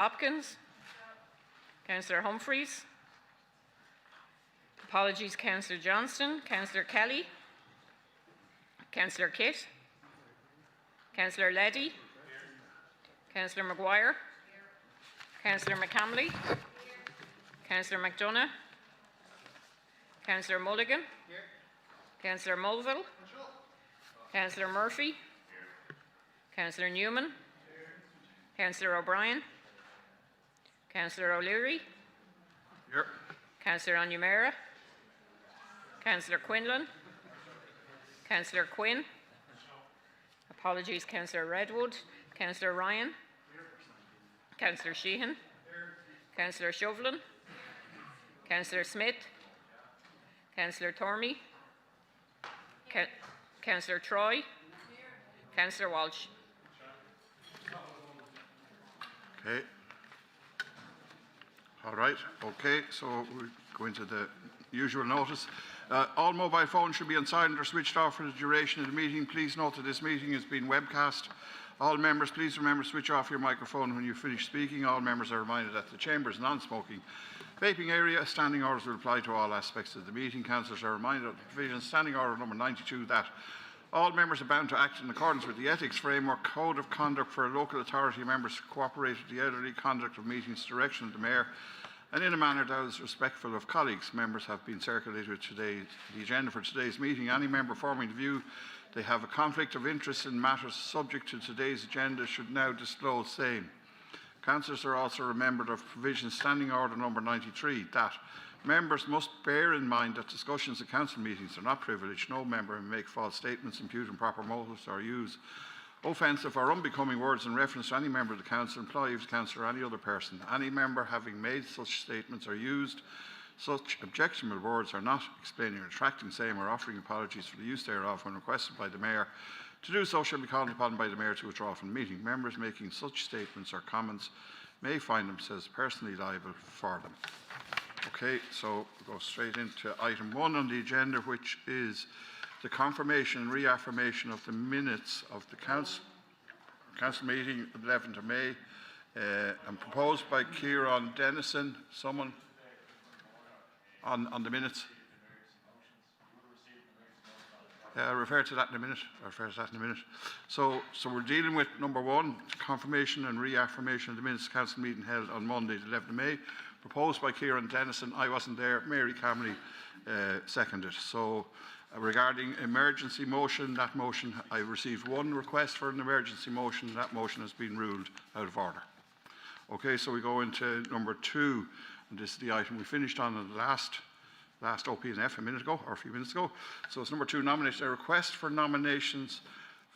Hopkins. Councillor Humphreys. Apologies, Councillor Johnston. Councillor Kelly. Councillor Kitt. Councillor Leddy. Councillor Maguire. Councillor McCamley. Councillor McDonough. Councillor Mulligan. Councillor Mulville. Councillor Murphy. Councillor Newman. Councillor O'Brien. Councillor O'Leary. Here. Councillor Onumera. Councillor Quinlan. Councillor Quinn. Apologies, Councillor Redwood. Councillor Ryan. Councillor Sheehan. Councillor Shovlin. Councillor Smith. Councillor Tormey. Councillor Troy. Councillor Walsh. Okay. All right. Okay. So we go into the usual notice. All mobile phones should be on silent or switched off for the duration of the meeting. Please note that this meeting is being webcast. All members, please remember to switch off your microphone when you finish speaking. All members are reminded that the chamber is non-smoking vaping area. Standing orders will apply to all aspects of the meeting. Councillors are reminded of the provision standing order number 92 that all members are bound to act in accordance with the Ethics Framework Code of Conduct for local authority members to cooperate with the orderly conduct of meetings, direction of the Mayor, and in a manner that is respectful of colleagues. Members have been circulated with the agenda for today's meeting. Any member forming the view they have a conflict of interest in matters subject to today's agenda should now disclose same. Councillors are also remembered of provision standing order number 93 that members must bear in mind that discussions at council meetings are not privileged. No member may make false statements, impute improper motives, or use offensive or unbecoming words in reference to any member of the council, employee of the council, or any other person. Any member having made such statements or used such objectionable words are not explaining or retracting same or offering apologies for the use thereof when requested by the Mayor to do so shall be called upon by the Mayor to withdraw from the meeting. Members making such statements or comments may find themselves personally liable for them. Okay, so we'll go straight into item 1 on the agenda, which is the confirmation and reaffirmation of the minutes of the council meeting of 11th of May and proposed by Kieran Dennison. Someone on the minutes? I'll refer to that in a minute. So we're dealing with number 1, confirmation and reaffirmation of the minutes of the council meeting held on Monday, the 11th of May, proposed by Kieran Dennison. I wasn't there. Mary Camley seconded. So regarding emergency motion, that motion, I received 1 request for an emergency motion. That motion has been ruled out of order. Okay, so we go into number 2, and this is the item we finished on the last OP&F a minute ago, or a few minutes ago. So it's number 2, nomination, a request for nominations,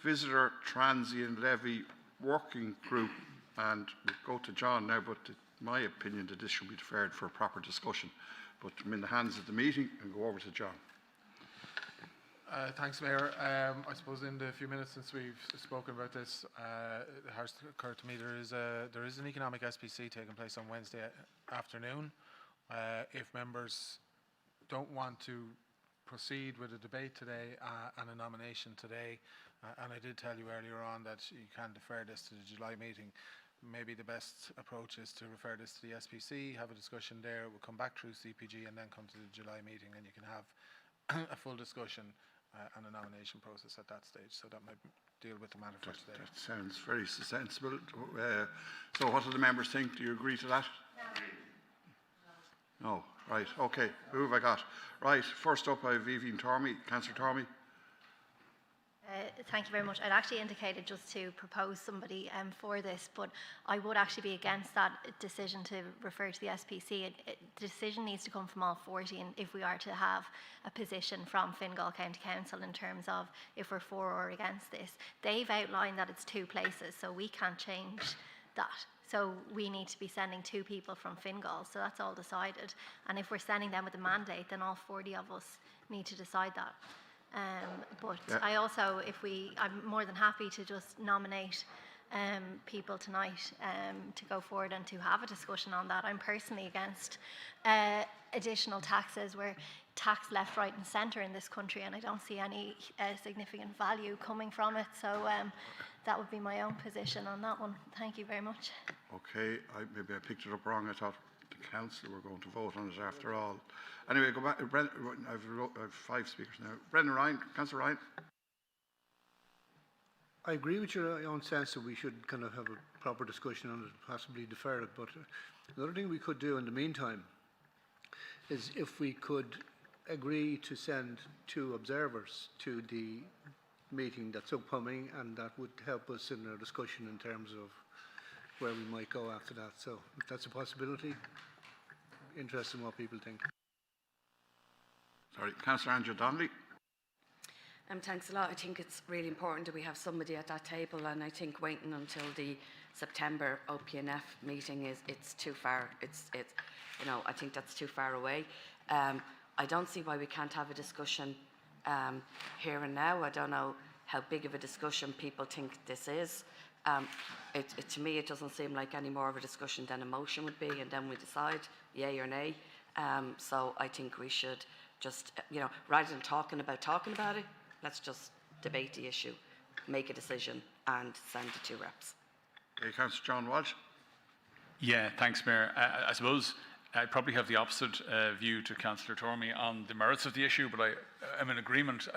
visitor transient levy working group, and we'll go to John now, but in my opinion that this should be deferred for a proper discussion. But I'm in the hands of the meeting and go over to John. Thanks, Mayor. I suppose in the few minutes since we've spoken about this, it has occurred to me there is an economic SPC taking place on Wednesday afternoon. If members don't want to proceed with a debate today and a nomination today, and I did tell you earlier on that you can defer this to the July meeting, maybe the best approach is to refer this to the SPC, have a discussion there, we'll come back through CPG and then come to the July meeting, and you can have a full discussion and a nomination process at that stage. So that might deal with the matter for today. That sounds very sensible. So what do the members think? Do you agree to that? No. Right. Okay. Who have I got? Right. First up, I have Vivian Tormey. Councillor Tormey. Thank you very much. I'd actually indicated just to propose somebody for this, but I would actually be against that decision to refer to the SPC. The decision needs to come from all 40, and if we are to have a position from Fingal County Council in terms of if we're for or against this. They've outlined that it's 2 places, so we can't change that. So we need to be sending 2 people from Fingal, so that's all decided. And if we're sending them with a mandate, then all 40 of us need to decide that. But yeah. I also, I'm more than happy to just nominate people tonight to go forward and to have a discussion on that. I'm personally against additional taxes where taxed left, right and centre in this country, and I don't see any significant value coming from it. So that would be my own position on that one. Thank you very much. Okay, maybe I picked it up wrong. I thought the council were going to vote on it after all. Anyway, go back. I've 5 speakers now. Brendan Ryan, Councillor Ryan. I agree with your own sense that we should kind of have a proper discussion on it, possibly defer it. But another thing we could do in the meantime is if we could agree to send 2 observers to the meeting that's upcoming, and that would help us in our discussion in terms of where we might go after that. So if that's a possibility, interested in what people think. Sorry, Councillor Angela Donnelly. Thanks a lot. I think it's really important that we have somebody at that table, and I think waiting until the September OPNF meeting it's too far. I think that's too far away. I don't see why we can't have a discussion here and now. I don't know how big of a discussion people think this is. To me, it doesn't seem like any more of a discussion than a motion would be, and then we decide yay or nay. So I think we should just, rather than talking about it, let's just debate the issue, make a decision, and send the 2 reps. Okay, Councillor John Walsh. Yeah, thanks, Mayor. I suppose I probably have the opposite view to Councillor Tormey on the merits of the issue, but I'm in agreement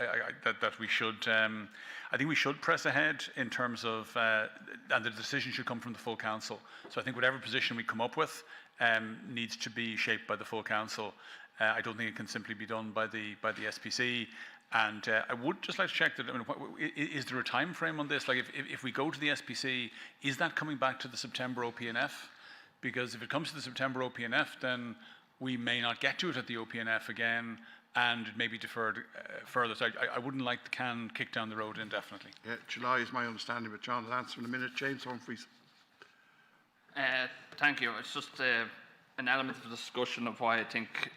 that we should. I think we should press ahead in terms of, and the decision should come from the full council. So I think whatever position we come up with needs to be shaped by the full council. I don't think it can simply be done by the SPC. And I would just like to check that. Is there a time frame on this? Like, if we go to the SPC, is that coming back to the September OPNF? Because if it comes to the September OPNF, then we may not get to it at the OPNF again, and it may be deferred further. So I wouldn't like the can kicked down the road indefinitely. Yeah, July is my understanding, but John will answer in a minute. James Humphreys. Thank you. It's just an element of the discussion of why I think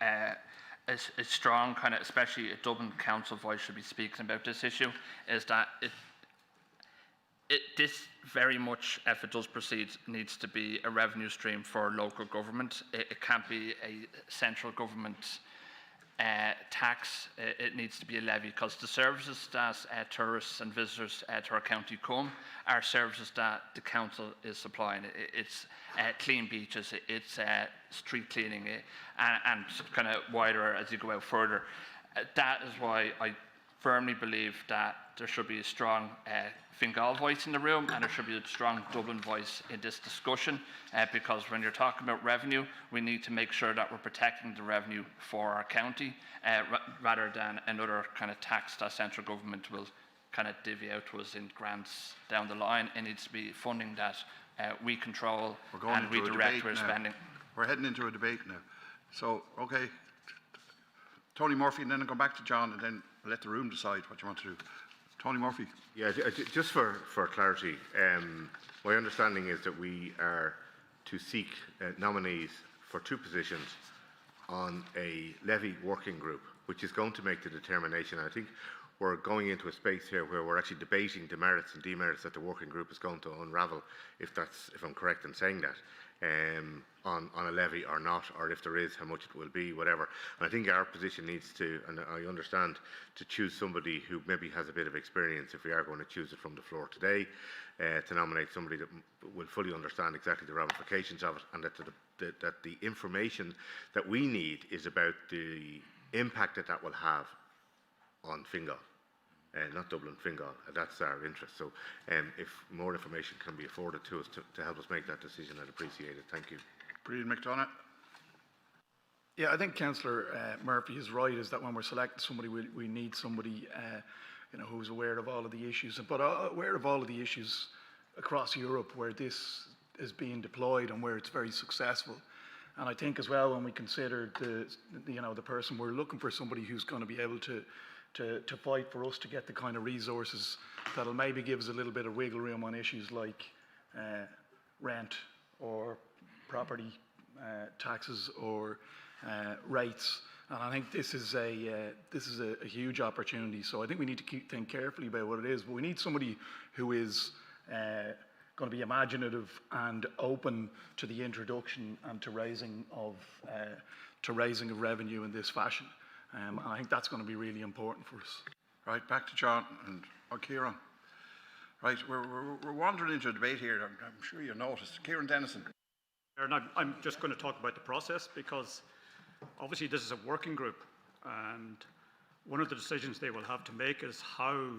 a strong kind of, especially a Dublin Council voice should be speaking about this issue, is that this very much, if it does proceed, needs to be a revenue stream for local government. It can't be a central government tax. It needs to be a levy, because the services that tourists and visitors to our county come are services that the council is supplying. It's clean beaches, it's street cleaning, and kind of wider as you go out further. That is why I firmly believe that there should be a strong Fingal voice in the room, and there should be a strong Dublin voice in this discussion, because when you're talking about revenue, we need to make sure that we're protecting the revenue for our county, rather than another kind of tax that central government will kind of divvy out to us in grants down the line. It needs to be funding that we control and we direct our spending. We're heading into a debate now. So, okay, Tony Murphy, and then I'll go back to John, and then let the room decide what you want to do. Tony Murphy. Yeah, just for clarity, my understanding is that we are to seek nominees for 2 positions on a levy working group, which is going to make the determination. I think we're going into a space here where we're actually debating the merits and demerits that the working group is going to unravel, if I'm correct in saying that, on a levy or not, or if there is, how much it will be, whatever. And I think our position needs to, and I understand, to choose somebody who maybe has a bit of experience, if we are going to choose it from the floor today, to nominate somebody that will fully understand exactly the ramifications of it, and that the information that we need is about the impact that will have on Fingal. Not Dublin, Fingal. That's our interest. So if more information can be afforded to us to help us make that decision, I'd appreciate it. Thank you. Brian McDonough. Yeah, I think Councillor Murphy is right, is that when we're selecting somebody, we need somebody who's aware of all of the issues, but aware of all of the issues across Europe where this is being deployed and where it's very successful. And I think as well, when we consider the person, we're looking for somebody who's going to be able to fight for us to get the kind of resources that'll maybe give us a little bit of wiggle room on issues like rent or property taxes or rates. And I think this is a huge opportunity. So I think we need to think carefully about what it is. But we need somebody who is going to be imaginative and open to the introduction and to raising of revenue in this fashion. And I think that's going to be really important for us. Right, back to John and Kieran. Right, we're wandering into a debate here. I'm sure you noticed. Kieran Dennison. And I'm just going to talk about the process, because obviously this is a working group, and one of the decisions they will have to make is how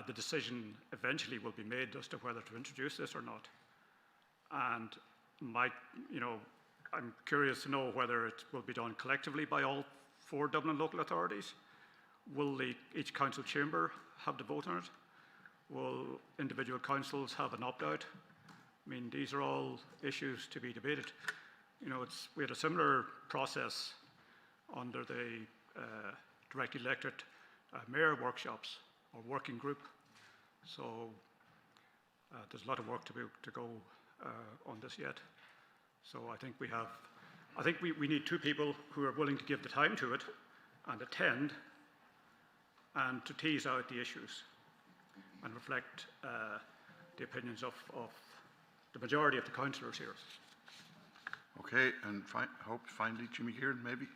the decision eventually will be made as to whether to introduce this or not. And I'm curious to know whether it will be done collectively by all 4 Dublin local authorities. Will each council chamber have to vote on it? Will individual councils have an opt-out? I mean, these are all issues to be debated. We had a similar process under the direct elected mayor workshops or working group. So there's a lot of work to go on this yet. So I think we need 2 people who are willing to give the time to it and attend and to tease out the issues and reflect the opinions of the majority of the councillors here. Okay, and finally, Jimmy Kieran, maybe?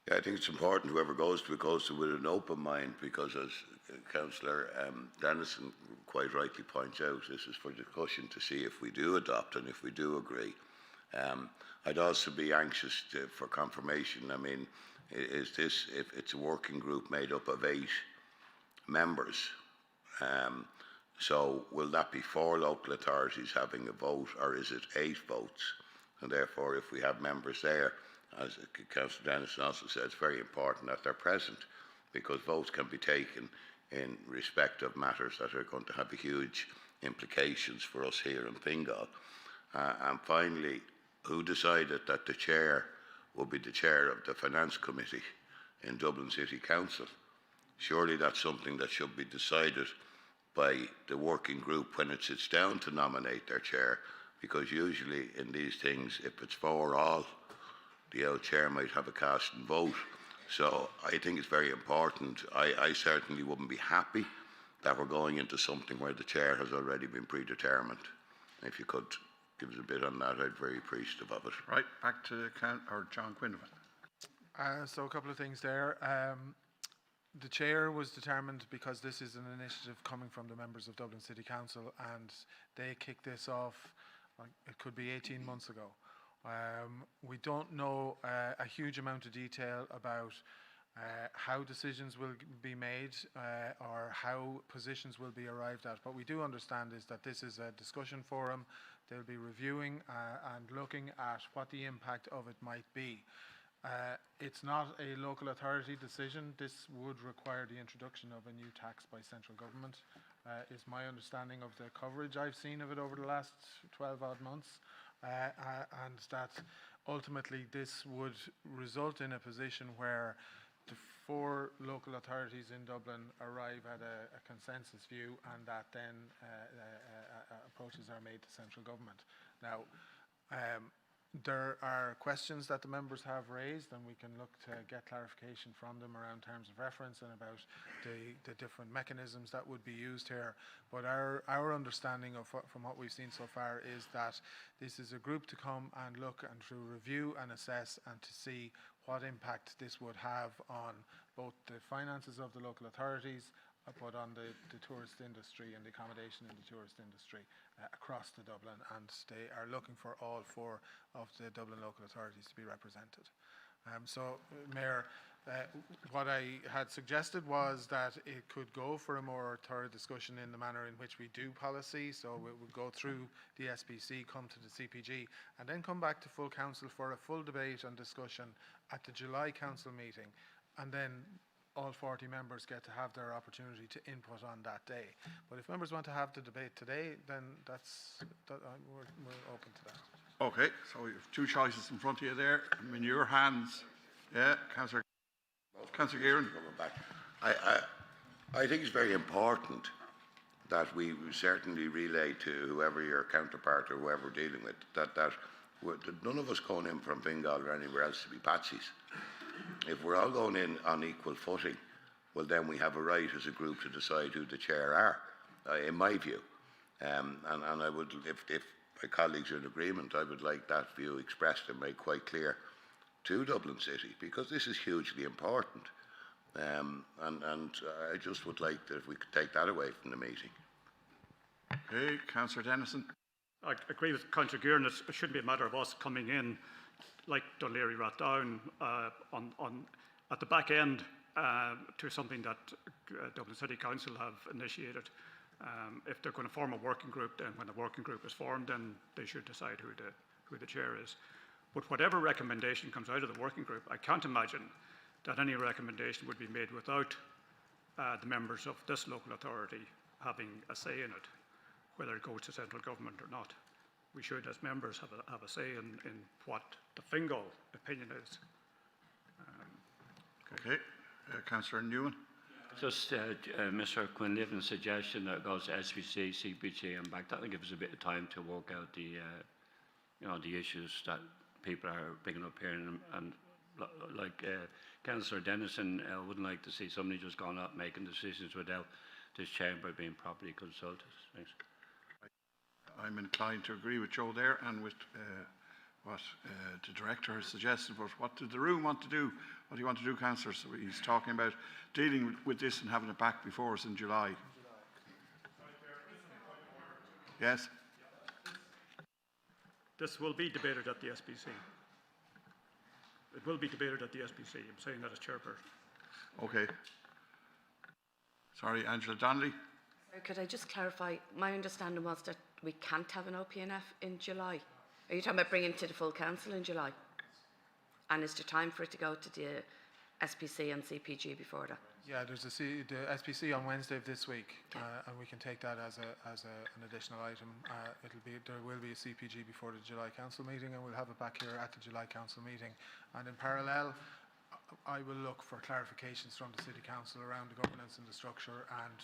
Yeah, I think it's important whoever goes to it with an open mind, because as Councillor Dennison quite rightly points out, this is for discussion to see if we do adopt and if we do agree. I'd also be anxious for confirmation. I mean, is this, if it's a working group made up of 8 members, so will that be 4 local authorities having a vote, or is it 8 votes? And therefore, if we have members there, as Councillor Dennison also said, it's very important that they're present, because votes can be taken in respect of matters that are going to have huge implications for us here in Fingal. And finally, who decided that the chair will be the chair of the Finance Committee in Dublin City Council? Surely that's something that should be decided by the working group when it sits down to nominate their chair, because usually in these things, if it's 4 all, the old chair might have a cast and vote. So I think it's very important. I certainly wouldn't be happy that we're going into something where the chair has already been predetermined. If you could give us a bit on that, I'd be very appreciative of it. Right, back to John Quinlan. So a couple of things there. The chair was determined because this is an initiative coming from the members of Dublin City Council, and they kicked this off, it could be 18 months ago. We don't know a huge amount of detail about how decisions will be made or how positions will be arrived at. What we do understand is that this is a discussion forum. They'll be reviewing and looking at what the impact of it might be. It's not a local authority decision. This would require the introduction of a new tax by central government, is my understanding of the coverage I've seen of it over the last 12 odd months. And that ultimately this would result in a position where the 4 local authorities in Dublin arrive at a consensus view, and that then approaches are made to central government. Now, there are questions that the members have raised, and we can look to get clarification from them around terms of reference and about the different mechanisms that would be used here. But our understanding of from what we've seen so far is that this is a group to come and look and to review and assess and to see what impact this would have on both the finances of the local authorities, but on the tourist industry and the accommodation in the tourist industry across the Dublin, and they are looking for all 4 of the Dublin local authorities to be represented. So, Mayor, what I had suggested was that it could go for a more thorough discussion in the manner in which we do policy. So we would go through the SPC, come to the CPG, and then come back to full council for a full debate and discussion at the July council meeting, and then all 40 members get to have their opportunity to input on that day. But if members want to have the debate today, then we're open to that. Okay, so you have 2 choices in front of you there. I'm in your hands. Yeah, Councillor Kieran. I think it's very important that we certainly relay to whoever your counterpart or whoever we're dealing with that none of us going in from Fingal or anywhere else to be patsies. If we're all going in on equal footing, well then we have a right as a group to decide who the chair are, in my view. And I would, if my colleagues are in agreement, I would like that view expressed and made quite clear to Dublin City, because this is hugely important. And I just would like that if we could take that away from the meeting. Okay, Councillor Dennison. I agree with Councillor Gearan. It shouldn't be a matter of us coming in like Dunleary Rathdown at the back end to something that Dublin City Council have initiated. If they're going to form a working group, then when the working group is formed, then they should decide who the chair is. But whatever recommendation comes out of the working group, I can't imagine that any recommendation would be made without the members of this local authority having a say in it, whether it goes to central government or not. We should, as members, have a say in what the Fingal opinion is. Okay, Councillor Newman. Just Mr. Quinlivan's suggestion that it goes to SPC, CPG and back, that will give us a bit of time to work out the, the issues that people are picking up here. And like Councillor Dennison, wouldn't like to see somebody just gone out making decisions without this chamber being properly consulted. Thanks. I'm inclined to agree with Joe there and with what the director has suggested, but what did the room want to do? What do you want to do, councillors? So he's talking about dealing with this and having it back before us in July. Yes? This will be debated at the SPC. It will be debated at the SPC. I'm saying that as chairperson. Okay. Sorry, Angela Donnelly. Could I just clarify? My understanding was that we can't have an OPNF in July. Are you talking about bringing it to the full council in July? And is there time for it to go to the SPC and CPG before that? Yeah, there's the SPC on Wednesday of this week, and we can take that as an additional item. There will be a CPG before the July council meeting, and we'll have it back here at the July council meeting. And in parallel, I will look for clarifications from the City Council around the governance and the structure and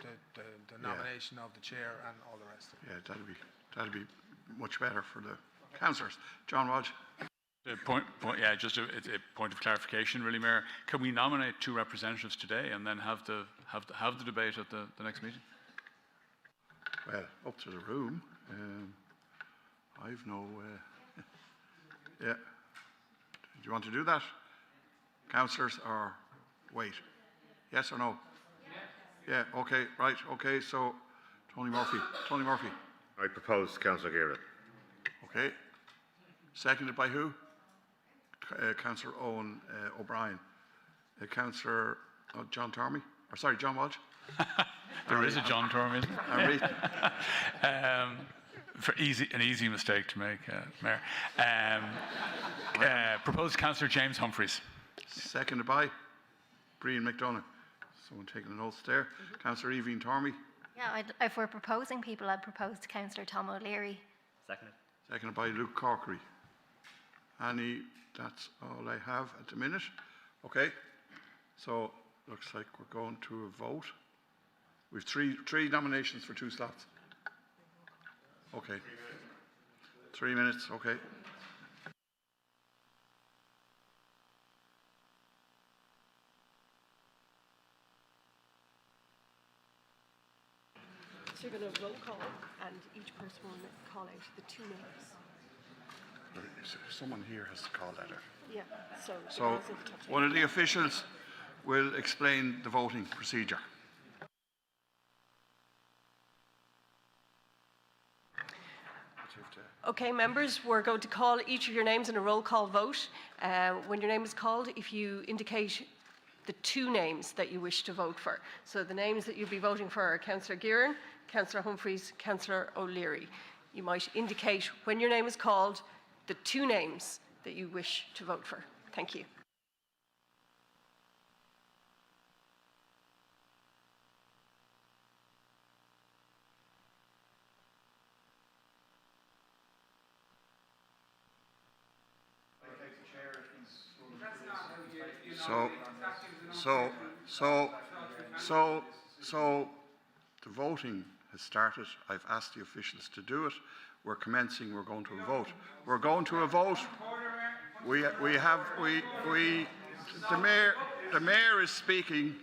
the nomination of the chair and all the rest of it. Yeah, that'll be much better for the councillors. John Walsh. Just a point of clarification, really, Mayor. Can we nominate 2 representatives today and then have the debate at the next meeting? Well, up to the room. I've no. Yeah. Do you want to do that, councillors, or wait? Yes or no? Yeah. Okay. Right. Okay. So, Tony Murphy. I propose Councillor Gearan. Okay. Seconded by who? Councillor Owen O'Brien. Councillor John Tormey? Or sorry, John Walsh? There is a John Tormey. For an easy mistake to make, Mayor. Proposed Councillor James Humphreys. Seconded by Brian McDonough. Someone taking the notes there. Councillor Evie Tormey. Yeah, if we're proposing people, I'd propose to Councillor Tom O'Leary. Seconded by Luke Corkery. That's all I have at the minute. Okay, so looks like we're going to a vote. We've three nominations for 2 slots. Okay. 3 minutes, okay. So you're going to roll call, and each person will call out the 2 names. Someone here has to call that out. Yeah, so one of the officials will explain the voting procedure. Okay, members, we're going to call each of your names in a roll call vote. When your name is called, if you indicate the 2 names that you wish to vote for. So the names that you'll be voting for are Councillor Gearan, Councillor Humphreys, Councillor O'Leary. You might indicate when your name is called the 2 names that you wish to vote for. Thank you. So the voting has started. I've asked the officials to do it. We're commencing. We're going to a vote. We're going to a vote. The mayor is speaking.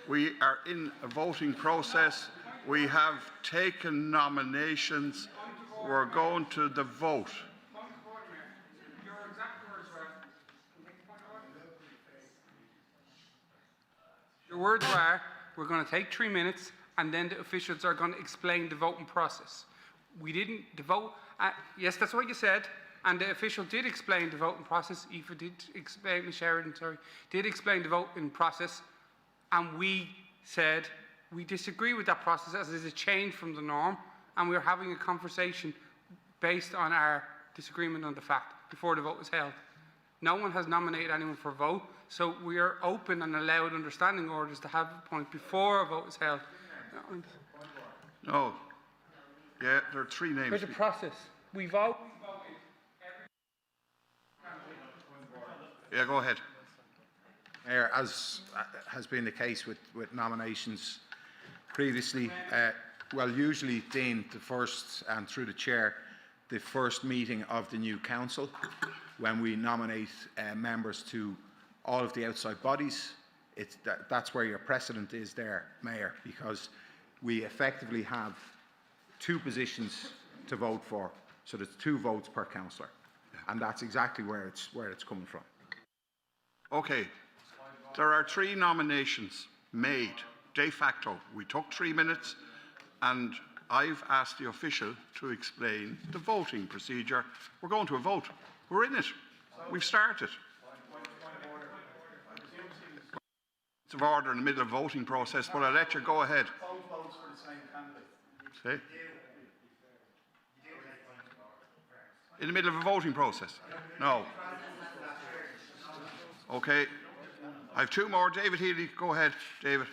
We are in a voting process. We have taken nominations. We're going to the vote. Your words were, we're going to take 3 minutes and then the officials are going to explain the voting process. We didn't, the vote, yes, that's what you said, and the official did explain the voting process. Aoife did explain, Sheridan, sorry, did explain the voting process, and we said we disagree with that process as it is a change from the norm, and we're having a conversation based on our disagreement on the fact before the vote was held. No one has nominated anyone for a vote, so we are open and allowed understanding orders to have a point before a vote is held. No. Yeah, there are 3 names. There's a process. We vote. Yeah, go ahead. Mayor, as has been the case with nominations previously, well, usually, Dean, the first, and through the chair, the first meeting of the new council, when we nominate members to all of the outside bodies, that's where your precedent is there, Mayor, because we effectively have 2 positions to vote for, so there's 2 votes per councillor, and that's exactly where it's coming from. Okay, there are 3 nominations made de facto. We took 3 minutes, and I've asked the official to explain the voting procedure. We're going to a vote. We're in it. We've started. It's of order in the middle of the voting process, but I'll let you go ahead. See? In the middle of a voting process? No. Okay. I have 2 more. David Healy, go ahead, David.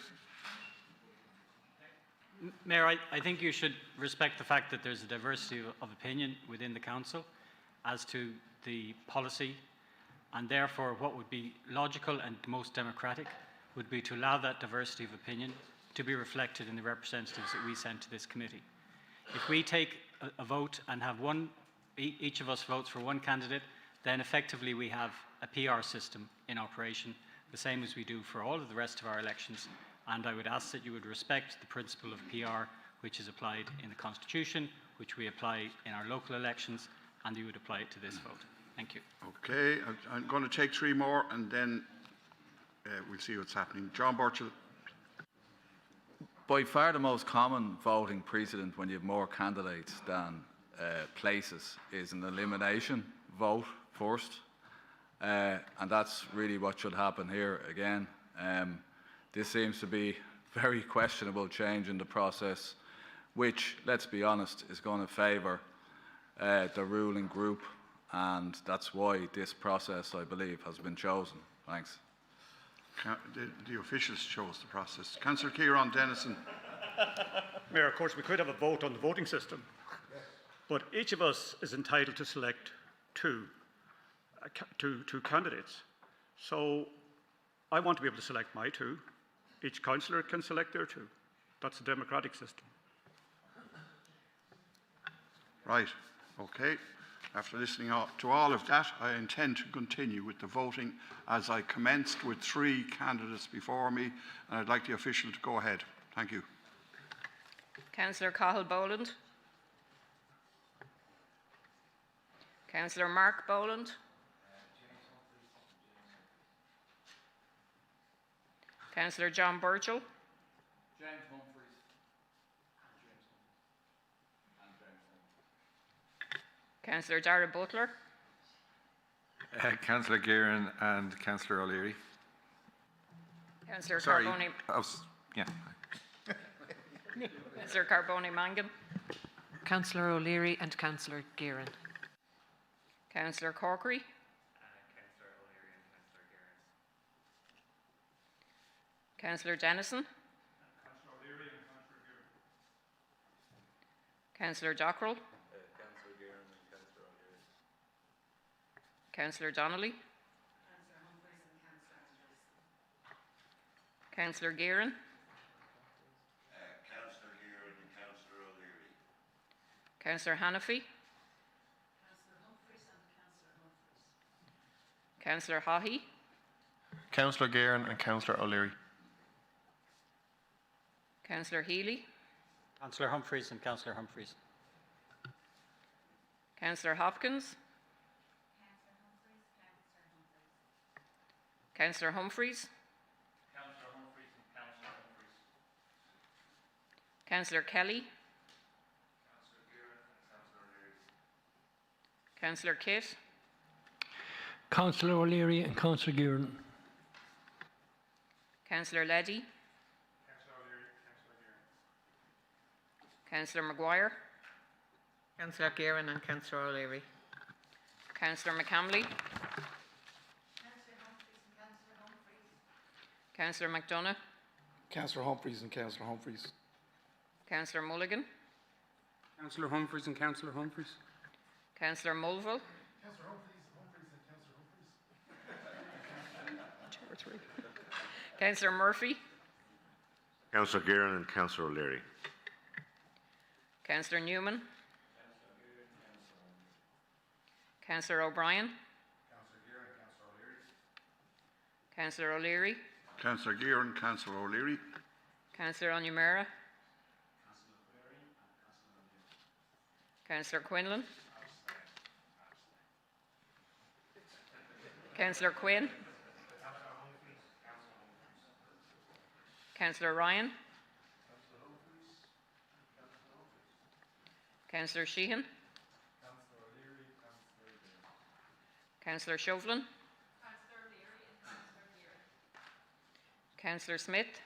Mayor, I think you should respect the fact that there's a diversity of opinion within the council as to the policy, and therefore what would be logical and most democratic would be to allow that diversity of opinion to be reflected in the representatives that we send to this committee. If we take a vote and have each of us votes for one candidate, then effectively we have a PR system in operation, the same as we do for all of the rest of our elections. And I would ask that you would respect the principle of PR, which is applied in the Constitution, which we apply in our local elections, and you would apply it to this vote. Thank you. Okay, I'm going to take 3 more, and then we'll see what's happening. John Burchell. By far the most common voting precedent when you have more candidates than places is an elimination vote first. And that's really what should happen here again. This seems to be very questionable change in the process, which, let's be honest, is going to favour the ruling group, and that's why this process, I believe, has been chosen. Thanks. The officials chose the process. Councillor Kieran Dennison. Mayor, of course, we could have a vote on the voting system, but each of us is entitled to select two candidates. So I want to be able to select my 2. Each councillor can select their 2. That's a democratic system. Right. Okay. After listening to all of that, I intend to continue with the voting as I commenced with 3 candidates before me, and I'd like the official to go ahead. Thank you. Councillor Cahill Boland. Councillor Mark Boland. Councillor John Burchell. James Humphreys. Councillor Dara Butler. Councillor Guerin and Councillor O'Leary. Councillor Sorry. Carboni. Yeah. Councillor Carboni Mangan. Councillor O'Leary and Councillor Guerin. Councillor Corkery. Councillor Dennison. Councillor Dockrell. Councillor Donnelly. Councillor Guerin. Councillor Guerin and Councillor O'Leary. Councillor Hannafy. Councillor Haughey. Councillor Guerin and Councillor O'Leary. Councillor Healy. Councillor Humphreys and Councillor Humphreys. Councillor Hopkins. Councillor Humphreys. Councillor Kelly. Councillor Kitt. Councillor O'Leary and Councillor Gearan. Councillor Leddy. Councillor Maguire. Councillor Gearan and Councillor O'Leary. Councillor McCamley. Councillor McDonough. Councillor Humphreys and Councillor Humphreys. Councillor Mulligan. Councillor Humphreys and Councillor Humphreys. Councillor Mulville. Councillor Murphy. Councillor Gearan and Councillor O'Leary. Councillor Newman. Councillor O'Brien. Councillor O'Leary. Councillor Gearan, Councillor O'Leary. Councillor Onyemera. Councillor Quinlan. Councillor Quinn. Councillor Ryan. Councillor Sheehan. Councillor Chauvelin. Councillor Smith.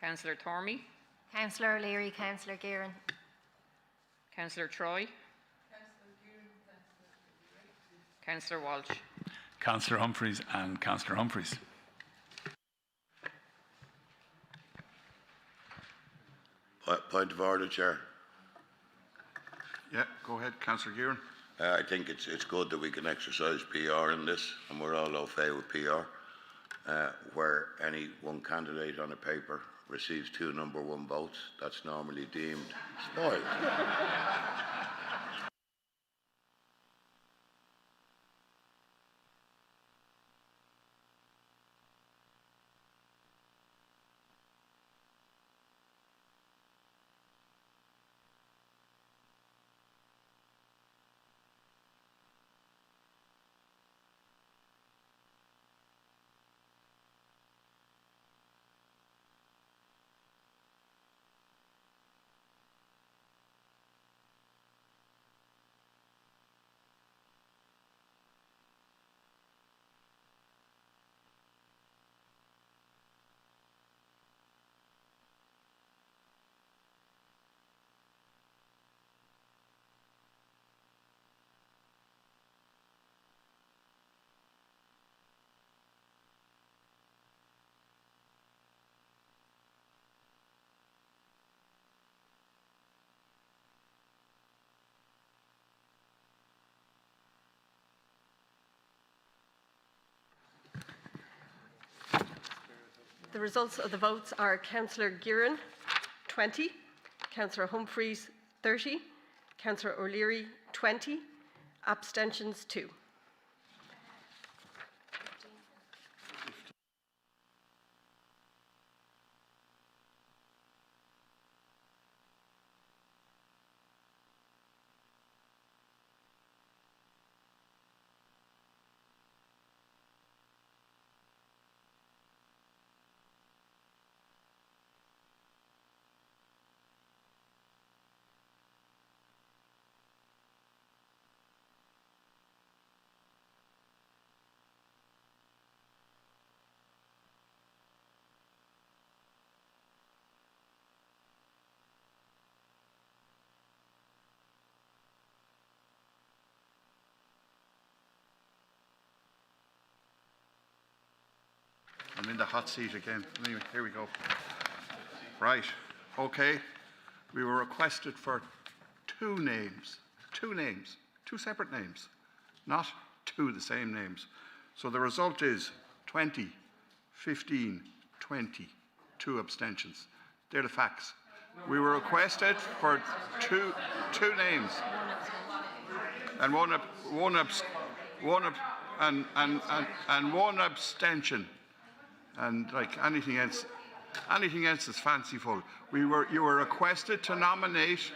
Councillor Tormey. Councillor O'Leary, Councillor Gearan. Councillor Troy. Councillor Walsh. Councillor Humphreys and Councillor Humphreys. Point of order, Chair. Yeah, go ahead, Councillor Gearan. I think it's good that we can exercise PR in this, and we're all au fait with PR, where any one candidate on a paper receives 2 number 1 votes. That's normally deemed spoiled. The results of the votes are Councillor Gearan, 20, Councillor Humphreys, 30, Councillor O'Leary, 20, abstentions 2. I'm in the hot seat again. Anyway, here we go. Right, okay. We were requested for 2 names, 2 separate names, not 2 the same names. So the result is 20, 15, 20, 2 abstentions. They're the facts. We were requested for two names and one abstention. And like anything else is fanciful. You were requested to nominate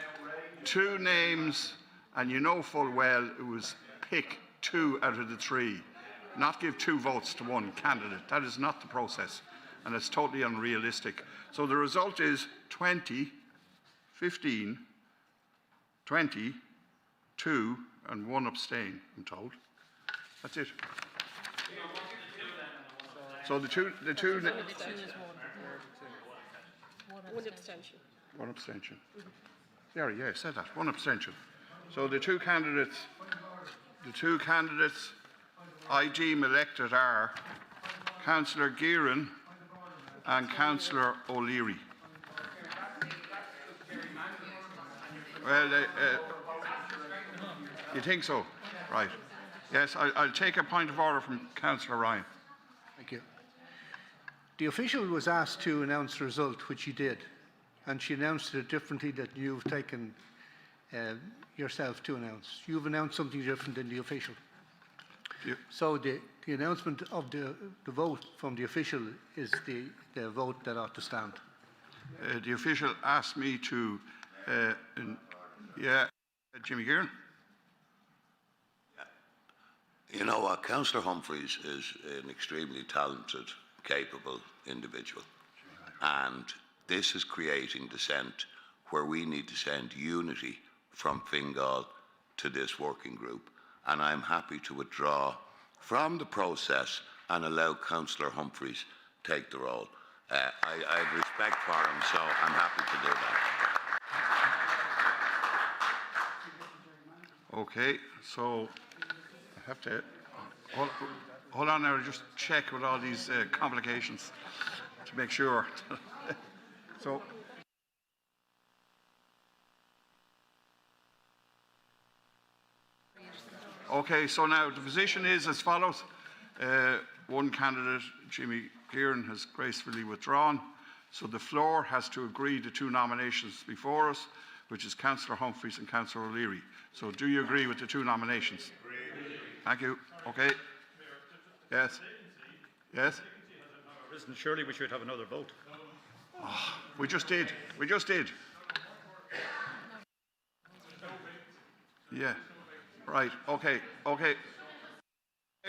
2 names, and you know full well it was pick 2 out of the 3, not give 2 votes to 1 candidate. That is not the process. and it's totally unrealistic. So the result is 20, 15, 20, 2, and 1 abstain, I'm told. That's it. So the two. One abstention. One abstention. Yeah, I said that. One abstention. So the two candidates I deem elected are Councillor Gearan and Councillor O'Leary. Well, you think so? Right. Yes, I'll take a point of order from Councillor Ryan. Thank you. The official was asked to announce the result, which she did, and she announced it differently that you've taken yourself to announce. You've announced something different than the official. Yeah. So the announcement of the vote from the official is the vote that ought to stand. The official asked me to, Jimmy Gearan. You know what? Councillor Humphreys is an extremely talented, capable individual. And this is creating dissent where we need to send unity from Fingal to this working group. And I'm happy to withdraw from the process and allow Councillor Humphreys take the role. I have respect for him, so I'm happy to do that. Okay, so I have to hold on now, just check with all these complications to make sure. So. Okay, so now the position is as follows. One candidate, Jimmy Gearan, has gracefully withdrawn. So the floor has to agree to two nominations before us, which is Councillor Humphreys and Councillor O'Leary. So do you agree with the two nominations? Agree. Thank you. Okay. Yes. Yes. Surely we should have another vote. Oh, we just did. We just did. Yeah. Right. Okay. Okay.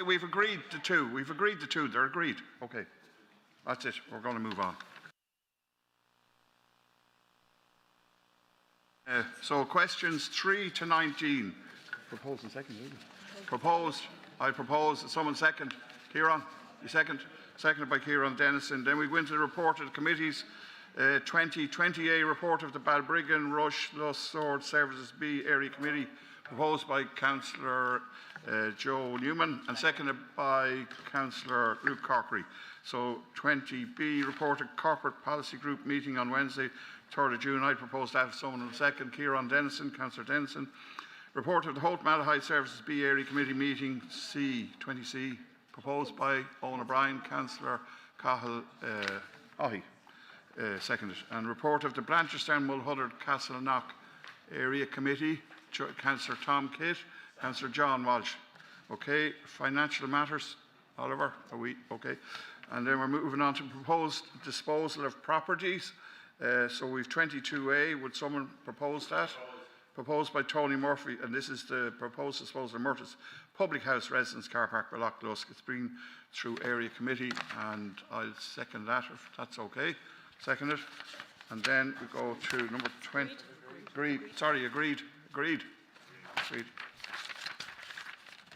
We've agreed to two. We've agreed to two. They're agreed. Okay. That's it. We're going to move on. So questions 3 to 19. Proposed and seconded. Proposed. I propose. Someone second. Kieran, you second. Seconded by Kieran Dennison. Then we go into the report of the committees. 2020A report of the Balbriggan, Rush, Luss, Sword Services B Area Committee, proposed by Councillor Joe Newman and seconded by Councillor Luke Corkery. So 20B report of Corporate Policy Group meeting on Wednesday, 3rd of June. I propose that if someone will second. Kieran Dennison, Councillor Dennison. Report of the Holt Malahide Services B Area Committee meeting C, 20C, proposed by Owen O'Brien, Councillor Cahill seconded. And report of the Blanchardstown Mulhuddard Castleknock Area Committee, Councillor Tom Kitt, Councillor John Walsh. Okay, financial matters, Oliver, are we okay? And then we're moving on to proposed disposal of properties. So we've 22A, would someone propose that? Proposed by Tony Murphy, and this is the proposed disposal of Murtis Public House Residence Car Park by Loch Lusk. It's been through Area Committee, and I'll second that if that's okay. Second it. And then we go to number 20. Agreed. Sorry, agreed. Agreed. Agreed.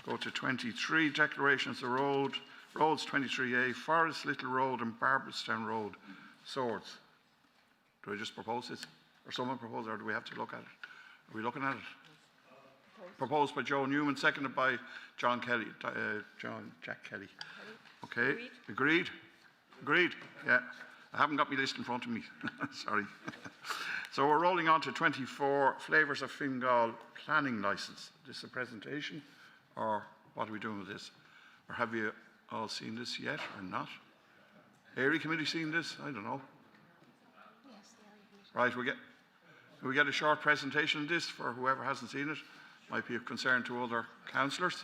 Go to 23, declarations of roads 23A, Forest Little Road and Barbarastown Road, Swords. Do I just propose this? Or someone propose it, or do we have to look at it? Are we looking at it? Proposed by Joe Newman, seconded by Jack Kelly. Okay, agreed? Agreed, yeah. I haven't got my list in front of me, sorry. So we're rolling on to 24, flavours of Fingal planning licence. This is a presentation, or what are we doing with this? Or have you all seen this yet, or not? Area Committee seen this? I don't know. Right, we get a short presentation of this for whoever hasn't seen it. Might be of concern to other councillors.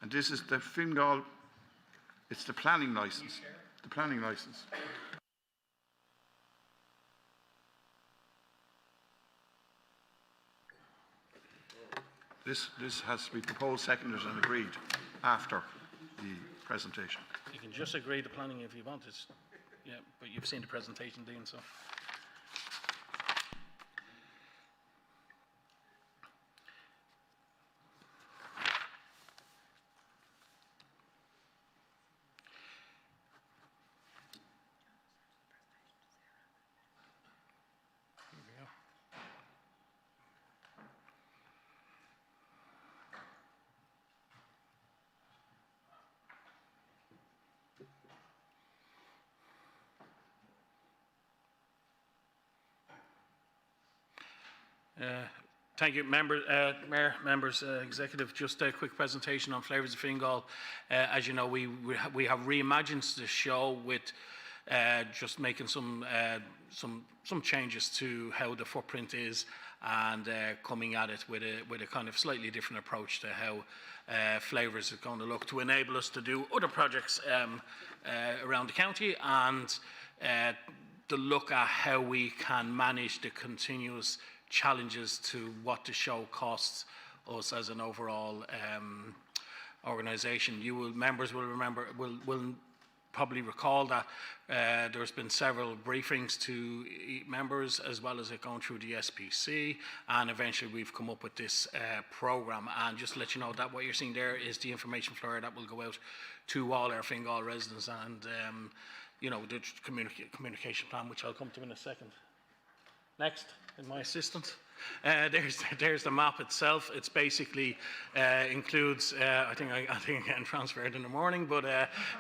And this is the Fingal, it's the planning licence. The planning licence. This has to be proposed, seconded and agreed after the presentation. You can just agree the planning if you want it. Yeah, but you've seen the presentation, Dean, so. Thank you, Mayor, members, Executive. Just a quick presentation on Flavours of Fingal. As you know, we have reimagined the show with just making some changes to how the footprint is, and coming at it with a kind of slightly different approach to how Flavours is going to look to enable us to do other projects around the county, and to look at how we can manage the continuous challenges to what the show costs us as an overall organisation. Members will remember, will probably recall that there's been several briefings to members, as well as it going through the SPC, and eventually we've come up with this programme. And just to let you know that what you're seeing there is the information flyer that will go out to all our Fingal residents, and you know, the communication plan, which I'll come to in a second. Next, in my assistant. There's the map itself. It's basically includes. I think I'm getting transferred in the morning, but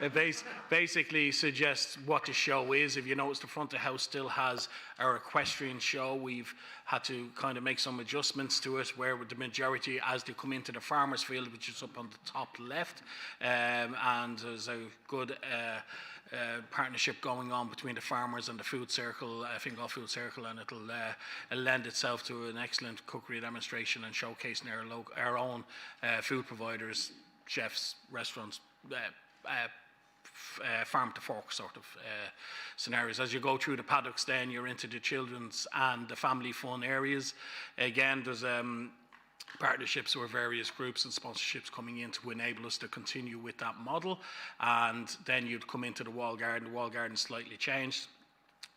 it basically suggests what the show is. If you notice, the front of the house still has our equestrian show. We've had to kind of make some adjustments to it, where the majority, as they come into the farmers' field, which is up on the top left, and there's a good partnership going on between the farmers and the food circle, Fingal Food Circle, and it'll lend itself to an excellent cookery demonstration and showcasing our own food providers, chefs, restaurants, farm to fork sort of scenarios. As you go through the paddocks, then you're into the children's and the family fun areas. Again, there's partnerships with various groups and sponsorships coming in to enable us to continue with that model. And then you'd come into the wall garden. The wall garden slightly changed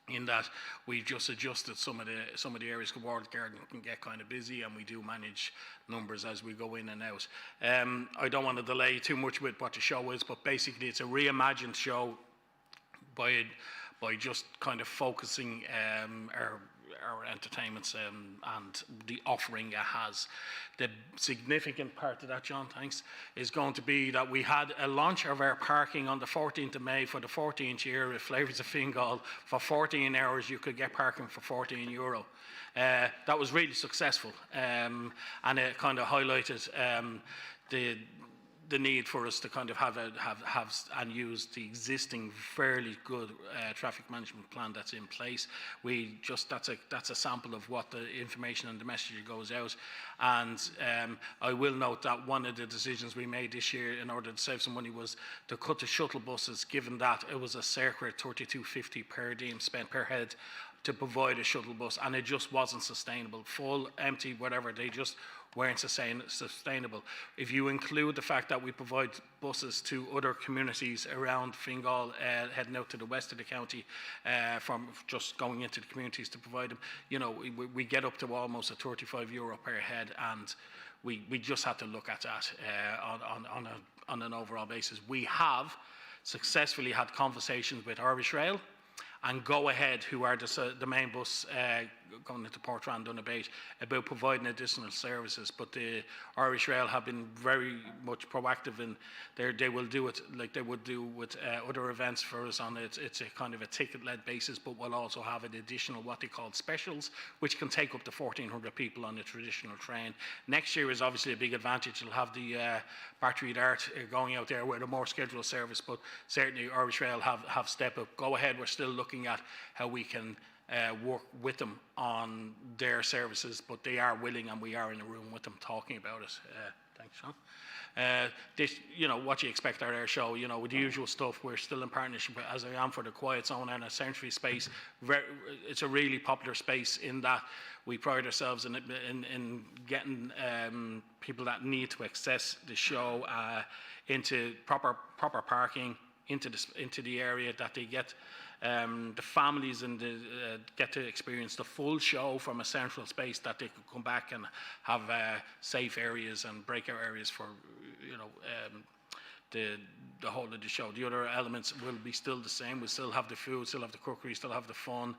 in that we've just adjusted some of the areas. The wall garden can get kind of busy, and we do manage numbers as we go in and out. I don't want to delay too much with what the show is, but basically it's a reimagined show by just kind of focusing our entertainments and the offering it has. The significant part of that, John, thanks, is going to be that we had a launch of our parking on the 14th of May for the 14th year of Flavours of Fingal. For 14 hours you could get parking for €14. That was really successful, and it kind of highlighted the need for us to kind of have and use the existing fairly good traffic management plan that's in place. That's a sample of what the information and the message goes out. And I will note that one of the decisions we made this year in order to save some money was to cut the shuttle buses, given that it was a circa $32.50 per diem spent per head to provide a shuttle bus, and it just wasn't sustainable. Full, empty, whatever, they just weren't sustainable. If you include the fact that we provide buses to other communities around Fingal, heading out to the west of the county, from just going into the communities to provide them, you know, we get up to almost a €35 per head, and we just had to look at that on an overall basis. We have successfully had conversations with Irish Rail and Go Ahead, who are the main bus going into Portrane Donabate, about providing additional services. But the Irish Rail have been very much proactive in they will do it like they would do with other events for us on it. It's a kind of a ticket-led basis, but we'll also have an additional what they call specials, which can take up to 1,400 people on the traditional train. Next year is obviously a big advantage. You'll have the Battery Dart going out there with a more scheduled service, but certainly Irish Rail have stepped up. Go Ahead, we're still looking at how we can work with them on their services, but they are willing, and we are in a room with them talking about it. Thanks, Sean. This, you know, what you expect at our show, you know, with the usual stuff. We're still in partnership, as I am, for the Quiet Zone and a Century space. It's a really popular space in that we pride ourselves in getting people that need to access the show into proper parking, into the area, that they get the families and get to experience the full show from a central space, that they could come back and have safe areas and breakout areas for the whole of the show. The other elements will be still the same. We still have the food, still have the cookery, still have the fun.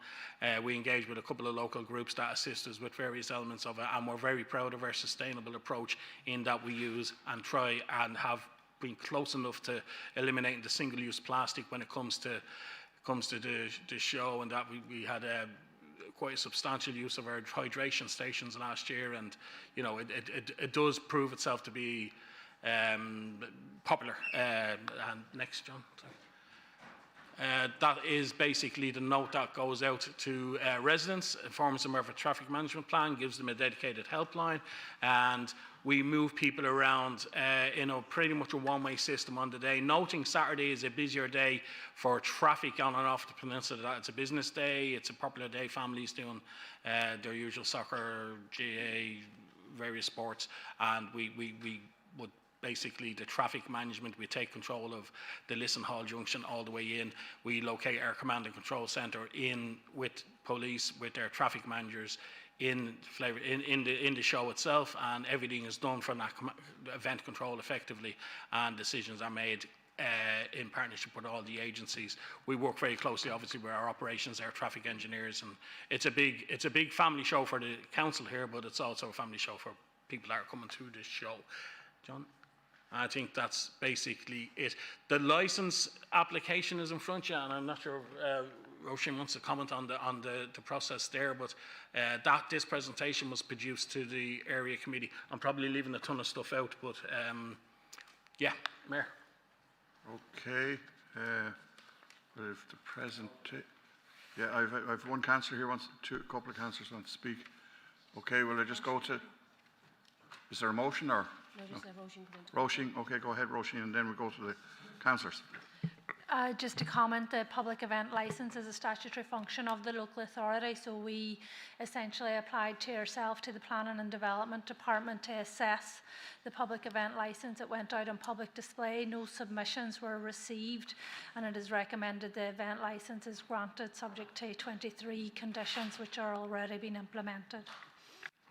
We engage with a couple of local groups that assist us with various elements of it, and we're very proud of our sustainable approach in that we use and try and have been close enough to eliminating the single-use plastic when it comes to the show, and that we had quite a substantial use of our hydration stations last year, and it does prove itself to be popular. And next, John. That is basically the note that goes out to residents, informs them of a traffic management plan, gives them a dedicated helpline, and we move people around in pretty much a one-way system on the day. Noting Saturday is a busier day for traffic on and off the peninsula. It's a business day, it's a popular day, families doing their usual soccer, GA, various sports, and we would basically, the traffic management, we take control of the Lisson Hall Junction all the way in. We locate our command and control centre in with police, with their traffic managers in the show itself, and everything is done from that event control effectively, and decisions are made in partnership with all the agencies. We work very closely, obviously, with our operations, our traffic engineers, and it's a big family show for the council here, but it's also a family show for people that are coming to this show. John? I think that's basically it. The licence application is in front of you, and I'm not sure if Roisin wants to comment on the process there, but this presentation was produced to the area committee. I'm probably leaving a ton of stuff out, but yeah, Mayor. Okay. If the present, yeah, I've one councillor here wants to. A couple of councillors want to speak. Okay, will I just go to? Is there a motion or? No, just Roisin. Roisin, okay, go ahead, Roisin, and then we'll go to the councillors. Just to comment, the public event licence is a statutory function of the local authority, so we essentially applied to ourselves, to the Planning and Development Department, to assess the public event licence. It went out on public display, no submissions were received, and it is recommended the event licence is granted subject to 23 conditions which are already being implemented.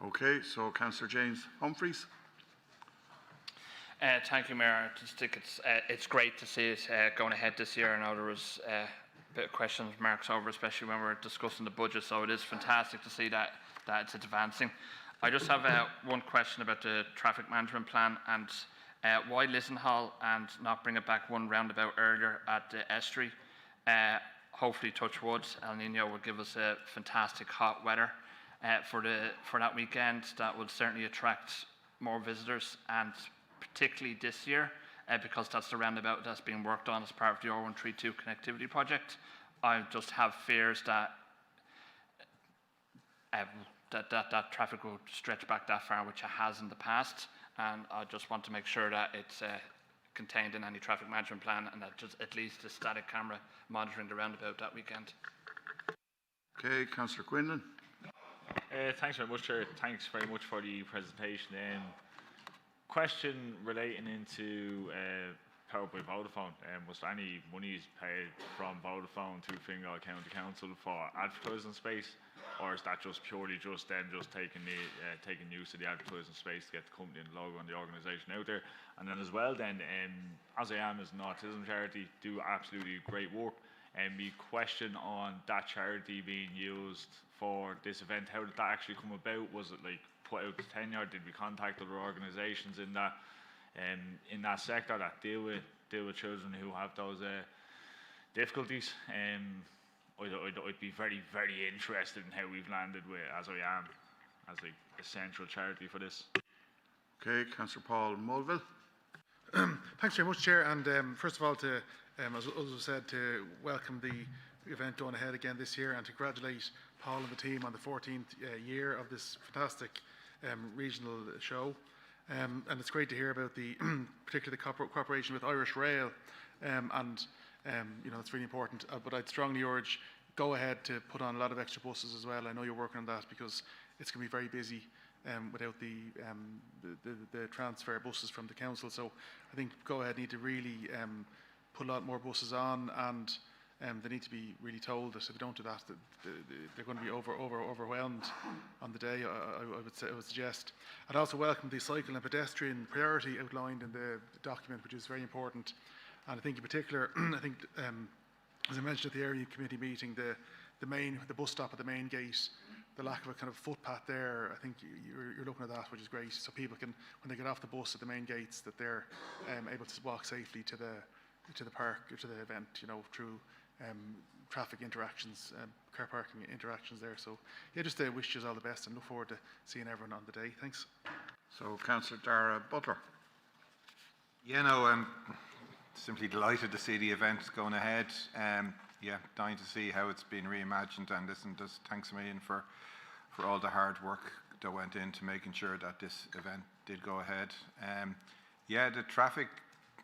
Okay, so Councillor James Humphreys. Thank you, Mayor. I just think it's great to see it going ahead this year. I know there was a bit of questions marks over, especially when we were discussing the budget, so it is fantastic to see that it's advancing. I just have one question about the traffic management plan, and why Lisson Hall and not bring it back one roundabout earlier at the estuary. Hopefully, touch wood, El Nino will give us a fantastic hot weather for that weekend. That will certainly attract more visitors, and particularly this year, because that's the roundabout that's being worked on as part of the R132 connectivity project. I just have fears that that traffic will stretch back that far, which it has in the past, and I just want to make sure that it's contained in any traffic management plan, and that just at least a static camera monitoring the roundabout that weekend. Okay, Councillor Quinlan. Thanks very much, Chair. Thanks very much for the presentation. Question relating into powered by Vodafone. Was there any monies paid from Vodafone to Fingal County Council for advertising space, or is that just purely just taking use of the advertising space to get the company and the logo and the organisation out there? And then as well, as I am as an autism charity, do absolutely great work. And my question on that charity being used for this event, how did that actually come about? Was it like put out the tenure? Did we contact other organisations in that sector that deal with children who have those difficulties? I'd be very, very interested in how we've landed with As I Am as a central charity for this. Okay, Councillor Paul Mulville. Thanks very much, Chair. And first of all, as was said, to welcome the event going ahead again this year, and to congratulate Paul and the team on the 14th year of this fantastic regional show. And it's great to hear about the particularly the cooperation with Irish Rail, and it's really important. But I'd strongly urge, go ahead to put on a lot of extra buses as well. I know you're working on that, because it's going to be very busy without the transfer buses from the council. So I think Go Ahead need to really put a lot more buses on, and they need to be really told that if they don't do that, they're going to be overwhelmed on the day. I would suggest. I'd also welcome the cycle and pedestrian priority outlined in the document, which is very important. And I think in particular, I think as I mentioned at the area committee meeting, the bus stop at the main gate, the lack of a kind of footpath there, I think you're looking at that, which is great. So people can, when they get off the bus at the main gates, that they're able to walk safely to the park or to the event, you know, through traffic interactions, car parking interactions there. So yeah, just wish you all the best and look forward to seeing everyone on the day. Thanks. So Councillor Dara Butler. Yeah, no, I'm simply delighted to see the event going ahead. Yeah, dying to see how it's been reimagined, and listen, just thanks a million for all the hard work that went into making sure that this event did go ahead. Yeah, the traffic,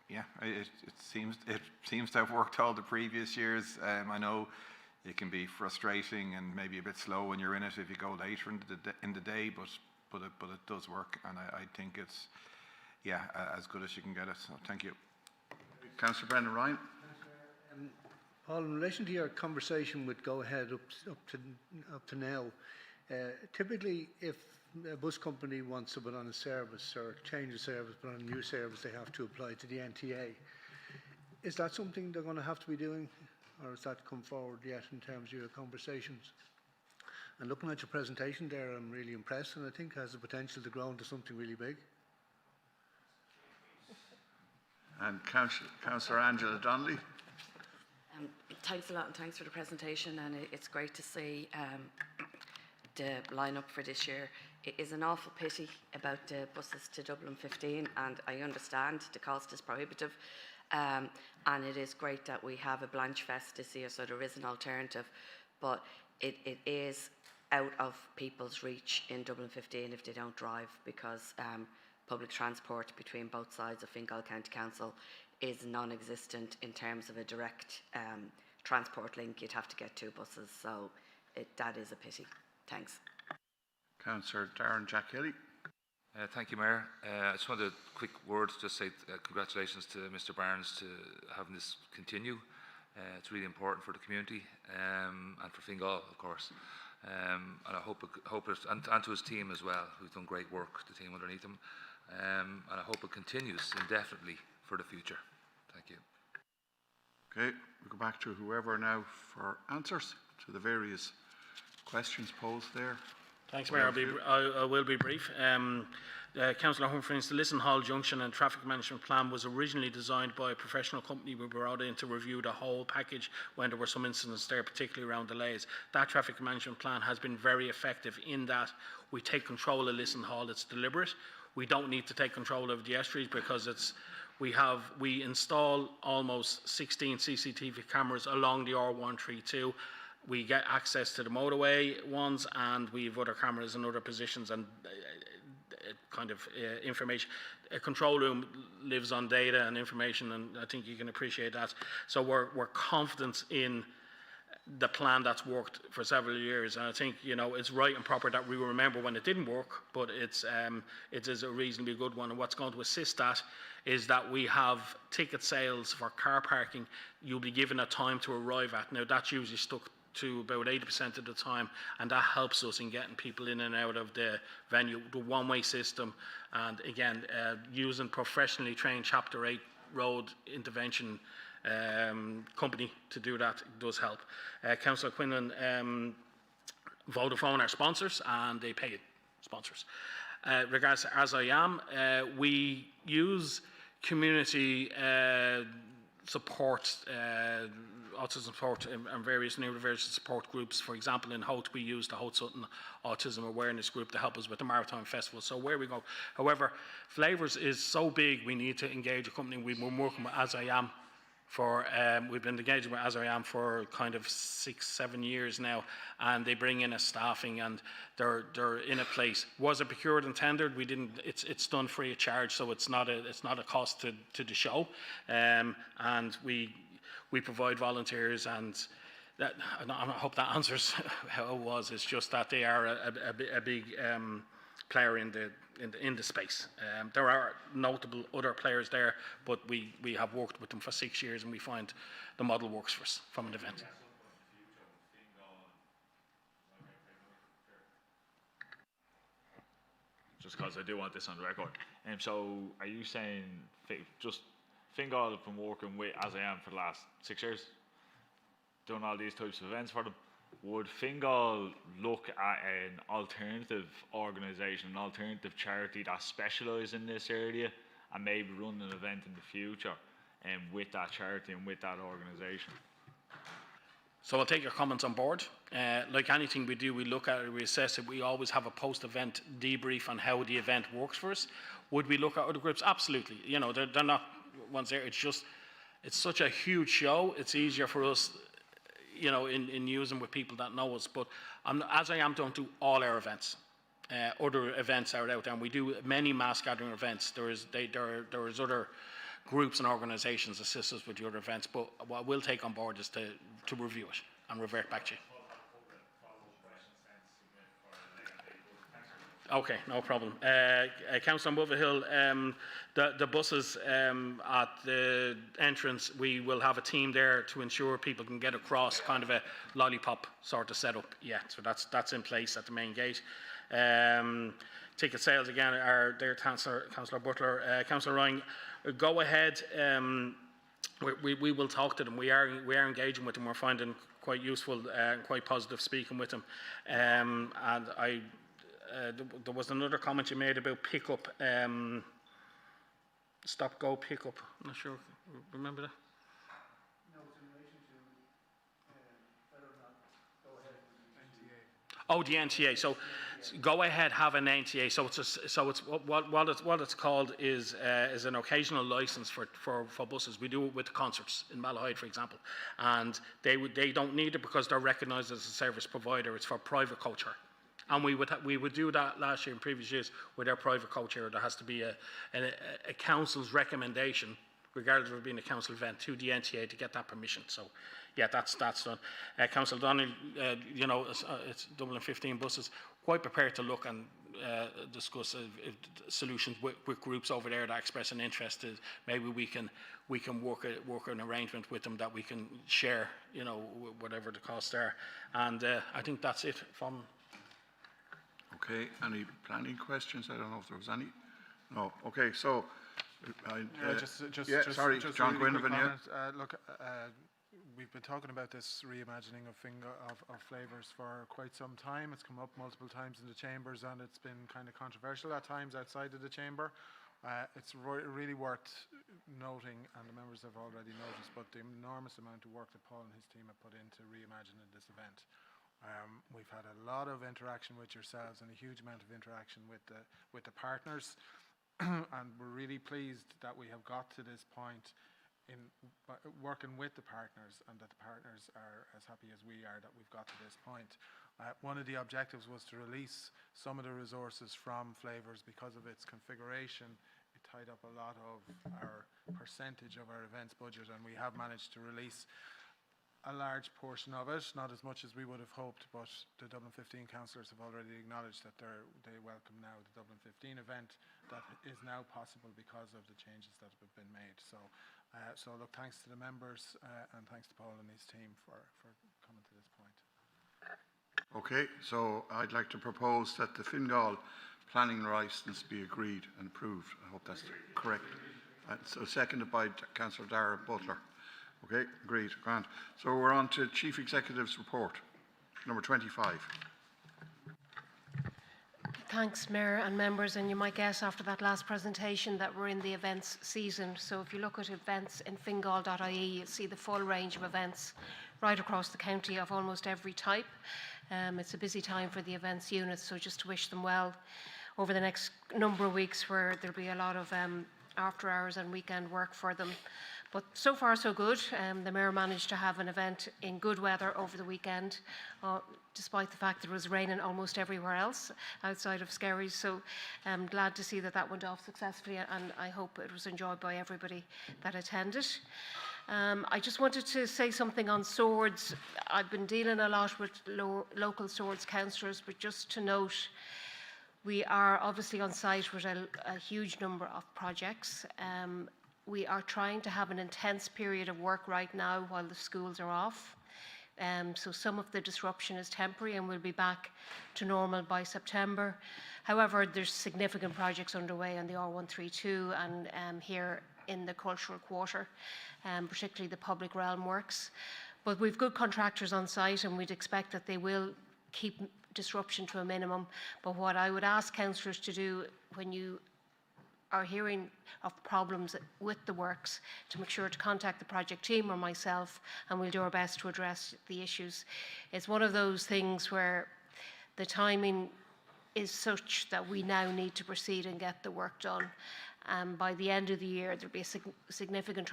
yeah, it seems to have worked all the previous years. I know it can be frustrating and maybe a bit slow when you're in it if you go later in the day, but it does work, and I think it's, yeah, as good as you can get it. So thank you. Councillor Brendan Ryan. Paul, in relation to your conversation with Go Ahead up to now, typically if a bus company wants to put on a service or change a service, put on a new service, they have to apply to the NTA. Is that something they're going to have to be doing, or has that come forward yet in terms of your conversations? And looking at your presentation there, I'm really impressed, and I think it has the potential to grow into something really big. And Councillor Angela Donnelly. Thanks a lot, and thanks for the presentation, and it's great to see the line-up for this year. It is an awful pity about the buses to Dublin 15, and I understand the cost is prohibitive, and it is great that we have a Blanche Fest this year, so there is an alternative, but it is out of people's reach in Dublin 15 if they don't drive, because public transport between both sides of Fingal County Council is non-existent in terms of a direct transport link. You'd have to get 2 buses, so that is a pity. Thanks. Councillor Darren Jack Kelly. Thank you, Mayor. I just wanted a quick word to just say congratulations to Mr. Barnes to having this continue. It's really important for the community and for Fingal, of course. And I hope it, and to his team as well, who's done great work, the team underneath him. And I hope it continues indefinitely for the future. Thank you. Okay, we'll go back to whoever now for answers to the various questions posed there. Thanks, Mayor. I will be brief. Councillor Humphreys, the Lisson Hall Junction and Traffic Management Plan was originally designed by a professional company we brought in to review the whole package when there were some incidents there, particularly around delays. That Traffic Management Plan has been very effective in that we take control of Lisson Hall. It's deliberate. We don't need to take control of the estuaries because we install almost 16 CCTV cameras along the R132. We get access to the motorway ones, and we have other cameras in other positions and information. A control room lives on data and information, and I think you can appreciate that. So we're confident in the plan that's worked for several years, and I think it's right and proper that we remember when it didn't work, but it is a reasonably good one. And what's going to assist that is that we have ticket sales for car parking. You'll be given a time to arrive at. Now that's usually stuck to about 80% of the time, and that helps us in getting people in and out of the venue. The one-way system, and again, using professionally trained Chapter 8 road intervention company to do that does help. Councillor Quinlan, Vodafone are sponsors and they pay sponsors. Regards to As I Am, we use community support, autism support and various neurodivergent support groups. For example, in Hout, we use the Hout Sutton Autism Awareness Group to help us with the Maritime Festival. So where we go. However, Flavours is so big, we need to engage a company. We've been working with As I Am for, we've been engaging with As I Am for kind of 6-7 years now, and they bring in a staffing and they're in a place. Was it procured and tendered? We didn't. It's done free of charge, so it's not a cost to the show, and we provide volunteers and I hope that answers how it was. It's just that they are a big player in the space. There are notable other players there, but we have worked with them for 6 years, and we find the model works for us from an event. Just because I do want this on the record. So are you saying just Fingal have been working with, as I am, for the last 6 years, doing all these types of events for them? Would Fingal look at an alternative organisation, an alternative charity that specialise in this area and maybe run an event in the future with that charity and with that organisation? So I'll take your comments on board. Like anything we do, we look at it, we assess it. We always have a post-event debrief on how the event works for us. Would we look at other groups? Absolutely. You know, they're not ones there. It's just, it's such a huge show. It's easier for us, you know, in using with people that know us. But as I am, don't do all our events. Other events are out there, and we do many mass gathering events. There is other groups and organisations assist us with the other events. But what we'll take on board is to review it and revert back to you. Okay, no problem. Councillor Mulvihill, the buses at the entrance, we will have a team there to ensure people can get across, kind of a lollipop sort of setup. Yeah, so that's in place at the main gate. Ticket sales again are there, Councillor Butler. Councillor Ryan, go ahead. We will talk to them. We are engaging with them. We're finding quite useful and quite positive speaking with them. And there was another comment you made about pickup, stop go pickup. I'm not sure. Remember that? No, it's in relation to whether or not go ahead with the NTA. Oh, the NTA. So go ahead, have an NTA. So it's what it's called is an occasional license for buses. We do it with concerts in Malahide, for example, and they don't need it because they're recognised as a service provider. It's for private culture. And we would do that last year and previous years with our private co-chair. There has to be a council's recommendation, regardless of being a council event, to the NTA to get that permission. So, yeah, that's done. Councillor Donnelly, you know, it's Dublin 15 buses. Quite prepared to look and discuss solutions with groups over there that express an interest. Maybe we can work an arrangement with them that we can share, you know, whatever the costs are. And I think that's it from. Okay, any planning questions? I don't know if there was any. No. Okay, so. Sorry, John Quinlivan, yeah. Look, we've been talking about this reimagining of flavours for quite some time. It's come up multiple times in the chambers, and it's been kind of controversial at times outside of the chamber. It's really worth noting, and the members have already noticed, but the enormous amount of work that Paul and his team have put into reimagining this event. We've had a lot of interaction with yourselves and a huge amount of interaction with the partners, and we're really pleased that we have got to this point in working with the partners, and that the partners are as happy as we are that we've got to this point. One of the objectives was to release some of the resources from Flavours because of its configuration. It tied up a lot of our percentage of our events budget, and we have managed to release a large portion of it, not as much as we would have hoped, but the Dublin 15 councillors have already acknowledged that they welcome now the Dublin 15 event that is now possible because of the changes that have been made. So look, thanks to the members and thanks to Paul and his team for coming to this point. Okay, so I'd like to propose that the Fingal planning licence be agreed and approved. I hope that's correct. So seconded by Councillor Dara Butler. Okay, agreed, grand. So we're on to Chief Executive's report, number 25. Thanks, Mayor and members, and you might guess after that last presentation that we're in the events season. So if you look at events in fingal.ie, you'll see the full range of events right across the county of almost every type. It's a busy time for the events unit, so just to wish them well over the next number of weeks, where there'll be a lot of after hours and weekend work for them. But so far so good. The Mayor managed to have an event in good weather over the weekend, despite the fact that it was raining almost everywhere else outside of Skerries. So I'm glad to see that that went off successfully, and I hope it was enjoyed by everybody that attended. I just wanted to say something on Swords. I've been dealing a lot with local Swords councillors, but just to note, we are obviously on site with a huge number of projects. We are trying to have an intense period of work right now while the schools are off. So some of the disruption is temporary and we'll be back to normal by September. However, there's significant projects underway on the R132 and here in the cultural quarter, particularly the public realm works. But we've good contractors on site and we'd expect that they will keep disruption to a minimum. But what I would ask councillors to do when you are hearing of problems with the works, to make sure to contact the project team or myself, and we'll do our best to address the issues. It's one of those things where the timing is such that we now need to proceed and get the work done. By the end of the year, there'll be a significant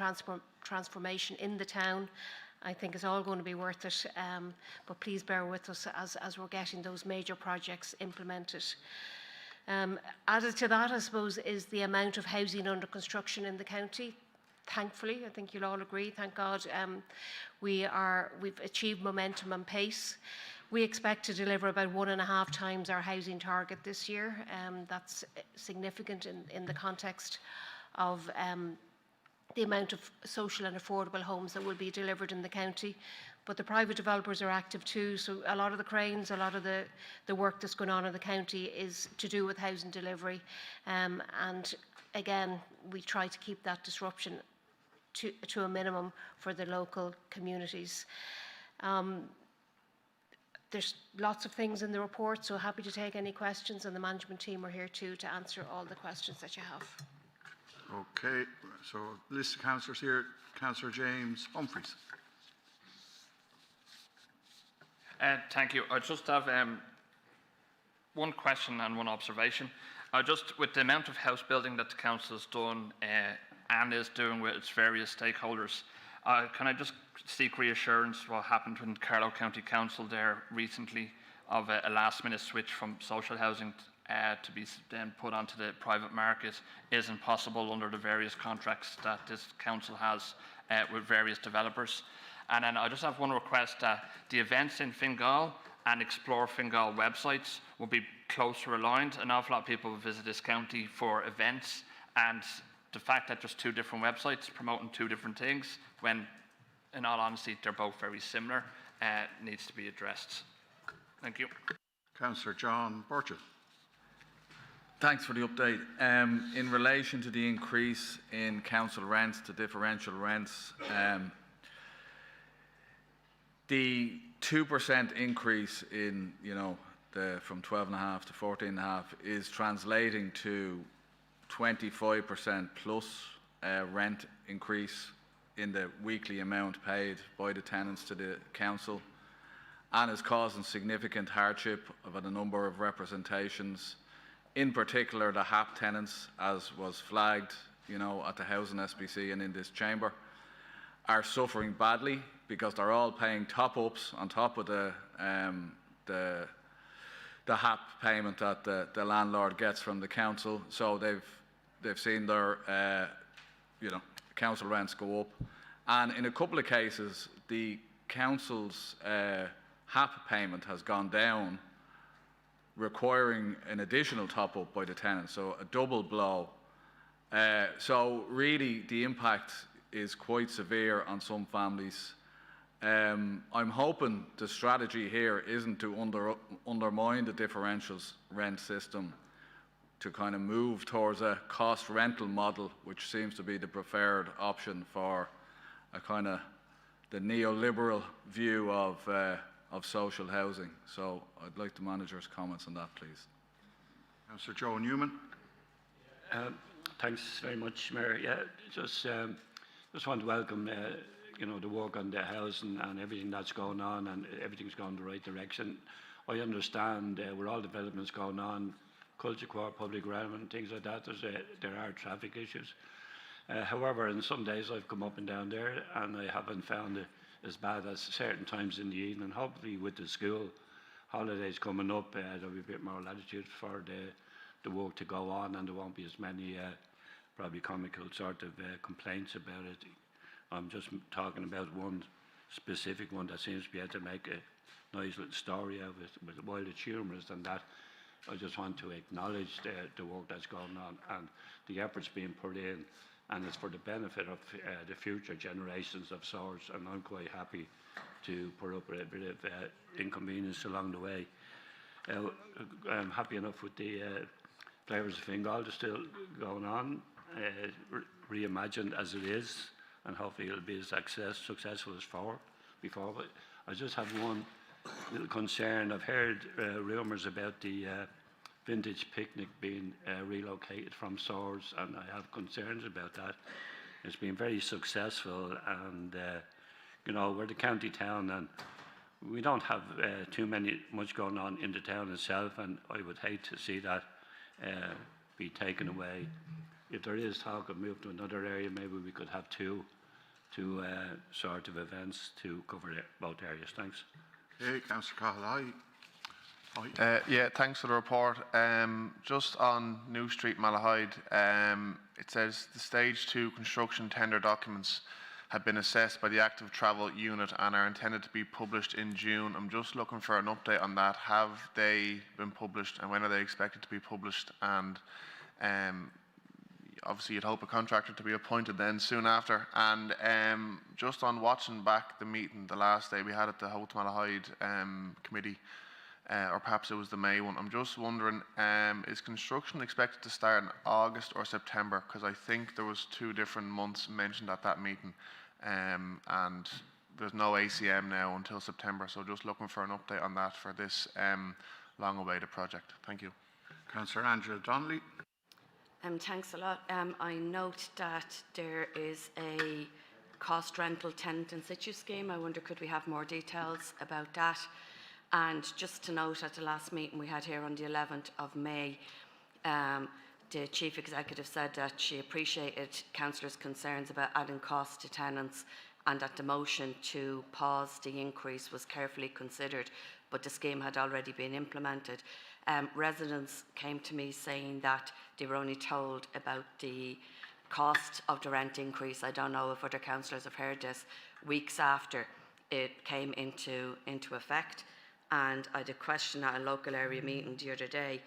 transformation in the town. I think it's all going to be worth it, but please bear with us as we're getting those major projects implemented. Added to that, I suppose, is the amount of housing under construction in the county. Thankfully, I think you'll all agree, thank God, we've achieved momentum and pace. We expect to deliver about 1.5 times our housing target this year. That's significant in the context of the amount of social and affordable homes that will be delivered in the county. But the private developers are active too, so a lot of the cranes, a lot of the work that's going on in the county is to do with housing delivery. And again, we try to keep that disruption to a minimum for the local communities. There's lots of things in the report, so happy to take any questions, and the management team are here too to answer all the questions that you have. Okay, so list of councillors here. Councillor James Humphreys. Thank you. I just have one question and one observation. Just with the amount of house building that the council has done and is doing with its various stakeholders, can I just seek reassurance what happened with Fingal County Council there recently of a last-minute switch from social housing to be then put onto the private market isn't possible under the various contracts that this council has with various developers. And then I just have one request that the events in Fingal and Explore Fingal websites will be closer aligned. An awful lot of people visit this county for events, and the fact that there's 2 different websites promoting 2 different things, when in all honesty they're both very similar, needs to be addressed. Thank you. Councillor John Burchell. Thanks for the update. In relation to the increase in council rents, the differential rents, the 2% increase in, from 12.5 to 14.5 is translating to 25% plus rent increase in the weekly amount paid by the tenants to the council, and is causing significant hardship of a number of representations. In particular, the HAP tenants, as was flagged, at the Housing SPC and in this chamber, are suffering badly because they're all paying top-ups on top of the HAP payment that the landlord gets from the council. So they've seen their council rents go up, and in a couple of cases, the council's HAP payment has gone down, requiring an additional top-up by the tenant, so a double blow. So really, the impact is quite severe on some families. I'm hoping the strategy here isn't to undermine the differentials rent system, to kind of move towards a cost rental model, which seems to be the preferred option for a kind of the neoliberal view of social housing. So I'd like the manager's comments on that, please. Councillor Joe Newman. Thanks very much, Mayor. Yeah, just want to welcome the work on the housing and everything that's going on, and everything's going in the right direction. I understand with all developments going on, Culture Court, Public Realm and things like that, there are traffic issues. However, in some days I've come up and down there and I haven't found it as bad as certain times in the evening. Hopefully with the school holidays coming up, there'll be a bit more latitude for the work to go on, and there won't be as many probably comical sort of complaints about it. I'm just talking about one specific one that seems to be able to make a nice little story out of it. While it's humorous and that, I just want to acknowledge the work that's going on and the efforts being put in, and it's for the benefit of the future generations of swords, and I'm quite happy to put up with a bit of inconvenience along the way. I'm happy enough with the Flavours of Fingal that's still going on, reimagined as it is, and hopefully it'll be as successful as before. But I just have one little concern. I've heard rumours about the vintage picnic being relocated from Swords, and I have concerns about that. It's been very successful, and you know, we're the county town, and we don't have much going on in the town itself, and I would hate to see that be taken away. If there is talk of move to another area, maybe we could have two sort of events to cover both areas. Thanks. Okay, Councillor Cahill, yeah, thanks for the report. Just on New Street, Malahide, it says the Stage 2 construction tender documents have been assessed by the Active Travel Unit and are intended to be published in June. I'm just looking for an update on that. Have they been published, and when are they expected to be published? And obviously you'd hope a contractor to be appointed then soon after. And just on watching back the meeting the last day we had at the Holt Malahide committee, or perhaps it was the May one, I'm just wondering, is construction expected to start in August or September? Because I think there was 2 different months mentioned at that meeting, and there's no ACM now until September, so just looking for an update on that for this long-awaited project. Thank you. Councillor Angela Donnelly. Thanks a lot. I note that there is a cost rental tenant in situ scheme. I wonder, could we have more details about that? And just to note, at the last meeting we had here on the 11th of May, the Chief Executive said that she appreciated councillors' concerns about adding costs to tenants, and that the motion to pause the increase was carefully considered, but the scheme had already been implemented. Residents came to me saying that they were only told about the cost of the rent increase. I don't know if other councillors have heard this, weeks after it came into effect. And I had a question at a local area meeting the other day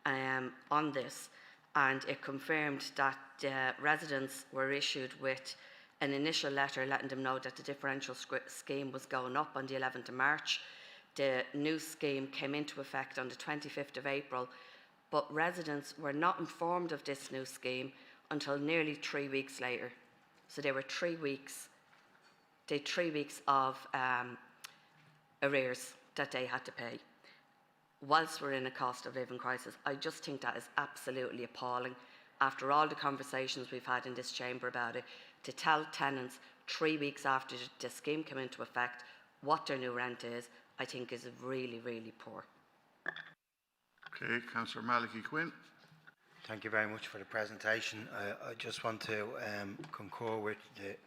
on this, and it confirmed that residents were issued with an initial letter letting them know that the differential scheme was going up on the 11th of March. The new scheme came into effect on the 25th of April, but residents were not informed of this new scheme until nearly 3 weeks later. So there were 3 weeks, they had 3 weeks of arrears that they had to pay whilst we're in a cost of living crisis. I just think that is absolutely appalling, after all the conversations we've had in this chamber about it, to tell tenants 3 weeks after the scheme came into effect what their new rent is. I think is really, really poor. Okay, Councillor Malachy Quinn. Thank you very much for the presentation. I just want to concur with the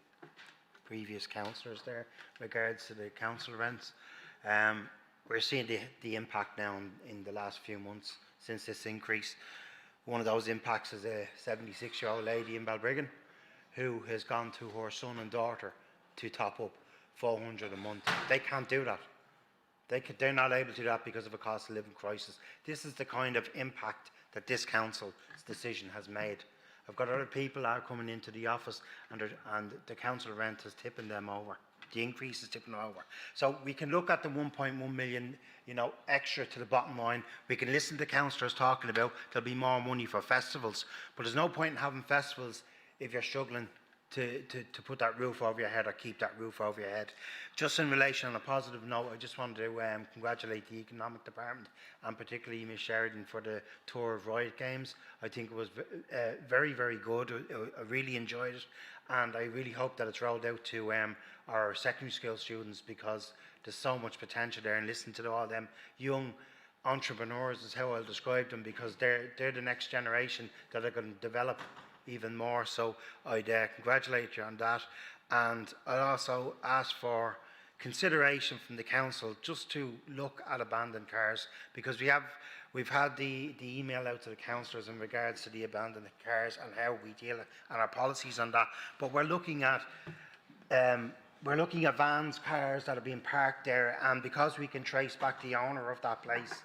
previous councillors there in regards to the council rents. We're seeing the impact now in the last few months since this increase. One of those impacts is a 76-year-old lady in Balbriggan who has gone to her son and daughter to top up $400 a month. They can't do that. They're not able to do that because of a cost of living crisis. This is the kind of impact that this council's decision has made. I've got other people are coming into the office, and the council rent is tipping them over. The increase is tipping them over. So we can look at the 1.1 million, extra to the bottom line. We can listen to councillors talking about there'll be more money for festivals, but there's no point in having festivals if you're struggling to put that roof over your head or keep that roof over your head. Just in relation, on a positive note, I just wanted to congratulate the Economic Department and particularly Ms Sheridan for the tour of Riot Games. I think it was very, very good. I really enjoyed it, and I really hope that it's rolled out to our secondary school students, because there's so much potential there, and listen to all them young entrepreneurs is how I'll describe them, because they're the next generation that are going to develop even more. So I'd congratulate you on that, and I'd also ask for consideration from the council just to look at abandoned cars, because we've had the email out to the councillors in regards to the abandoned cars and how we deal and our policies on that. But we're looking at vans, cars that are being parked there, and because we can trace back the owner of that place,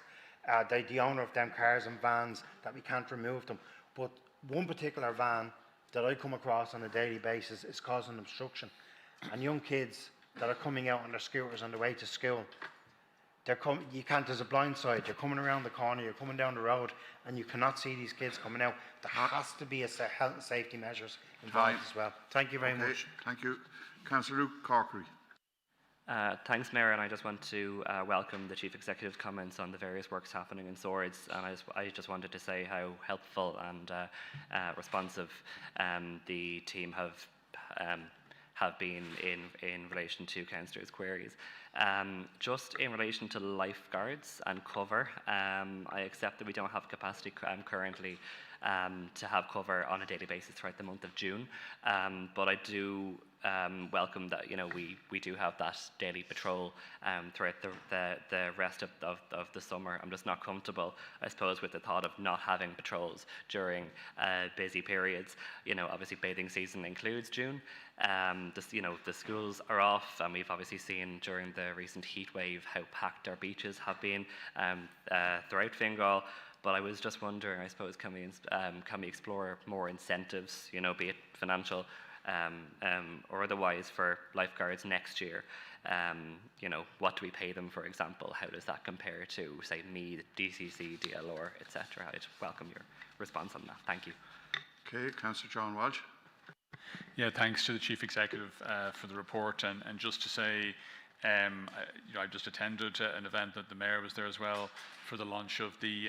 the owner of them cars and vans, that we can't remove them. But one particular van that I come across on a daily basis is causing obstruction, and young kids that are coming out on their scooters on the way to school, you can't, there's a blind side, you're coming around the corner, you're coming down the road, and you cannot see these kids coming out. There has to be a health and safety measures involved as well. Thank you very much. Thank you. Councillor Luke Corkery. Thanks, Mayor, and I just want to welcome the Chief Executive's comments on the various works happening in Swords, and I just wanted to say how helpful and responsive the team have been in relation to councillors' queries. Just in relation to lifeguards and cover, I accept that we don't have capacity currently to have cover on a daily basis throughout the month of June, but I do welcome that we do have that daily patrol throughout the rest of the summer. I'm just not comfortable, I suppose, with the thought of not having patrols during busy periods. Obviously bathing season includes June. The schools are off, and we've obviously seen during the recent heat wave how packed our beaches have been throughout Fingal. But I was just wondering, I suppose, can we explore more incentives, be it financial or otherwise, for lifeguards next year? What do we pay them, for example? How does that compare to, say, Meath, DCC, DLR, etc.? I'd welcome your response on that. Thank you. Okay, Councillor John Walsh. Yeah, thanks to the Chief Executive for the report, and just to say, I just attended an event that the Mayor was there as well for the launch of the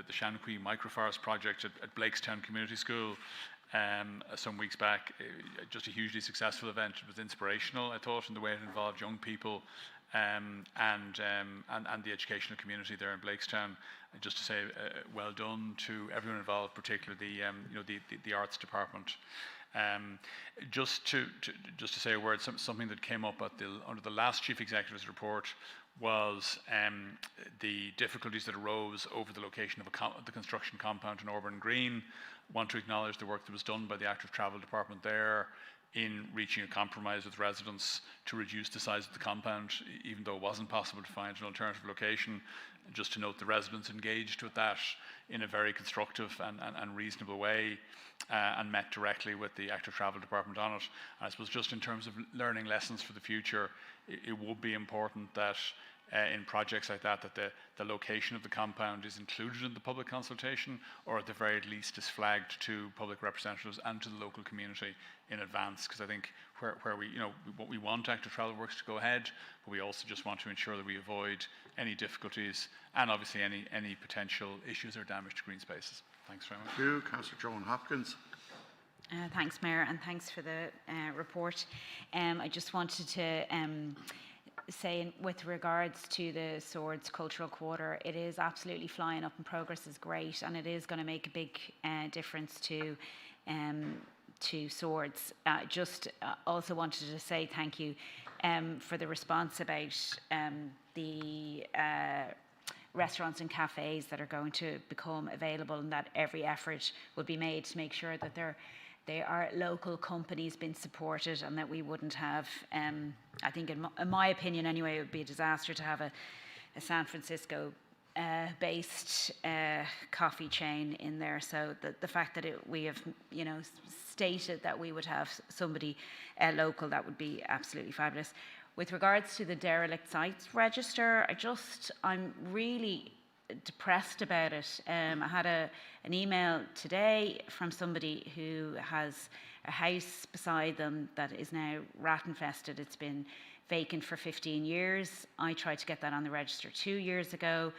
Shanquey Microforest project at Blakestown Community School some weeks back. Just a hugely successful event. It was inspirational, I thought, in the way it involved young people and the educational community there in Blakestown. And just to say, well done to everyone involved, particularly the arts department. Just to say a word, something that came up under the last Chief Executive's report was the difficulties that arose over the location of the construction compound in Auburn Green. I want to acknowledge the work that was done by the Active Travel Department there in reaching a compromise with residents to reduce the size of the compound, even though it wasn't possible to find an alternative location. Just to note, the residents engaged with that in a very constructive and reasonable way, and met directly with the Active Travel Department on it. And I suppose just in terms of learning lessons for the future, it would be important that in projects like that, the location of the compound is included in the public consultation, or at the very least is flagged to public representatives and to the local community in advance. Because I think where we want Active Travel Works to go ahead, but we also just want to ensure that we avoid any difficulties and obviously any potential issues or damage to green spaces. Thanks very much. Thank you. Councillor Joan Hopkins. Thanks, Mayor, and thanks for the report. I just wanted to say, with regards to the Swords Cultural Quarter, it is absolutely flying up and progress is great, and it is going to make a big difference to Swords. Just also wanted to say thank you for the response about the restaurants and cafes that are going to become available, and that every effort will be made to make sure that they are local companies being supported, and that we wouldn't have, I think in my opinion anyway, it would be a disaster to have a San Francisco based coffee chain in there. So the fact that we have stated that we would have somebody local, that would be absolutely fabulous. With regards to the derelict sites register, I'm really depressed about it. I had an email today from somebody who has a house beside them that is now rat infested. It's been vacant for 15 years. I tried to get that on the register 2 years ago.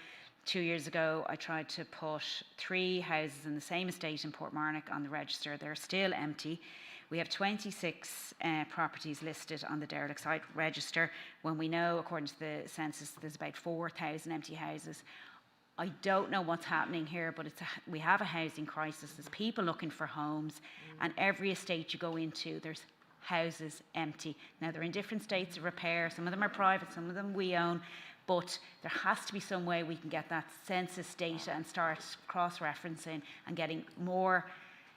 2 years ago, I tried to put 3 houses in the same estate in Portmarnock on the register. They're still empty. We have 26 properties listed on the derelict site register, when we know, according to the census, there's about 4,000 empty houses. I don't know what's happening here, but we have a housing crisis. There's people looking for homes, and every estate you go into, there's houses empty. Now, they're in different states of repair. Some of them are private, some of them we own, but there has to be some way we can get that census data and start cross-referencing and getting more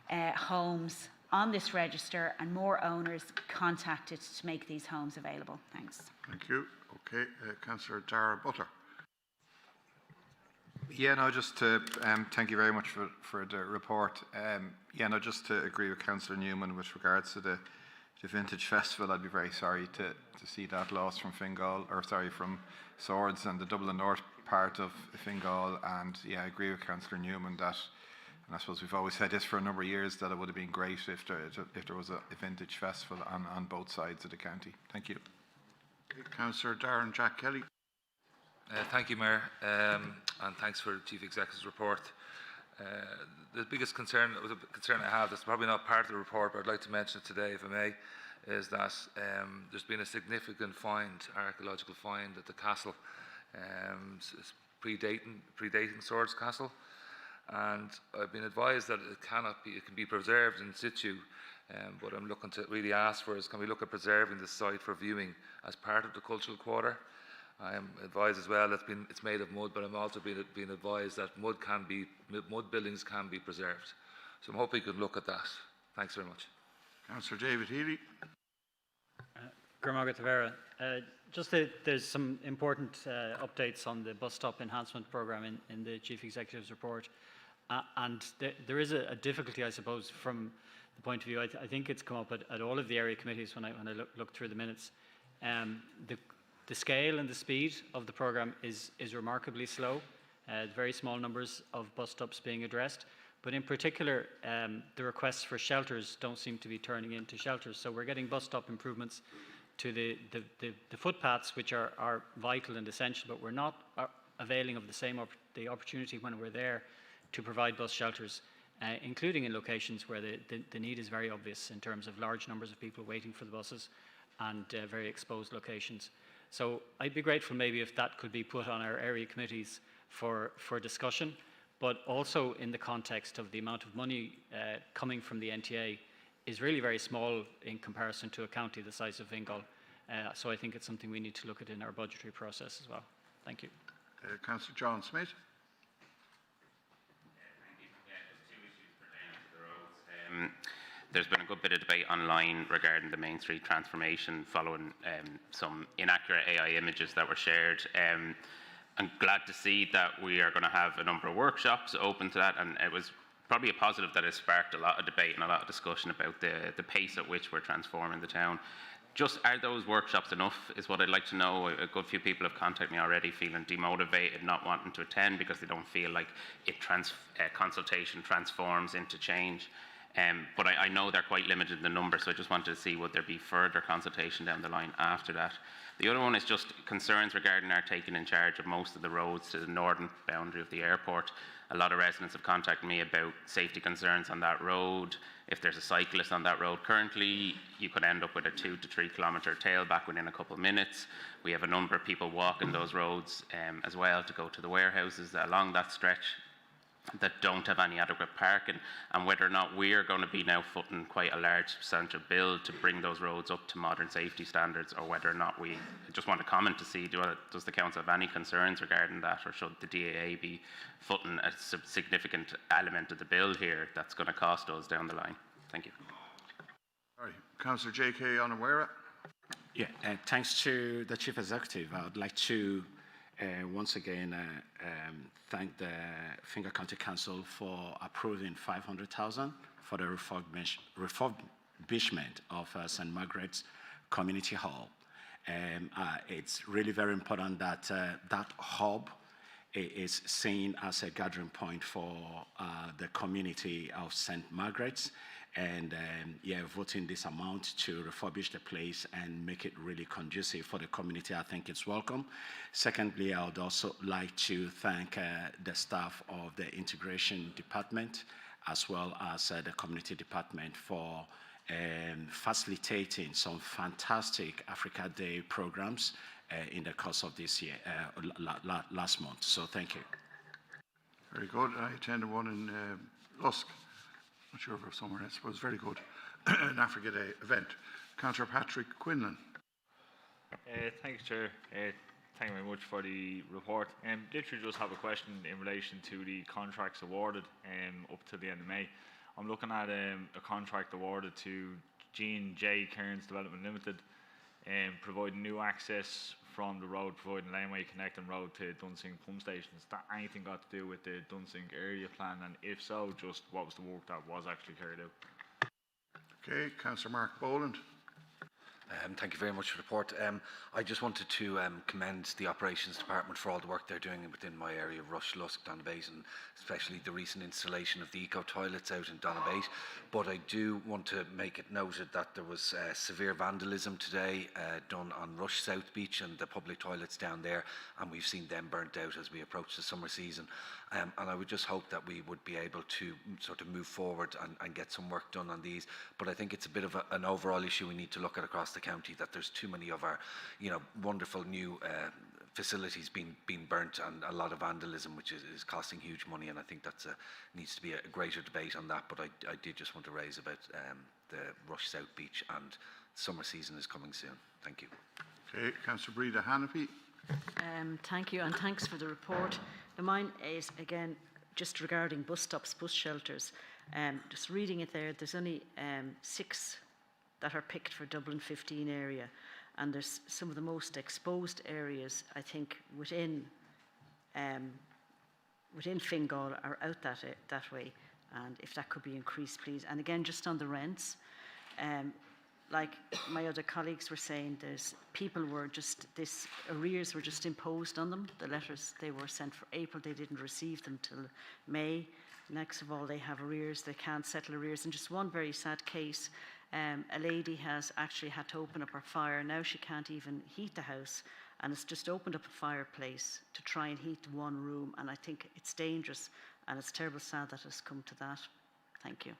homes on this register and more owners contacted to make these homes available. Thanks. Thank you. Okay, Councillor Dara Butler. Yeah, no, just to thank you very much for the report. Yeah, no, just to agree with Councillor Newman with regards to the Vintage Festival. I'd be very sorry to see that lost from Fingal, or sorry, from Swords and the Dublin North part of Fingal. And yeah, I agree with Councillor Newman that, and I suppose we've always said this for a number of years, that it would have been great if there was a Vintage Festival on both sides of the county. Thank you. Councillor Darren Jack Kelly. Thank you, Mayor, and thanks for the Chief Executive's report. The biggest concern I have, that's probably not part of the report, but I'd like to mention it today, if I may, is that there's been a significant archaeological find at the castle, predating Swords Castle, and I've been advised that it can be preserved in situ. What I'm looking to really ask for is, can we look at preserving the site for viewing as part of the cultural quarter? I am advised as well that it's made of mud, but I'm also being advised that mud buildings can be preserved. So I'm hoping we could look at that. Thanks very much. Councillor David Healy. There's some important updates on the bus stop enhancement programme in the Chief Executive's report. And there is a difficulty, I suppose, from the point of view, I think it's come up at all of the area committees when I look through the minutes. The scale and the speed of the programme is remarkably slow. Very small numbers of bus stops being addressed. But in particular, the requests for shelters don't seem to be turning into shelters. So we're getting bus stop improvements to the footpaths, which are vital and essential, but we're not availing of the opportunity when we're there to provide bus shelters, including in locations where the need is very obvious in terms of large numbers of people waiting for the buses and very exposed locations. So I'd be grateful maybe if that could be put on our area committees for discussion, but also in the context of the amount of money coming from the NTA is really very small in comparison to a county the size of Fingal. So I think it's something we need to look at in our budgetary process as well. Thank you. Councillor John Smith. There's been a good bit of debate online regarding the Main Street transformation following some inaccurate AI images that were shared. I'm glad to see that we are going to have a number of workshops open to that, and it was probably a positive that it sparked a lot of debate and a lot of discussion about the pace at which we're transforming the town. Just, are those workshops enough is what I'd like to know. A good few people have contacted me already feeling demotivated, not wanting to attend because they don't feel like consultation transforms into change. But I know they're quite limited in the number, so I just wanted to see would there be further consultation down the line after that. The other one is just concerns regarding our taking in charge of most of the roads to the northern boundary of the airport. A lot of residents have contacted me about safety concerns on that road. If there's a cyclist on that road currently, you could end up with a 2 to 3 kilometre tailback within a couple of minutes. We have a number of people walking those roads as well to go to the warehouses along that stretch that don't have any adequate parking, and whether or not we are going to be now footing quite a large substantial bill to bring those roads up to modern safety standards, or whether or not we just want to comment to see does the council have any concerns regarding that, or should the DAA be footing a significant element of the bill here that's going to cost us down the line? Thank you. All right, Councillor J.K. Onawera. Yeah, thanks to the Chief Executive. I would like to once again thank the Fingal County Council for approving $500,000 for the refurbishment of St. Margaret's Community Hall. It's really very important that that hub is seen as a gathering point for the community of St. Margaret's, and voting this amount to refurbish the place and make it really conducive for the community, I think it's welcome. Secondly, I would also like to thank the staff of the Integration Department as well as the Community Department for facilitating some fantastic Africa Day programs in the course of this year, last month. So thank you. Very good. I attended one in Lusk. Not sure if it was somewhere else, but it was very good. An Africa Day event. Councillor Patrick Quinlan. Thanks, Chair. Thank you very much for the report. Literally just have a question in relation to the contracts awarded up to the end of May. I'm looking at a contract awarded to Jean J. Cairns Development Limited, providing new access from the road, providing laneway connecting road to Dunsink Pump Station. Has that anything got to do with the Dunsink area plan? And if so, just what was the work that was actually carried out? Okay, Councillor Mark Boland. Thank you very much for the report. I just wanted to commend the Operations Department for all the work they're doing within my area of Rush, Lusk, Donabate, and especially the recent installation of the eco-toilets out in Donabate. But I do want to make it noted that there was severe vandalism today done on Rush South Beach and the public toilets down there, and we've seen them burnt out as we approach the summer season. And I would just hope that we would be able to sort of move forward and get some work done on these. But I think it's a bit of an overall issue we need to look at across the county, that there's too many of our, wonderful new facilities being burnt, and a lot of vandalism, which is costing huge money. And I think that needs to be a greater debate on that. But I did just want to raise about the Rush South Beach, and summer season is coming soon. Thank you. Okay, Councillor Breda Hannafy. Thank you, and thanks for the report. Now mine is, again, just regarding bus stops, bus shelters. Just reading it there, there's only 6 that are picked for Dublin 15 area, and there's some of the most exposed areas, I think, within Fingal are out that way, and if that could be increased, please. And again, just on the rents, like my other colleagues were saying, arrears were just imposed on them. The letters, they were sent for April, they didn't receive them till May. Next of all, they have arrears, they can't settle arrears. And just one very sad case, a lady has actually had to open up her fire. Now she can't even heat the house, and it's just opened up a fireplace to try and heat one room. And I think it's dangerous, and it's terrible sad that it's come to that. Thank you.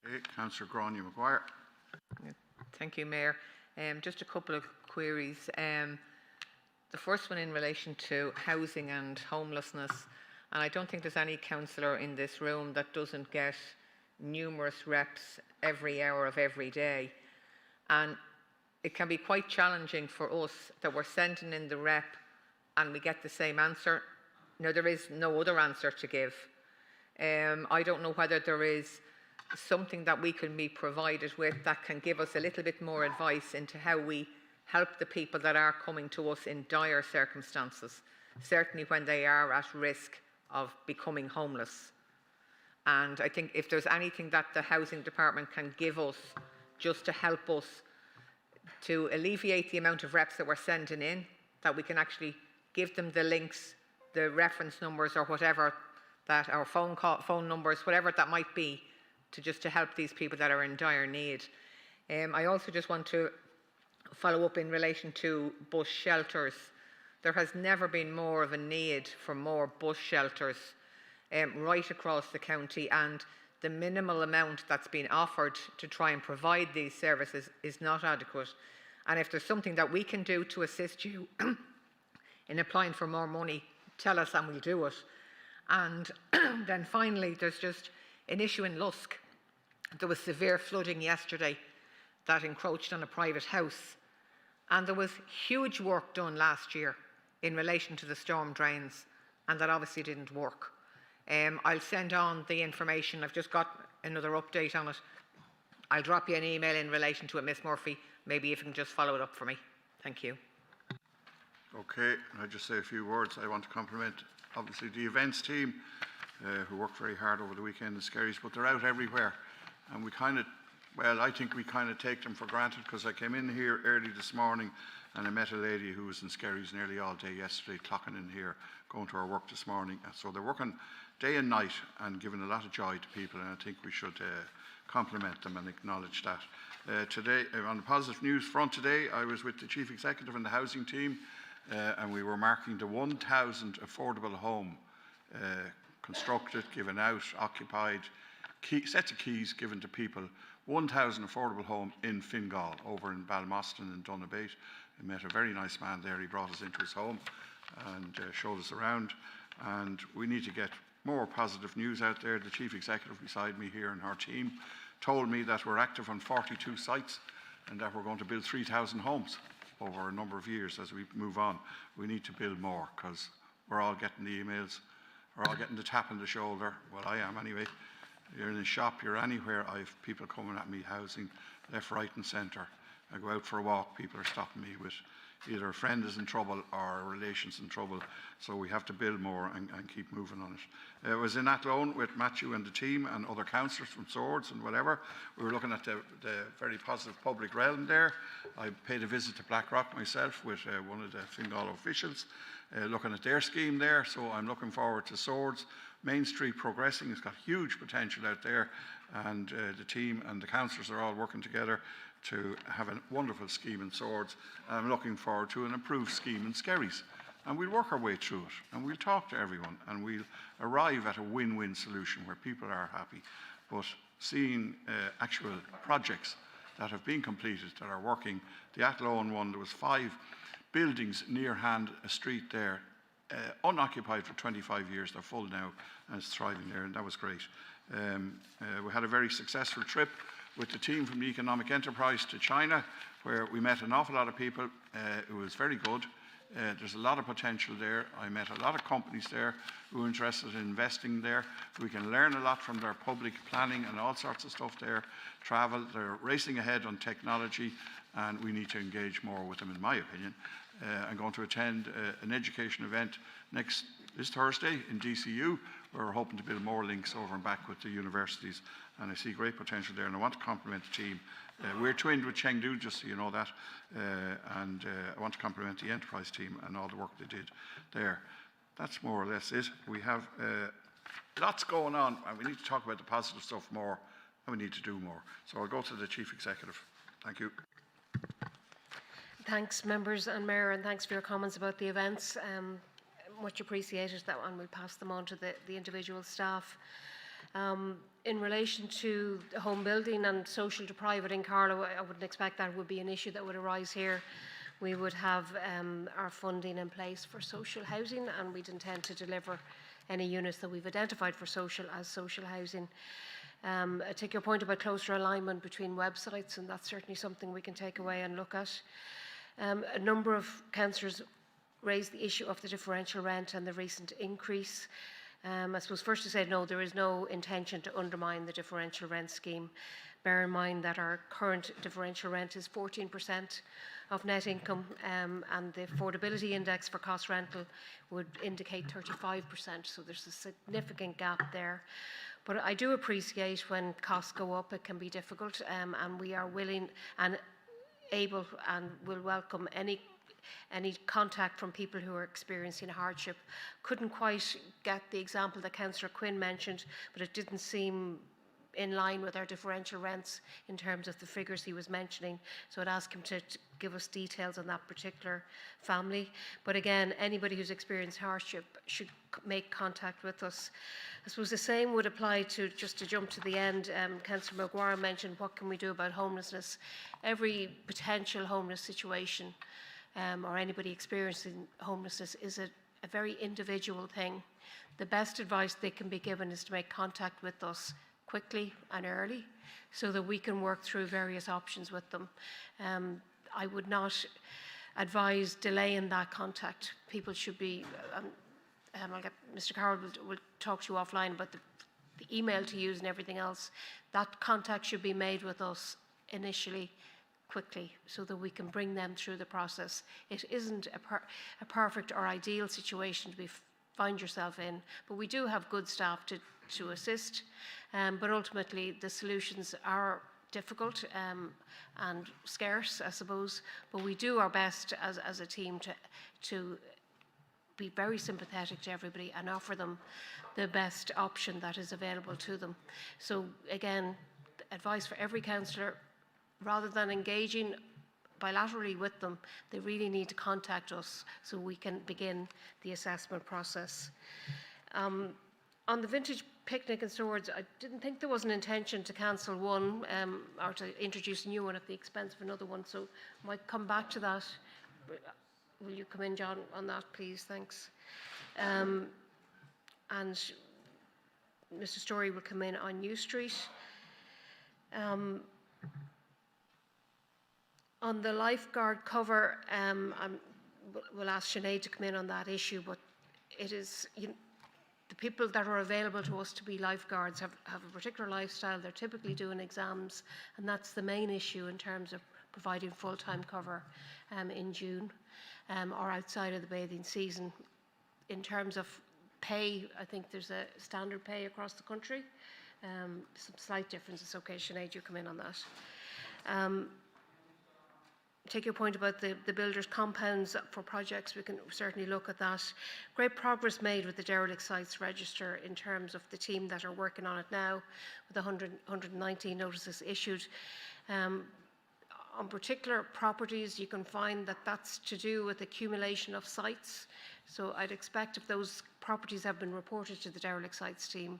Okay, Councillor Gráinne Maguire. Thank you, Mayor. Just a couple of queries. The first one in relation to housing and homelessness. And I don't think there's any councillor in this room that doesn't get numerous reps every hour of every day. And it can be quite challenging for us that we're sending in the rep and we get the same answer. Now, there is no other answer to give. I don't know whether there is something that we can be provided with that can give us a little bit more advice into how we help the people that are coming to us in dire circumstances, certainly when they are at risk of becoming homeless. And I think if there's anything that the Housing Department can give us just to help us to alleviate the amount of reps that we're sending in, that we can actually give them the links, the reference numbers or whatever, that our phone numbers, whatever that might be, to help these people that are in dire need. I also just want to follow up in relation to bus shelters. There has never been more of a need for more bus shelters right across the county, and the minimal amount that's been offered to try and provide these services is not adequate. And if there's something that we can do to assist you in applying for more money, tell us and we'll do it. And then finally, there's just an issue in Lusk. There was severe flooding yesterday that encroached on a private house, and there was huge work done last year in relation to the storm drains, and that obviously didn't work. I'll send on the information. I've just got another update on it. I'll drop you an email in relation to it, Miss Murphy. Maybe if you can just follow it up for me. Thank you. Okay, I'll just say a few words. I want to compliment, obviously, the events team who worked very hard over the weekend in Skerries, but they're out everywhere. And we I think we kind of take them for granted, because I came in here early this morning and I met a lady who was in Skerries nearly all day yesterday, clocking in here, going to her work this morning. So they're working day and night and giving a lot of joy to people, and I think we should compliment them and acknowledge that. Today, on the positive news front today, I was with the Chief Executive and the housing team, and we were marking the 1,000 affordable home constructed, given out, occupied, sets of keys given to people, 1,000 affordable home in Fingal, over in Balmoston and Donabate. I met a very nice man there. He brought us into his home and showed us around. And we need to get more positive news out there. The Chief Executive beside me here and her team told me that we're active on 42 sites and that we're going to build 3,000 homes over a number of years as we move on. We need to build more because we're all getting the emails, we're all getting the tap on the shoulder. Well, I am anyway. You're in a shop, you're anywhere, I have people coming at me, housing, left, right and centre. I go out for a walk, people are stopping me with either a friend is in trouble or a relation's in trouble. So we have to build more and keep moving on it. I was in Athlone with Matthew and the team and other councillors from Swords and whatever. We were looking at the very positive public realm there. I paid a visit to Blackrock myself with one of the Fingal officials, looking at their scheme there. So I'm looking forward to Swords. Main Street progressing, it's got huge potential out there, and the team and the councillors are all working together to have a wonderful scheme in Swords. I'm looking forward to an improved scheme in Skerries. And we'll work our way through it, and we'll talk to everyone, and we'll arrive at a win-win solution where people are happy. But seeing actual projects that have been completed, that are working, the Athlone one, there was 5 buildings near hand, a street there, unoccupied for 25 years. They're full now, and it's thriving there, and that was great. We had a very successful trip with the team from the Economic Enterprise to China, where we met an awful lot of people. It was very good. There's a lot of potential there. I met a lot of companies there who are interested in investing there. We can learn a lot from their public planning and all sorts of stuff there. Travel, they're racing ahead on technology, and we need to engage more with them, in my opinion. I'm going to attend an education event this Thursday in DCU. We're hoping to build more links over and back with the universities, and I see great potential there, and I want to compliment the team. We're twinned with Chengdu, just so you know that, and I want to compliment the enterprise team and all the work they did there. That's more or less it. We have lots going on, and we need to talk about the positive stuff more, and we need to do more. So I'll go to the Chief Executive. Thank you. Thanks, members and Mayor, and thanks for your comments about the events. Much appreciated that one. We'll pass them on to the individual staff. In relation to home building and social to private in Carlow, I wouldn't expect that would be an issue that would arise here. We would have our funding in place for social housing, and we'd intend to deliver any units that we've identified for social as social housing. I take your point about closer alignment between websites, and that's certainly something we can take away and look at. A number of councillors raised the issue of the differential rent and the recent increase. I suppose first to say, no, there is no intention to undermine the differential rent scheme. Bear in mind that our current differential rent is 14% of net income, and the affordability index for cost rental would indicate 35%, so there's a significant gap there. But I do appreciate when costs go up, it can be difficult, and we are willing and able and will welcome any contact from people who are experiencing hardship. Couldn't quite get the example that Councillor Quinn mentioned, but it didn't seem in line with our differential rents in terms of the figures he was mentioning. So I'd ask him to give us details on that particular family. But again, anybody who's experienced hardship should make contact with us. I suppose the same would apply to, just to jump to the end, Councillor McGuire mentioned what can we do about homelessness. Every potential homeless situation or anybody experiencing homelessness is a very individual thing. The best advice they can be given is to make contact with us quickly and early so that we can work through various options with them. I would not advise delaying that contact. People should be, I'll get Mr. Carroll will talk to you offline about the email to use and everything else. That contact should be made with us initially, quickly, so that we can bring them through the process. It isn't a perfect or ideal situation to find yourself in, but we do have good staff to assist, but ultimately the solutions are difficult and scarce, I suppose, but we do our best as a team to be very sympathetic to everybody and offer them the best option that is available to them. So again, advice for every councillor: rather than engaging bilaterally with them, they really need to contact us so we can begin the assessment process. On the vintage picnic and Swords, I didn't think there was an intention to cancel one or to introduce a new one at the expense of another one, so I might come back to that. Will you come in, John, on that, please? Thanks. And Mr. Story will come in on New Street. On the lifeguard cover, we'll ask Sinead to come in on that issue, but it is, the people that are available to us to be lifeguards have a particular lifestyle. They're typically doing exams, and that's the main issue in terms of providing full-time cover in June or outside of the bathing season. In terms of pay, I think there's a standard pay across the country. Some slight differences. Okay, Sinead, you come in on that. Take your point about the builders' compounds for projects. We can certainly look at that. Great progress made with the derelict sites register in terms of the team that are working on it now, with 119 notices issued. On particular properties, you can find that that's to do with accumulation of sites. So I'd expect if those properties have been reported to the derelict sites team,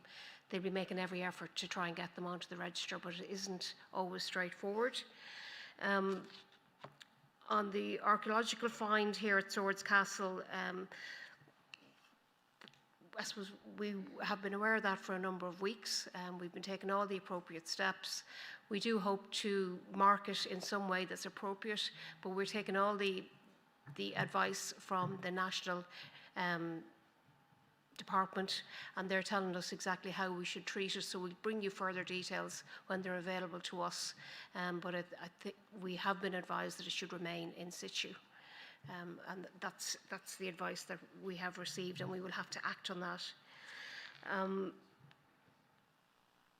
they'll be making every effort to try and get them onto the register, but it isn't always straightforward. On the archaeological find here at Swords Castle, I suppose we have been aware of that for a number of weeks. We've been taking all the appropriate steps. We do hope to mark it in some way that's appropriate, but we're taking all the advice from the national department, and they're telling us exactly how we should treat it. So we'll bring you further details when they're available to us. But I think we have been advised that it should remain in situ. And that's the advice that we have received, and we will have to act on that.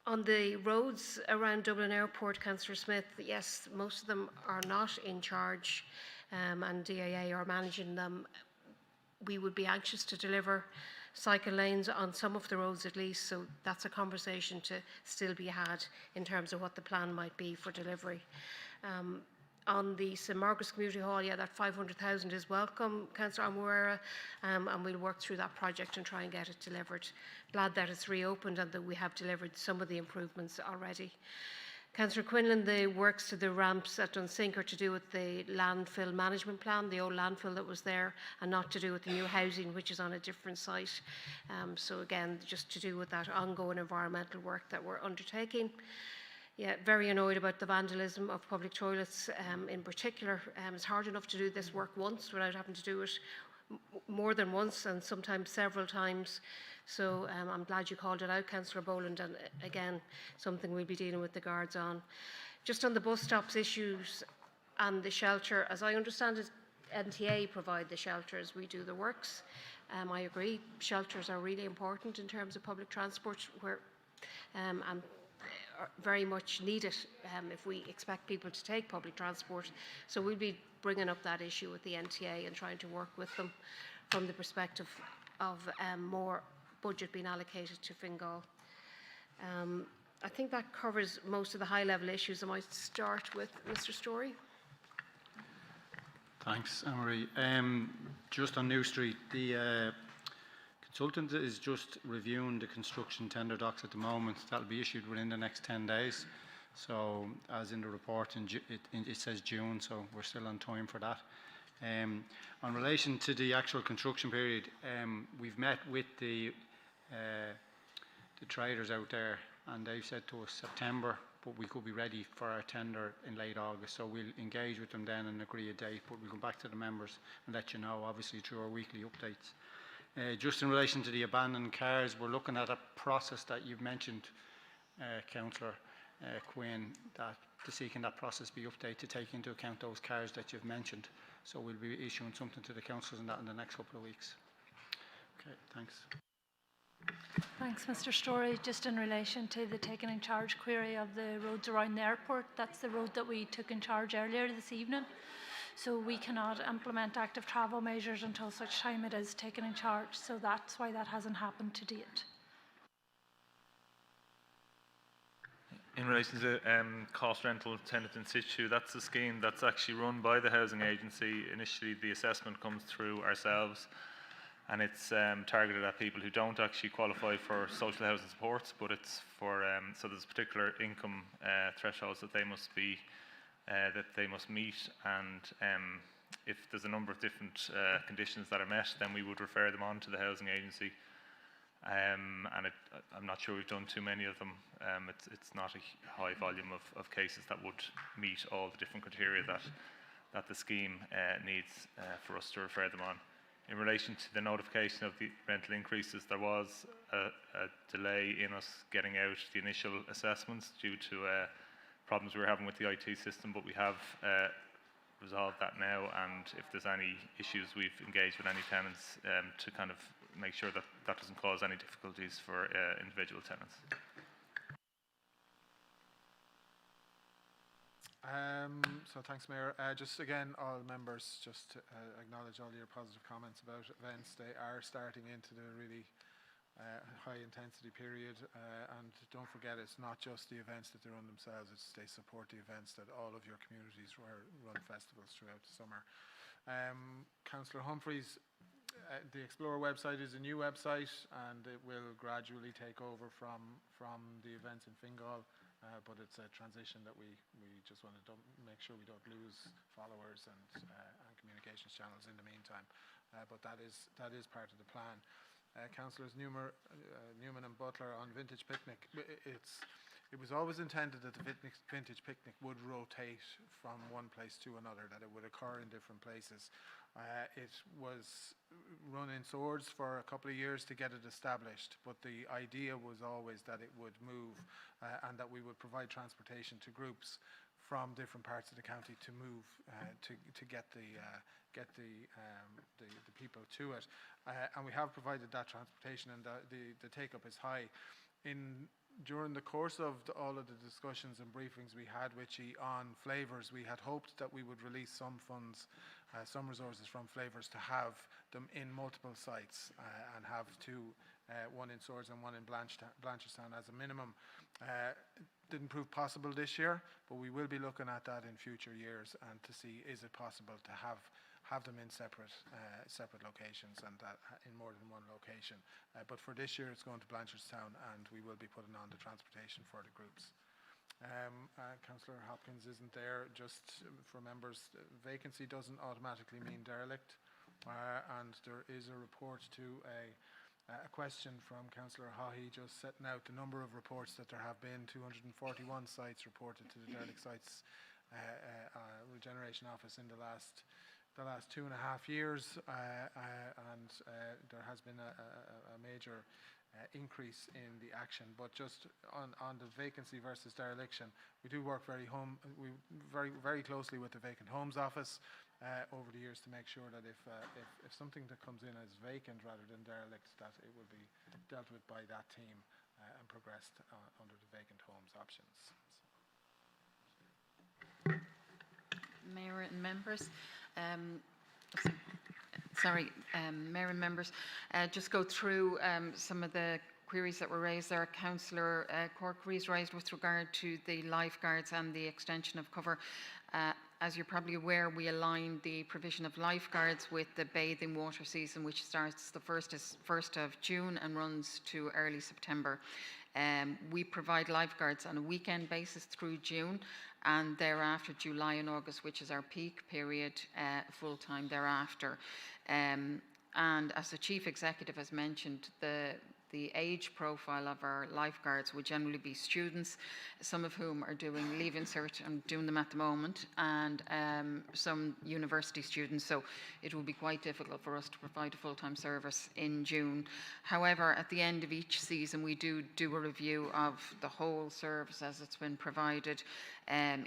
On the roads around Dublin Airport, Councillor Smith, yes, most of them are not in charge, and DAA are managing them. We would be anxious to deliver cycle lanes on some of the roads at least, so that's a conversation to still be had in terms of what the plan might be for delivery. On the St Margaret's Community Hall, yeah, that 500,000 is welcome, Councillor Amwera, and we'll work through that project and try and get it delivered. Glad that it's reopened and that we have delivered some of the improvements already. Councillor Quinlan, the works to the ramps at Dunsink are to do with the landfill management plan, the old landfill that was there, and not to do with the new housing, which is on a different site. So again, just to do with that ongoing environmental work that we're undertaking. Yeah, very annoyed about the vandalism of public toilets in particular. It's hard enough to do this work once without having to do it more than once and sometimes several times. So I'm glad you called it out, Councillor Boland, and again, something we'll be dealing with the guards on. Just on the bus stops issues and the shelter, as I understand it, NTA provide the shelters, we do the works. I agree, shelters are really important in terms of public transport, where and are very much needed if we expect people to take public transport. So we'll be bringing up that issue with the NTA and trying to work with them from the perspective of more budget being allocated to Fingal. I think that covers most of the high-level issues. I might start with Mr. Story. Thanks, Anne-Marie. Just on New Street, the consultant is just reviewing the construction tender docs at the moment. That will be issued within the next 10 days. So, as in the report, it says June, so we're still on time for that. On relation to the actual construction period, we've met with the traders out there, and they've said to us September, but we could be ready for our tender in late August. So we'll engage with them then and agree a date, but we'll come back to the members and let you know, obviously, through our weekly updates. Just in relation to the abandoned cars, we're looking at a process that you've mentioned, Councillor Quinn, that seeking that process be updated to take into account those cars that you've mentioned. So we'll be issuing something to the councillors on that in the next couple of weeks. Okay, thanks. Thanks, Mr. Story. Just in relation to the taking in charge query of the roads around the airport, that's the road that we took in charge earlier this evening. So we cannot implement active travel measures until such time it is taken in charge. So that's why that hasn't happened to date. In relation to cost rental tenant in situ, that's a scheme that's actually run by the housing agency. Initially, the assessment comes through ourselves, and it's targeted at people who don't actually qualify for social housing supports, but it's for so there's particular income thresholds that they must be meet, and if there's a number of different conditions that are met, then we would refer them on to the housing agency, and I'm not sure we've done too many of them. It's not a high volume of cases that would meet all the different criteria that the scheme needs for us to refer them on. In relation to the notification of the rental increases, there was a delay in us getting out the initial assessments due to problems we were having with the IT system, but we have resolved that now, and if there's any issues, we've engaged with any tenants to kind of make sure that that doesn't cause any difficulties for individual tenants. So thanks, Mayor. Just again, all members, just to acknowledge all your positive comments about events. They are starting into the really high intensity period, and don't forget, it's not just the events that they run themselves, it's they support the events that all of your communities run festivals throughout the summer. Councillor Humphreys, the Explorer website is a new website, and it will gradually take over from the events in Fingal. But it's a transition that we just want to make sure we don't lose followers and communications channels in the meantime. But that is part of the plan. Councillors Newman and Butler on Vintage Picnic. It was always intended that the Vintage Picnic would rotate from one place to another, that it would occur in different places. It was run in Swords for a couple of years to get it established, but the idea was always that it would move and that we would provide transportation to groups from different parts of the county to move to get the people to it. And we have provided that transportation, and the take-up is high. During the course of all of the discussions and briefings we had with you on flavours, we had hoped that we would release some funds, some resources from flavours to have them in multiple sites and have two, one in Swords and one in Blanchardstown as a minimum. Didn't prove possible this year, but we will be looking at that in future years and to see is it possible to have them in separate locations and in more than one location. But for this year, it's going to Blanchardstown, and we will be putting on the transportation for the groups. Councillor Hopkins isn't there. Just for members, vacancy doesn't automatically mean derelict, and there is a report to a question from Councillor Haughey just setting out the number of reports that there have been. 241 sites reported to the derelict sites regeneration office in the last 2.5 years, and there has been a major increase in the action. But just on the vacancy versus dereliction, we do work very closely with the vacant homes office over the years to make sure that if something that comes in as vacant rather than derelict, that it will be dealt with by that team and progressed under the vacant homes options. Mayor and members. Mayor and members, just go through some of the queries that were raised there. Councillor Cork raised with regard to the lifeguards and the extension of cover. As you're probably aware, we aligned the provision of lifeguards with the bathing water season, which starts the 1st of June and runs to early September. We provide lifeguards on a weekend basis through June, and thereafter July and August, which is our peak period, full-time thereafter. And as the Chief Executive has mentioned, the age profile of our lifeguards would generally be students, some of whom are doing Leave Insert and doing them at the moment, and some university students. So it will be quite difficult for us to provide a full-time service in June. However, at the end of each season, we do a review of the whole service as it's been provided,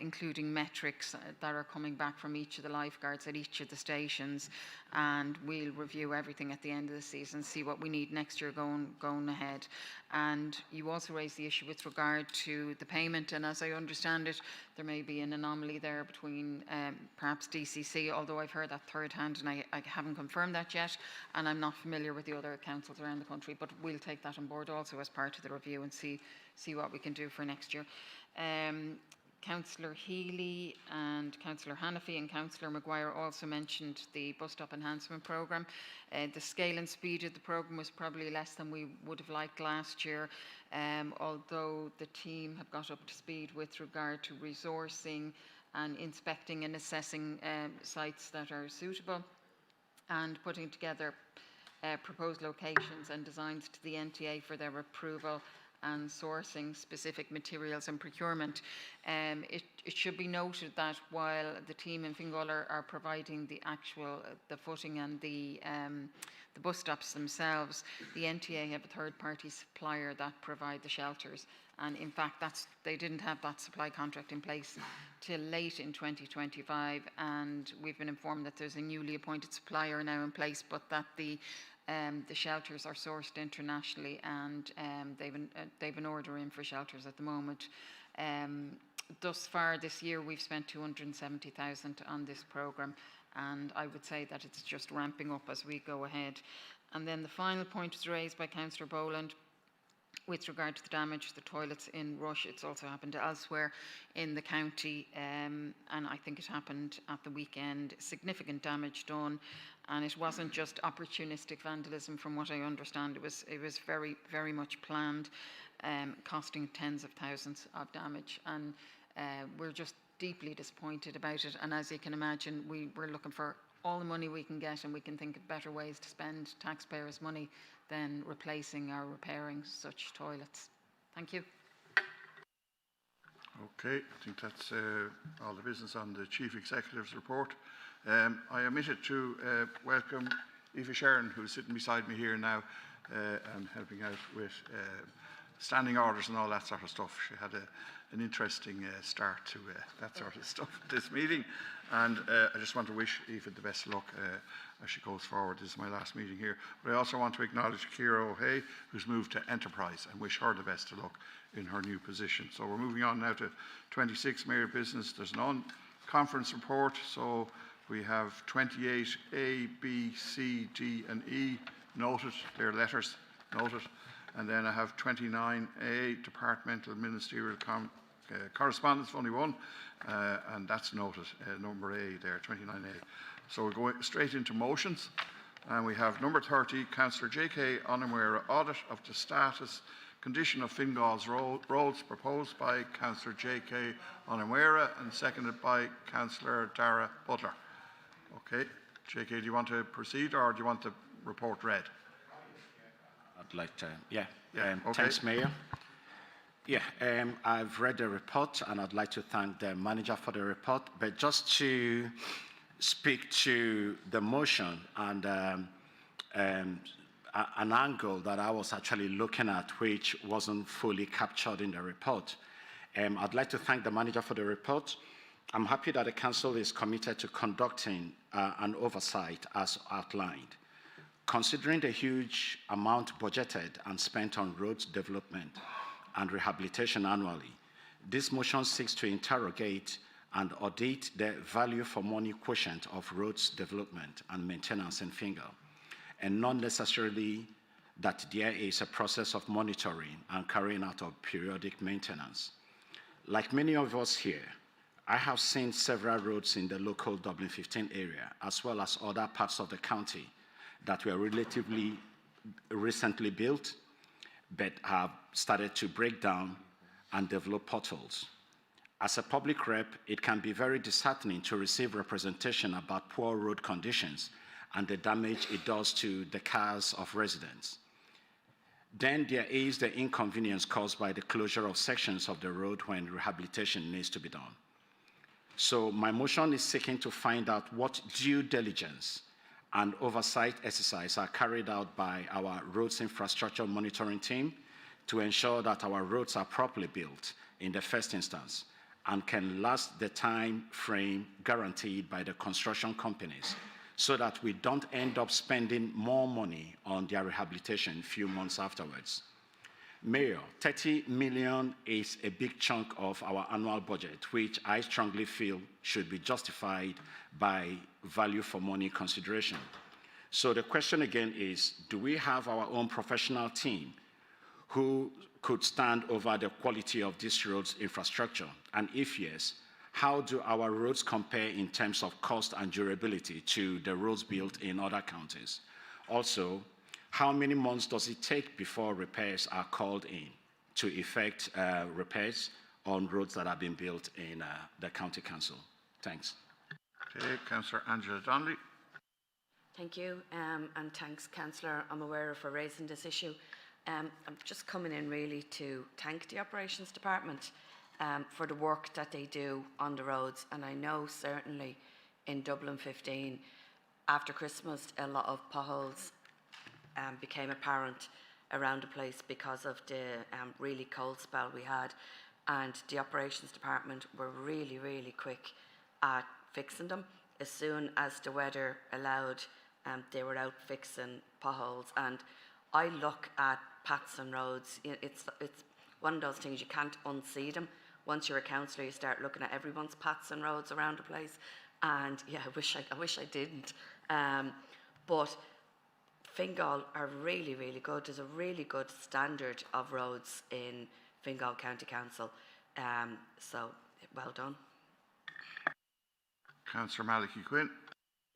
including metrics that are coming back from each of the lifeguards at each of the stations, and we'll review everything at the end of the season, see what we need next year going ahead. And you also raised the issue with regard to the payment, and as I understand it, there may be an anomaly there between perhaps DCC, although I've heard that third hand and I haven't confirmed that yet, and I'm not familiar with the other councils around the country, but we'll take that on board also as part of the review and see what we can do for next year. Councillor Healy and Councillor Hannafy and Councillor Maguire also mentioned the bus stop enhancement programme. The scale and speed of the programme was probably less than we would have liked last year, although the team have got up to speed with regard to resourcing and inspecting and assessing sites that are suitable and putting together proposed locations and designs to the NTA for their approval and sourcing specific materials and procurement. It should be noted that while the team in Fingal are providing the footing and the bus stops themselves, the NTA have a third-party supplier that provide the shelters. And in fact, they didn't have that supply contract in place till late in 2025. And we've been informed that there's a newly appointed supplier now in place, but that the shelters are sourced internationally, and they've an order in for shelters at the moment. Thus far this year, we've spent 270,000 on this programme, and I would say that it's just ramping up as we go ahead. And then the final point was raised by Councillor Boland with regard to the damage to the toilets in Rush. It's also happened elsewhere in the county, and I think it happened at the weekend. Significant damage done, and it wasn't just opportunistic vandalism from what I understand. It was very, very much planned, costing tens of thousands of damage, and we're just deeply disappointed about it. And as you can imagine, we're looking for all the money we can get, and we can think of better ways to spend taxpayers' money than replacing or repairing such toilets. Thank you. Okay, I think that's all the business on the Chief Executive's report. I omitted to welcome Aoife Sharon, who's sitting beside me here now and helping out with standing orders and all that sort of stuff. She had an interesting start to that sort of stuff at this meeting. And I just want to wish Aoife the best of luck as she goes forward. This is my last meeting here. But I also want to acknowledge Ciara O'Hay, who's moved to Enterprise, and wish her the best of luck in her new position. So we're moving on now to 26, Mayor Business. There's an conference report. So we have 28 A, B, C, D and E noted. They're letters noted. And then I have 29A, Departmental Ministerial Correspondence, only one, and that's noted, number A there, 29A. So we're going straight into motions, and we have number 30, Councillor J.K. Onamwera, audit of the status, condition of Fingal's roads, proposed by Councillor J.K. Onamwera and seconded by Councillor Dara Butler. Okay, J.K., do you want to proceed, or do you want the report read? I'd like to, yeah. Okay. Thanks, Mayor. Yeah, I've read the report, and I'd like to thank the manager for the report. But just to speak to the motion and an angle that I was actually looking at, which wasn't fully captured in the report. I'd like to thank the manager for the report. I'm happy that the council is committed to conducting an oversight as outlined. Considering the huge amount budgeted and spent on roads development and rehabilitation annually, this motion seeks to interrogate and audit the value for money quotient of roads development and maintenance in Fingal, and not necessarily that there is a process of monitoring and carrying out of periodic maintenance. Like many of us here, I have seen several roads in the local Dublin 15 area, as well as other parts of the county, that were relatively recently built, but have started to break down and develop potholes. As a public rep, it can be very disheartening to receive representation about poor road conditions and the damage it does to the cars of residents. Then there is the inconvenience caused by the closure of sections of the road when rehabilitation needs to be done. So my motion is seeking to find out what due diligence and oversight exercise are carried out by our roads infrastructure monitoring team to ensure that our roads are properly built in the first instance and can last the time frame guaranteed by the construction companies, so that we don't end up spending more money on their rehabilitation a few months afterwards. Mayor, 30 million is a big chunk of our annual budget, which I strongly feel should be justified by value for money consideration. So the question again is, do we have our own professional team who could stand over the quality of this road's infrastructure? And if yes, how do our roads compare in terms of cost and durability to the roads built in other counties? Also, how many months does it take before repairs are called in to effect repairs on roads that have been built in the county council? Thanks. Okay, Councillor Angela Donnelly. Thank you, and thanks, Councillor O'Meara, for raising this issue. I'm just coming in really to thank the Operations Department for the work that they do on the roads, and I know certainly in Dublin 15, after Christmas, a lot of potholes became apparent around the place because of the really cold spell we had, and the Operations Department were really, really quick at fixing them. As soon as the weather allowed, they were out fixing potholes, and I look at paths and roads. It's one of those things, you can't unsee them. Once you're a councillor, you start looking at everyone's paths and roads around the place, and yeah, I wish I didn't. But Fingal are really, really good. There's a really good standard of roads in Fingal County Council, so well done. Councillor Malachy-Quinn.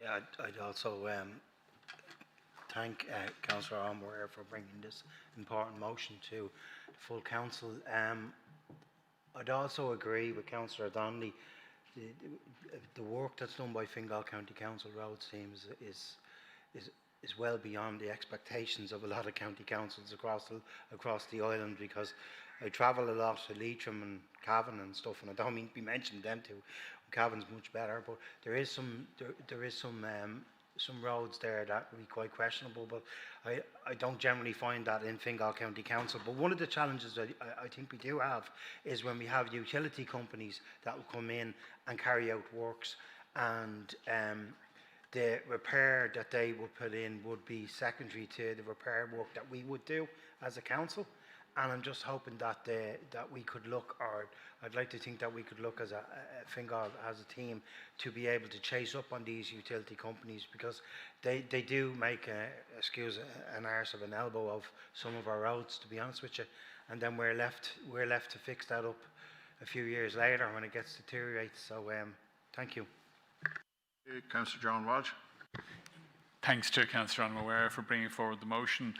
Yeah, I'd also thank Councillor O'Meara for bringing this important motion to the full council. I'd also agree with Councillor Donnelly. The work that's done by Fingal County Council roads team is well beyond the expectations of a lot of county councils across the island, because I travel a lot to Leitrim and Cavan and stuff, and I don't mean to be mentioning them too. Cavan's much better, but there is some roads there that would be quite questionable, but I don't generally find that in Fingal County Council. But one of the challenges that I think we do have is when we have utility companies that will come in and carry out works, and the repair that they would put in would be secondary to the repair work that we would do as a council. And I'm just hoping that that we could look, or I'd like to think that we could look as a Fingal as a team to be able to chase up on these utility companies, because they do make an arse of an elbow of some of our roads, to be honest with you, and then we're left to fix that up a few years later when it gets deteriorated. So thank you. Councillor John Walsh. Thanks to Councillor O'Meara for bringing forward the motion.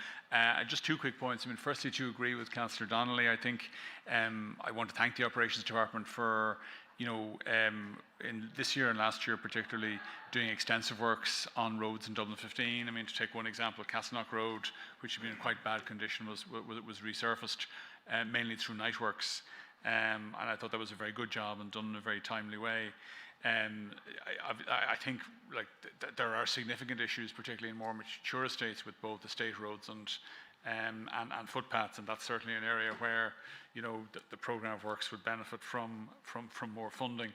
Just two quick points. I mean, firstly, to agree with Councillor Donnelly, I think I want to thank the Operations Department for, in this year and last year particularly, doing extensive works on roads in Dublin 15. I mean, to take one example, Castleknock Road, which had been in quite bad condition, was resurfaced mainly through night works. And I thought that was a very good job and done in a very timely way. I think there are significant issues, particularly in more mature estates, with both the state roads and footpaths, and that's certainly an area where the programme of works would benefit from more funding.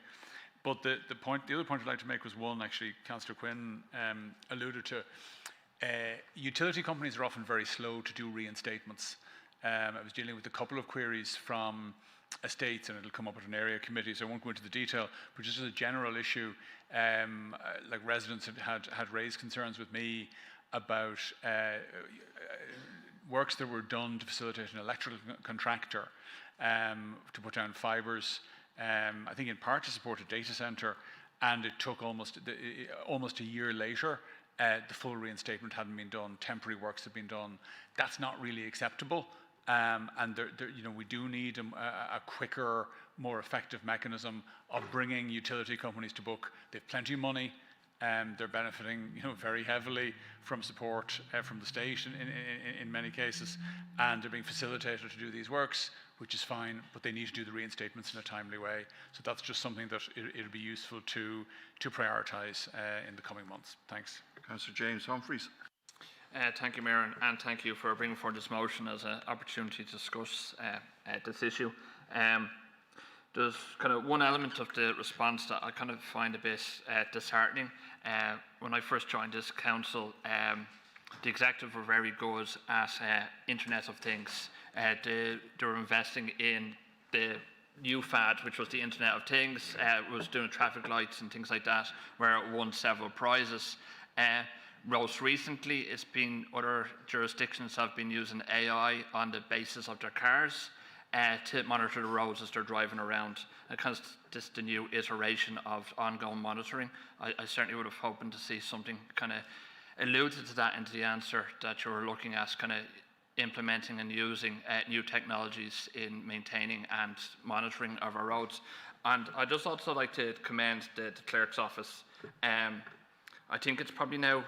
But the other point I'd like to make was one, actually, Councillor Quinn alluded to. Utility companies are often very slow to do reinstatements. I was dealing with a couple of queries from estates, and it'll come up at an area committee, so I won't go into the detail, but just as a general issue, like residents had raised concerns with me about works that were done to facilitate an electrical contractor to put down fibres, I think in part to support a data centre, and it took almost a year later. The full reinstatement hadn't been done, temporary works had been done. That's not really acceptable. And we do need a quicker, more effective mechanism of bringing utility companies to book. They've plenty of money, they're benefiting very heavily from support from the state in many cases, and they're being facilitated to do these works, which is fine, but they need to do the reinstatements in a timely way. So that's just something that it'll be useful to prioritise in the coming months. Thanks. Councillor James Humphreys. Thank you, Mayor, and thank you for bringing forward this motion as an opportunity to discuss this issue. There's kind of one element of the response that I kind of find a bit disheartening. When I first joined this council, the executive were very good at Internet of Things. They were investing in the new fad, which was the Internet of Things, was doing traffic lights and things like that, where it won several prizes. Most recently, other jurisdictions have been using AI on the basis of their cars to monitor the roads as they're driving around. Because this is the new iteration of ongoing monitoring, I certainly would have hoped to see something kind of alluded to that into the answer, that you were looking at kind of implementing and using new technologies in maintaining and monitoring of our roads. And I'd just also like to commend the clerk's office. I think it's probably now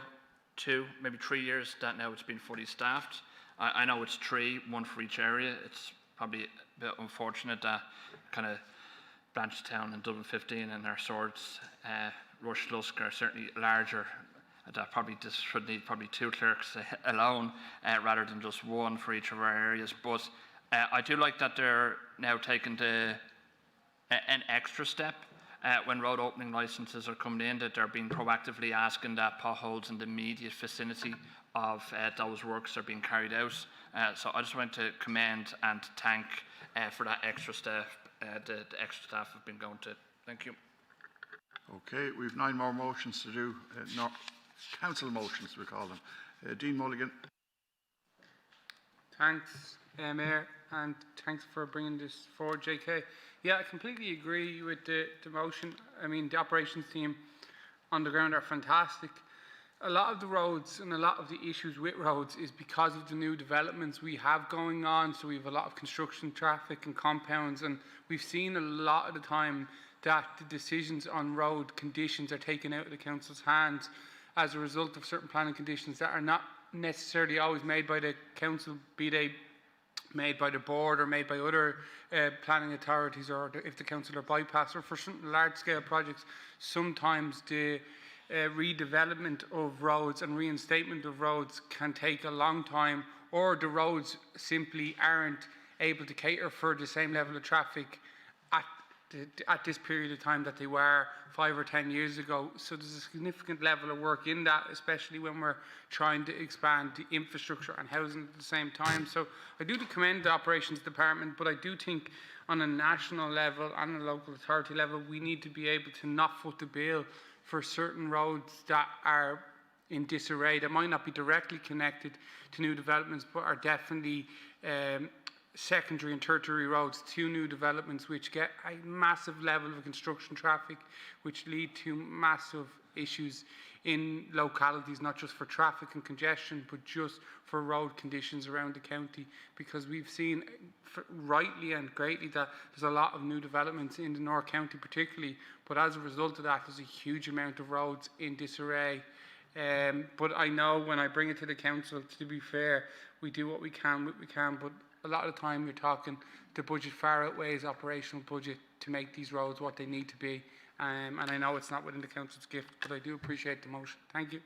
2, maybe 3 years that now it's been fully staffed. I know it's 3, 1 for each area. It's probably a bit unfortunate that kind of Blanchetown and Dublin 15 and our Swords, Rush Lusk are certainly larger. That probably just should need probably 2 clerks alone rather than just 1 for each of our areas. But I do like that they're now taking an extra step when road opening licences are coming in, that they're being proactively asking that potholes in the immediate vicinity of those works are being carried out. So I just want to commend and thank for that extra staff. The extra staff have been going to. Thank you. Okay, we've 9 more motions to do. Council motions, we call them. Dean Mulligan. Thanks, Mayor, and thanks for bringing this forward, JK. Yeah, I completely agree with the motion. I mean, the operations team on the ground are fantastic. A lot of the roads and a lot of the issues with roads is because of the new developments we have going on. So we have a lot of construction traffic and compounds, and we've seen a lot of the time that the decisions on road conditions are taken out of the council's hands as a result of certain planning conditions that are not necessarily always made by the council, be they made by the board or made by other planning authorities, or if the council are bypassed, or for certain large-scale projects, sometimes the redevelopment of roads and reinstatement of roads can take a long time, or the roads simply aren't able to cater for the same level of traffic at this period of time that they were 5 or 10 years ago. So there's a significant level of work in that, especially when we're trying to expand the infrastructure and housing at the same time. So I do commend the operations department, but I do think on a national level and a local authority level, we need to be able to not foot the bill for certain roads that are in disarray, that might not be directly connected to new developments, but are definitely secondary and tertiary roads to new developments, which get a massive level of construction traffic, which lead to massive issues in localities, not just for traffic and congestion, but just for road conditions around the county. Because we've seen rightly and greatly that there's a lot of new developments in the North County particularly, but as a result of that, there's a huge amount of roads in disarray. But I know when I bring it to the council, to be fair, we do what we can, but a lot of the time you're talking the budget far outweighs operational budget to make these roads what they need to be. And I know it's not within the council's gift, but I do appreciate the motion. Thank you.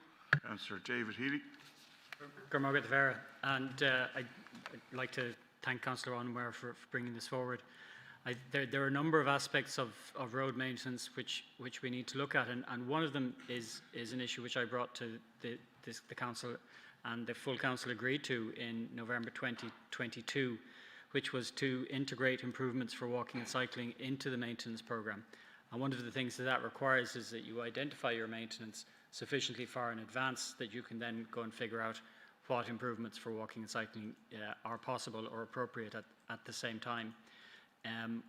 Councillor David Healy. And I'd like to thank Councillor Onware for bringing this forward. There are a number of aspects of road maintenance which we need to look at, and one of them is an issue which I brought to the council, and the full council agreed to in November 2022, which was to integrate improvements for walking and cycling into the maintenance programme. And one of the things that requires is that you identify your maintenance sufficiently far in advance that you can then go and figure out what improvements for walking and cycling are possible or appropriate at the same time.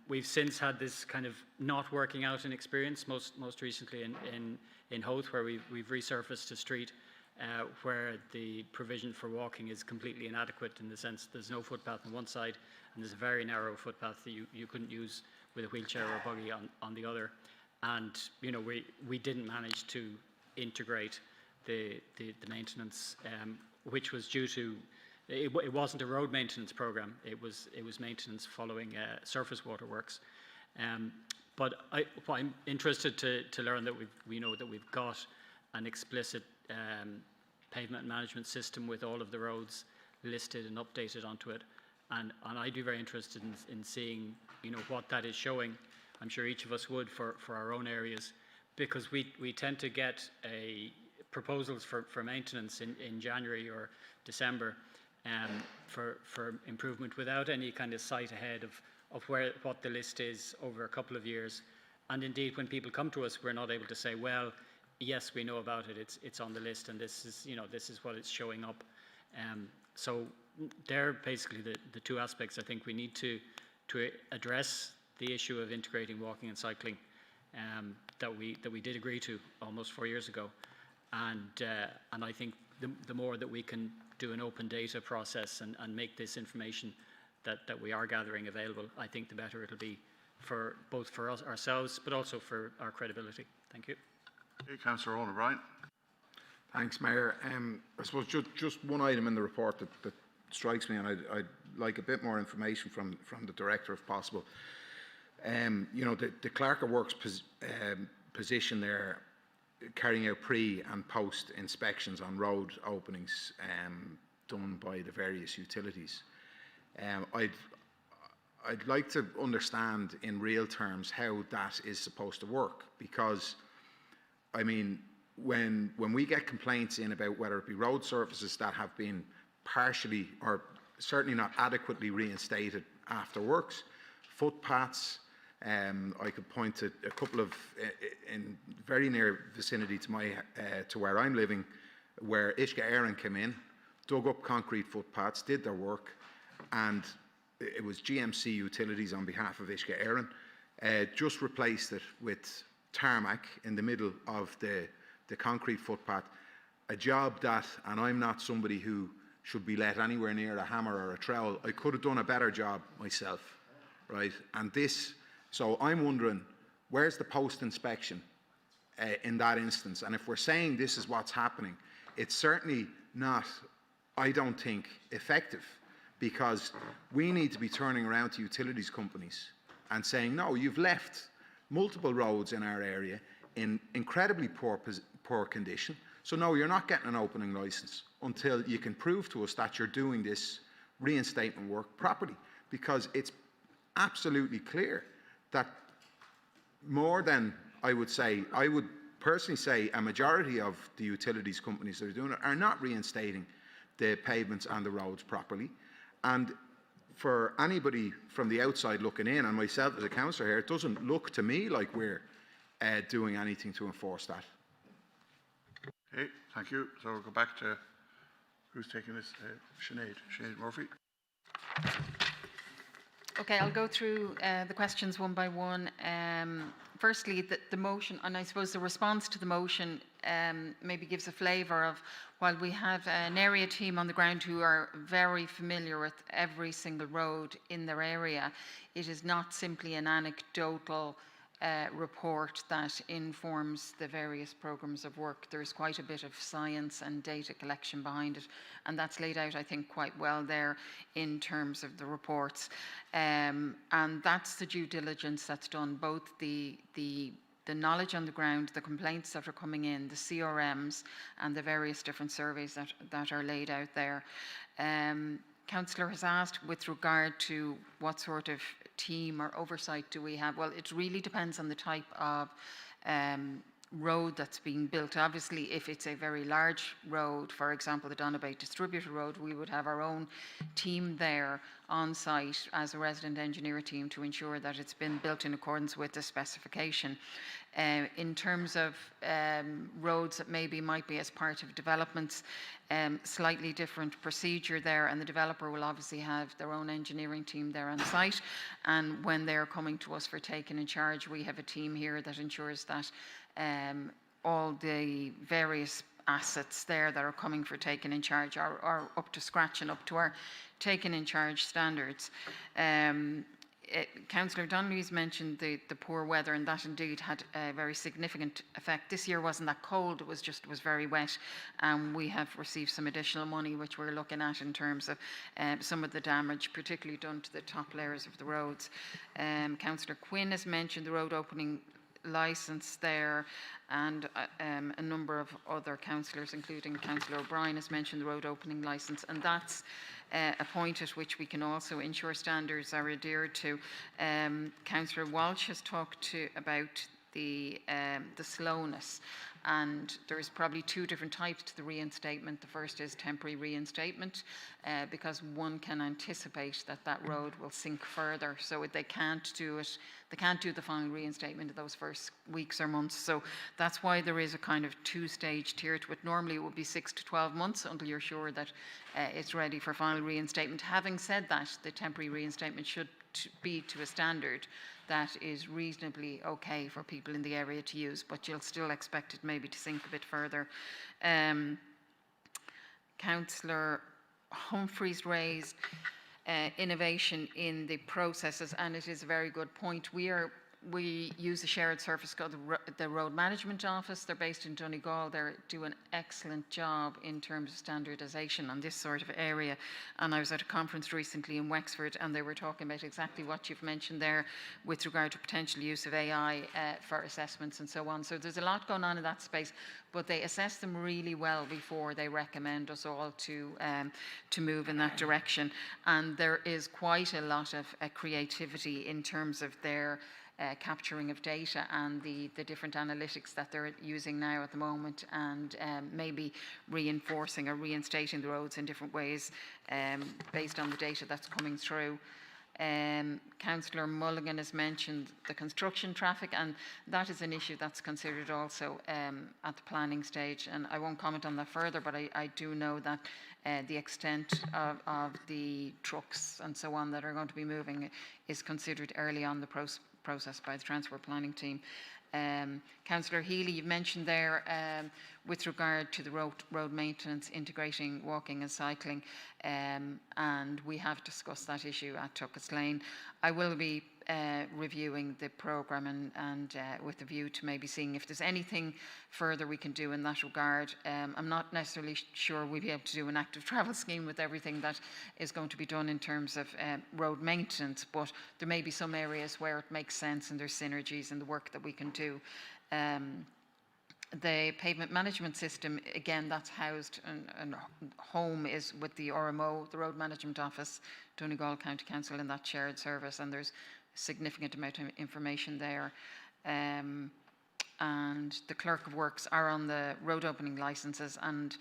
We've since had this kind of not working out in experience, most recently in Howth, where we've resurfaced a street where the provision for walking is completely inadequate, in the sense there's no footpath on one side and there's a very narrow footpath that you couldn't use with a wheelchair or a buggy on the other. And you know, we didn't manage to integrate the maintenance, which was due to it wasn't a road maintenance program. It was maintenance following surface waterworks. But I'm interested to learn that we know that we've got an explicit pavement management system with all of the roads listed and updated onto it, and I'd be very interested in seeing, you know, what that is showing. I'm sure each of us would for our own areas, because we tend to get proposals for maintenance in January or December for improvement without any kind of sight ahead of what the list is over a couple of years. And indeed, when people come to us, we're not able to say, well, yes, we know about it, it's on the list, and this is what it's showing up. So they're basically the two aspects I think we need to address the issue of integrating walking and cycling that we did agree to almost 4 years ago. And I think the more that we can do an open data process and make this information that we are gathering available, I think the better it'll be for both for us ourselves, but also for our credibility. Thank you. Okay, Councillor Owen O'Brien. Thanks, Mayor. I suppose just one item in the report that strikes me, and I'd like a bit more information from the Director if possible. You know, the Clerk of Works position there, carrying out pre and post inspections on road openings done by the various utilities. I'd like to understand in real terms how that is supposed to work, because I mean, when we get complaints in about whether it be road surfaces that have been partially or certainly not adequately reinstated after works, footpaths, I could point to a couple of in very near vicinity to where I'm living, where Ishka Éireann came in, dug up concrete footpaths, did their work, and it was GMC Utilities on behalf of Ishka Éireann, just replaced it with tarmac in the middle of the concrete footpath, a job that, and I'm not somebody who should be let anywhere near a hammer or a trowel, I could have done a better job myself, right? And this, so I'm wondering, where's the post-inspection in that instance? And if we're saying this is what's happening, it's certainly not, I don't think, effective, because we need to be turning around to utilities companies and saying, no, you've left multiple roads in our area in incredibly poor condition, so no, you're not getting an opening licence until you can prove to us that you're doing this reinstatement work properly, because it's absolutely clear that more than, I would personally say a majority of the utilities companies that are doing it are not reinstating the pavements and the roads properly. And for anybody from the outside looking in, and myself as a councillor here, it doesn't look to me like we're doing anything to enforce that. Okay, thank you. So we'll go back to who's taking this? Sinead Murphy. Okay, I'll go through the questions one by one. Firstly, the motion, and I suppose the response to the motion maybe gives a flavour of, while we have an area team on the ground who are very familiar with every single road in their area, it is not simply an anecdotal report that informs the various programmes of work. There's quite a bit of science and data collection behind it, and that's laid out, I think, quite well there in terms of the reports. And that's the due diligence that's done, both the knowledge on the ground, the complaints that are coming in, the CRMs, and the various different surveys that are laid out there. Councillor has asked with regard to what sort of team or oversight do we have. Well, it really depends on the type of road that's being built. Obviously, if it's a very large road, for example, the Donabate Distributor Road, we would have our own team there on site as a resident engineer team to ensure that it's been built in accordance with the specification. In terms of roads that maybe might be as part of developments, slightly different procedure there, and the developer will obviously have their own engineering team there on site, and when they're coming to us for taking in charge, we have a team here that ensures that all the various assets there that are coming for taking in charge are up to scratch and up to our taking in charge standards. Councillor Donnelly's mentioned the poor weather, and that indeed had a very significant effect. This year wasn't that cold, it was very wet. We have received some additional money which we're looking at in terms of some of the damage, particularly done to the top layers of the roads. Councillor Quinn has mentioned the road opening licence there, and a number of other councillors, including Councillor O'Brien, has mentioned the road opening licence, and that's a point at which we can also ensure standards are adhered to. Councillor Walsh has talked about the slowness, and there's probably two different types to the reinstatement. The first is temporary reinstatement, because one can anticipate that road will sink further, so they can't do it. They can't do the final reinstatement in those first weeks or months. So that's why there is a kind of two-stage tier to it. Normally it would be 6 to 12 months until you're sure that it's ready for final reinstatement. Having said that, the temporary reinstatement should be to a standard that is reasonably okay for people in the area to use, but you'll still expect it maybe to sink a bit further. Councillor Humphreys raised innovation in the processes, and it is a very good point. We are we use a shared service called the Road Management Office. They're based in Donegal. They do an excellent job in terms of standardisation on this sort of area. And I was at a conference recently in Wexford, and they were talking about exactly what you've mentioned there with regard to potential use of AI for assessments and so on. So there's a lot going on in that space, but they assess them really well before they recommend us all to move in that direction. And there is quite a lot of creativity in terms of their capturing of data and the different analytics that they're using now at the moment, and maybe reinforcing or reinstating the roads in different ways based on the data that's coming through. Councillor Mulligan has mentioned the construction traffic, and that is an issue that's considered also at the planning stage, and I won't comment on that further, but I do know that the extent of the trucks and so on that are going to be moving is considered early on the process by the transport planning team. Councillor Healy, you've mentioned there with regard to the road maintenance, integrating walking and cycling, and we have discussed that issue at Tucketts Lane. I will be reviewing the programme and with a view to maybe seeing if there's anything further we can do in that regard. I'm not necessarily sure we'll be able to do an active travel scheme with everything that is going to be done in terms of road maintenance, but there may be some areas where it makes sense and there's synergies in the work that we can do. The pavement management system, again, that's housed and home is with the RMO, the Road Management Office, Donegal County Council, in that shared service, and there's a significant amount of information there. And the Clerk of Works are on the road opening licences, and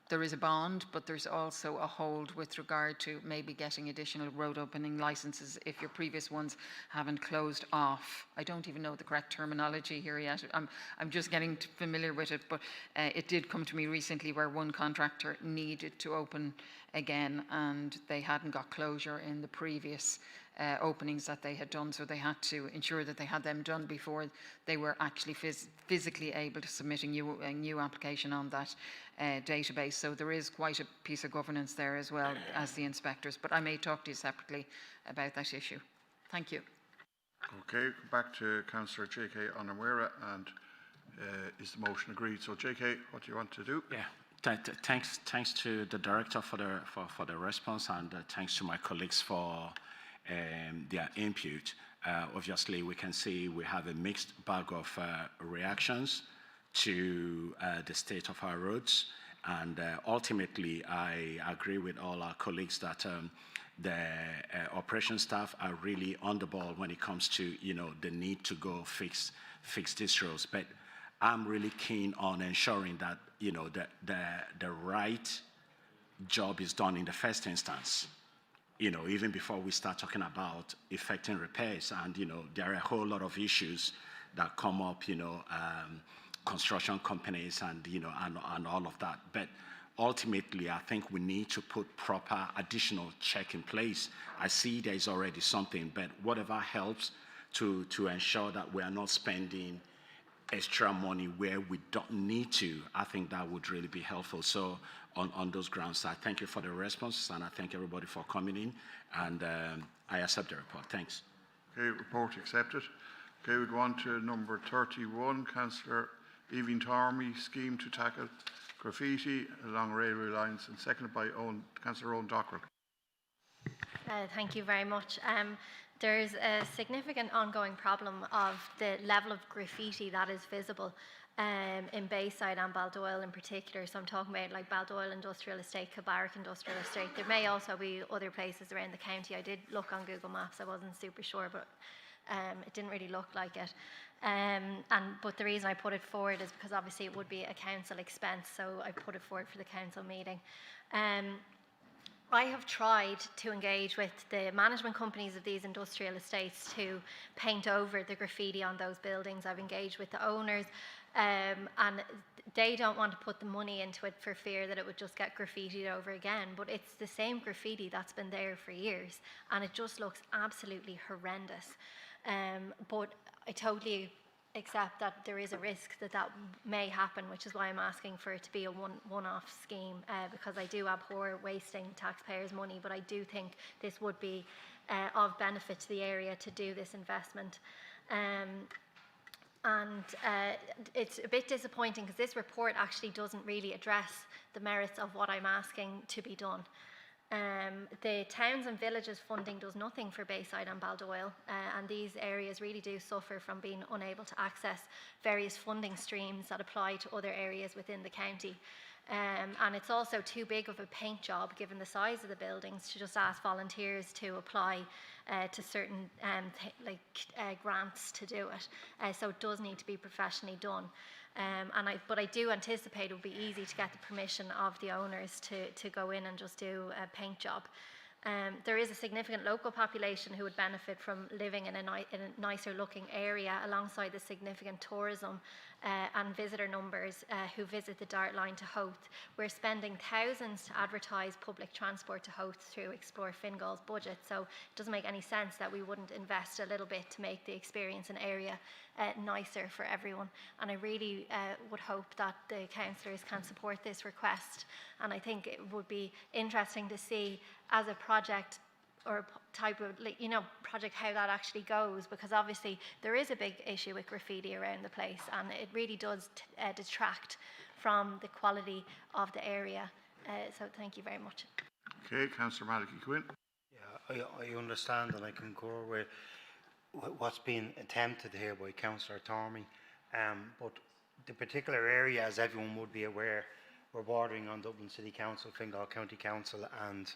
there is a bond, but there's also a hold with regard to maybe getting additional road opening licences if your previous ones haven't closed off. I don't even know the correct terminology here yet. I'm just getting familiar with it, but it did come to me recently where one contractor needed to open again and they hadn't got closure in the previous openings that they had done, so they had to ensure that they had them done before they were actually physically able to submit a new application on that database. So there is quite a piece of governance there as well as the inspectors, but I may talk to you separately about that issue. Thank you. Okay, back to Councillor J.K. Onamwera, and is the motion agreed? So J.K., what do you want to do? Yeah. Thanks to the director for the response, and thanks to my colleagues for their input. Obviously, we can see we have a mixed bag of reactions to the state of our roads, and ultimately, I agree with all our colleagues that the operations staff are really on the ball when it comes to the need to go fix these roads. But I'm really keen on ensuring that the right job is done in the first instance. Even before we start talking about effecting repairs, and there are a whole lot of issues that come up, construction companies and and all of that. But ultimately, I think we need to put proper additional check in place. I see there is already something, but whatever helps to ensure that we are not spending extra money where we don't need to, I think that would really be helpful. So on those grounds, I thank you for the response, and I thank everybody for coming in, and I accept the report. Thanks. Okay, report accepted. Okay, we go on to number 31, Councillor Evie Tormey, scheme to tackle graffiti along railway lines, and seconded by Councillor Owen Dockrell. Thank you very much. There's a significant ongoing problem of the level of graffiti that is visible in Bayside and Baldoyle in particular. So I'm talking about like Baldoyle Industrial Estate, Kilbarrack Industrial Estate. There may also be other places around the county. I did look on Google Maps. I wasn't super sure, but it didn't really look like it. But the reason I put it forward is because obviously it would be a council expense, so I put it forward for the council meeting. I have tried to engage with the management companies of these industrial estates to paint over the graffiti on those buildings. I've engaged with the owners, and they don't want to put the money into it for fear that it would just get graffitied over again. But it's the same graffiti that's been there for years, and it just looks absolutely horrendous. But I totally accept that there is a risk that that may happen, which is why I'm asking for it to be a one-off scheme, because I do abhor wasting taxpayers' money, but I do think this would be of benefit to the area to do this investment. It's a bit disappointing because this report actually doesn't really address the merits of what I'm asking to be done. The towns and villages funding does nothing for Bayside and Baldoyle, and these areas really do suffer from being unable to access various funding streams that apply to other areas within the county. And it's also too big of a paint job, given the size of the buildings, to just ask volunteers to apply to certain grants to do it. So it does need to be professionally done. But I do anticipate it will be easy to get the permission of the owners to go in and just do a paint job. There is a significant local population who would benefit from living in a nicer looking area, alongside the significant tourism and visitor numbers who visit the Dart Line to Howth. We're spending thousands to advertise public transport to Howth through Explore Fingal's budget, so it doesn't make any sense that we wouldn't invest a little bit to make the experience and area nicer for everyone. And I really would hope that the councillors can support this request, and I think it would be interesting to see as a project or type of project how that actually goes, because obviously there is a big issue with graffiti around the place, and it really does detract from the quality of the area. So thank you very much. Okay, Councillor Malachy-Quinn. Yeah, I understand and I concur with what's being attempted here by Councillor Tormey, but the particular area, as everyone would be aware, we're bordering on Dublin City Council, Fingal County Council, and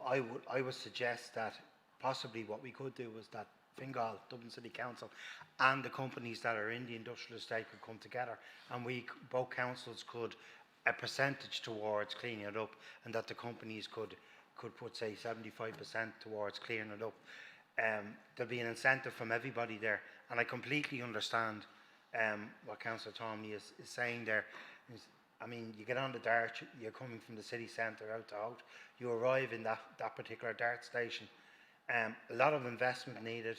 I would suggest that possibly what we could do is that Fingal, Dublin City Council, and the companies that are in the industrial estate could come together, and both councils could a percentage towards cleaning it up, and that the companies could put, say, 75% towards clearing it up. There'll be an incentive from everybody there, and I completely understand what Councillor Tormey is saying there. I mean, you get on the Dart, you're coming from the city centre out to Howth, you arrive in that particular Dart station. A lot of investment needed,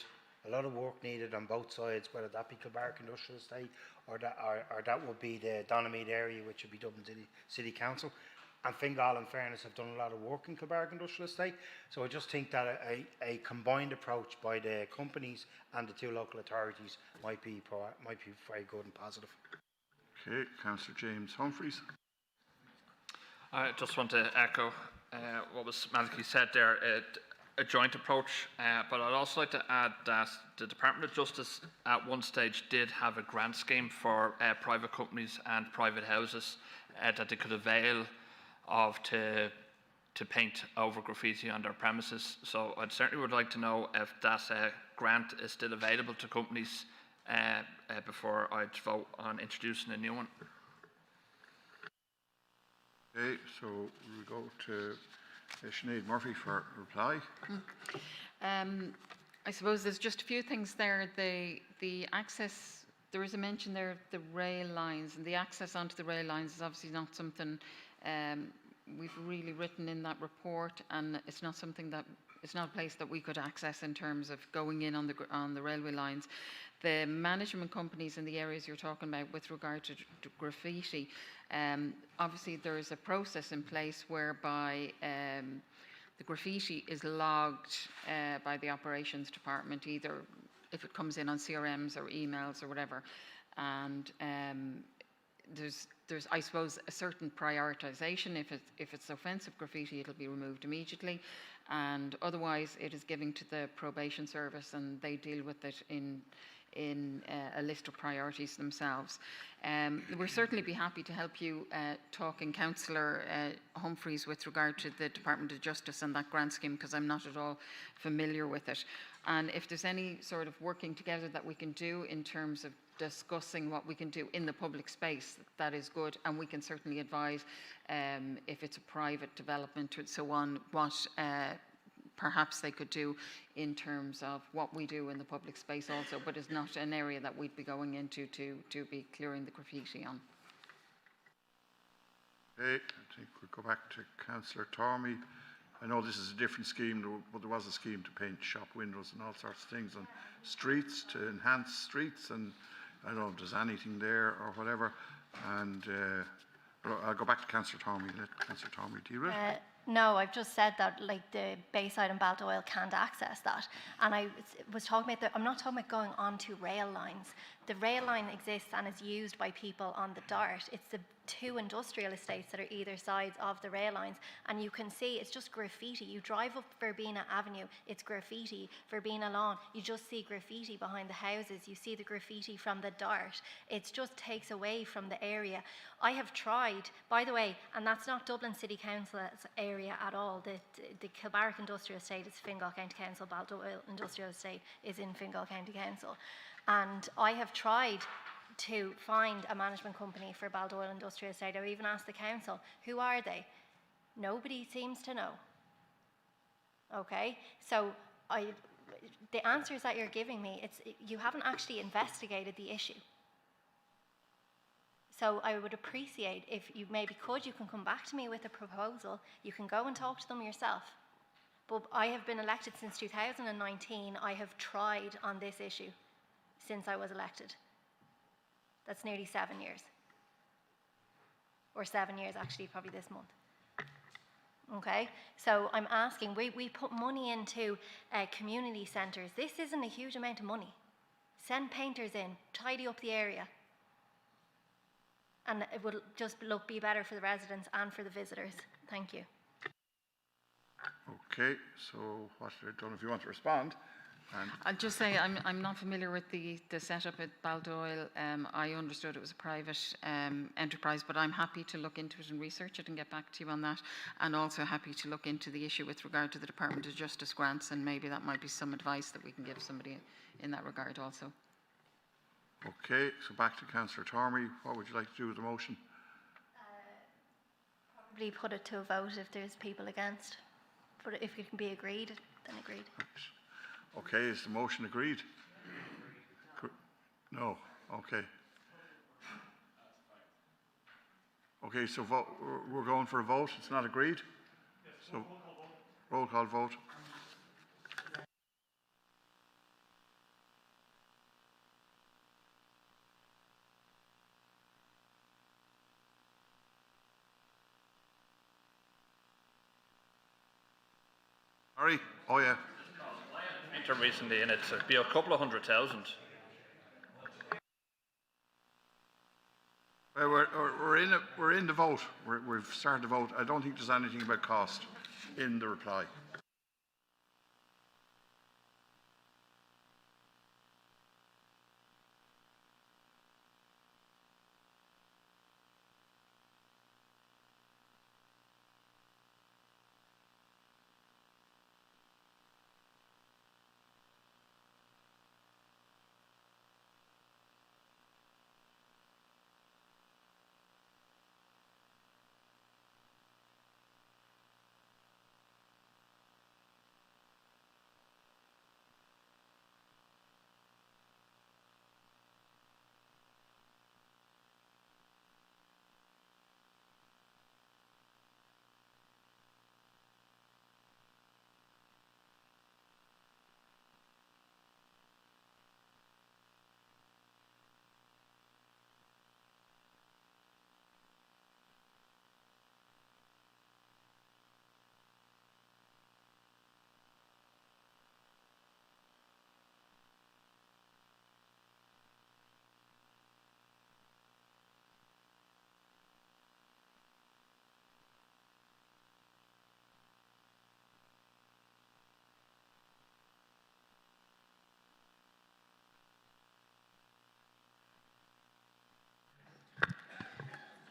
a lot of work needed on both sides, whether that be Kilbarrack Industrial Estate or that would be the Donaghmede area, which would be Dublin City Council. And Fingal, in fairness, have done a lot of work in Kilbarrack Industrial Estate. So I just think that a combined approach by the companies and the two local authorities might be very good and positive. Okay, Councillor James Humphreys. I just want to echo what was Malachy said there, a joint approach, but I'd also like to add that the Department of Justice at one stage did have a grant scheme for private companies and private houses that they could avail of to paint over graffiti on their premises. So I certainly would like to know if that grant is still available to companies before I'd vote on introducing a new one. Okay, so we'll go to Sinead Murphy for a reply. I suppose there's just a few things there. The access, there is a mention there of the rail lines, and the access onto the rail lines is obviously not something we've really written in that report, and it's not something that, it's not a place that we could access in terms of going in on the railway lines. The management companies in the areas you're talking about with regard to graffiti, obviously there is a process in place whereby the graffiti is logged by the operations department, either if it comes in on CRMs or emails or whatever, and there's I suppose a certain prioritisation. If it's offensive graffiti, it'll be removed immediately, and otherwise it is given to the probation service and they deal with it in a list of priorities themselves. We'll certainly be happy to help you talking Councillor Humphreys with regard to the Department of Justice and that grant scheme, because I'm not at all familiar with it. And if there's any sort of working together that we can do in terms of discussing what we can do in the public space, that is good, and we can certainly advise if it's a private development and so on, what perhaps they could do in terms of what we do in the public space also, but it's not an area that we'd be going into to be clearing the graffiti on. Okay, I think we'll go back to Councillor Tormey. I know this is a different scheme, but there was a scheme to paint shop windows and all sorts of things on streets, to enhance streets, and I don't know if there's anything there or whatever. And I'll go back to Councillor Tormey. Let Councillor Tormey deal with it. No, I've just said that like the Bayside and Baldoyle can't access that. And I was talking about I'm not talking about going onto rail lines. The rail line exists and is used by people on the Dart. It's the two industrial estates that are either sides of the rail lines, and you can see it's just graffiti. You drive up Verbena Avenue, it's graffiti. Verbena Lawn, you just see graffiti behind the houses. You see the graffiti from the Dart. It just takes away from the area. I have tried, by the way, and that's not Dublin City Council's area at all. The Kilbarrack Industrial Estate is Fingal County Council, Baldoyle Industrial Estate is in Fingal County Council. And I have tried to find a management company for Baldoyle Industrial Estate. I even asked the council, who are they? Nobody seems to know. Okay, so the answers that you're giving me, you haven't actually investigated the issue. So I would appreciate if you maybe you can come back to me with a proposal. You can go and talk to them yourself. But I have been elected since 2019. I have tried on this issue since I was elected. That's nearly 7 years. Or 7 years, actually, probably this month. Okay, so I'm asking, we put money into community centres. This isn't a huge amount of money. Send painters in, tidy up the area. And it will just be better for the residents and for the visitors. Thank you. Okay, so what I don't know if you want to respond. I'll just say I'm not familiar with the setup at Baldoyle. I understood it was a private enterprise, but I'm happy to look into it and research it and get back to you on that. And also happy to look into the issue with regard to the Department of Justice grants, and maybe that might be some advice that we can give somebody in that regard also. Okay, so back to Councillor Tormey. What would you like to do with the motion? Probably put it to a vote if there's people against. But if it can be agreed, then agreed. Okay, is the motion agreed? No, okay. Okay, so we're going for a vote. It's not agreed? So, roll call vote. Sorry? Oh, yeah. Enter recently, and it'd be a couple of 100,000. Well, we're in the vote. We've started the vote. I don't think there's anything about cost in the reply.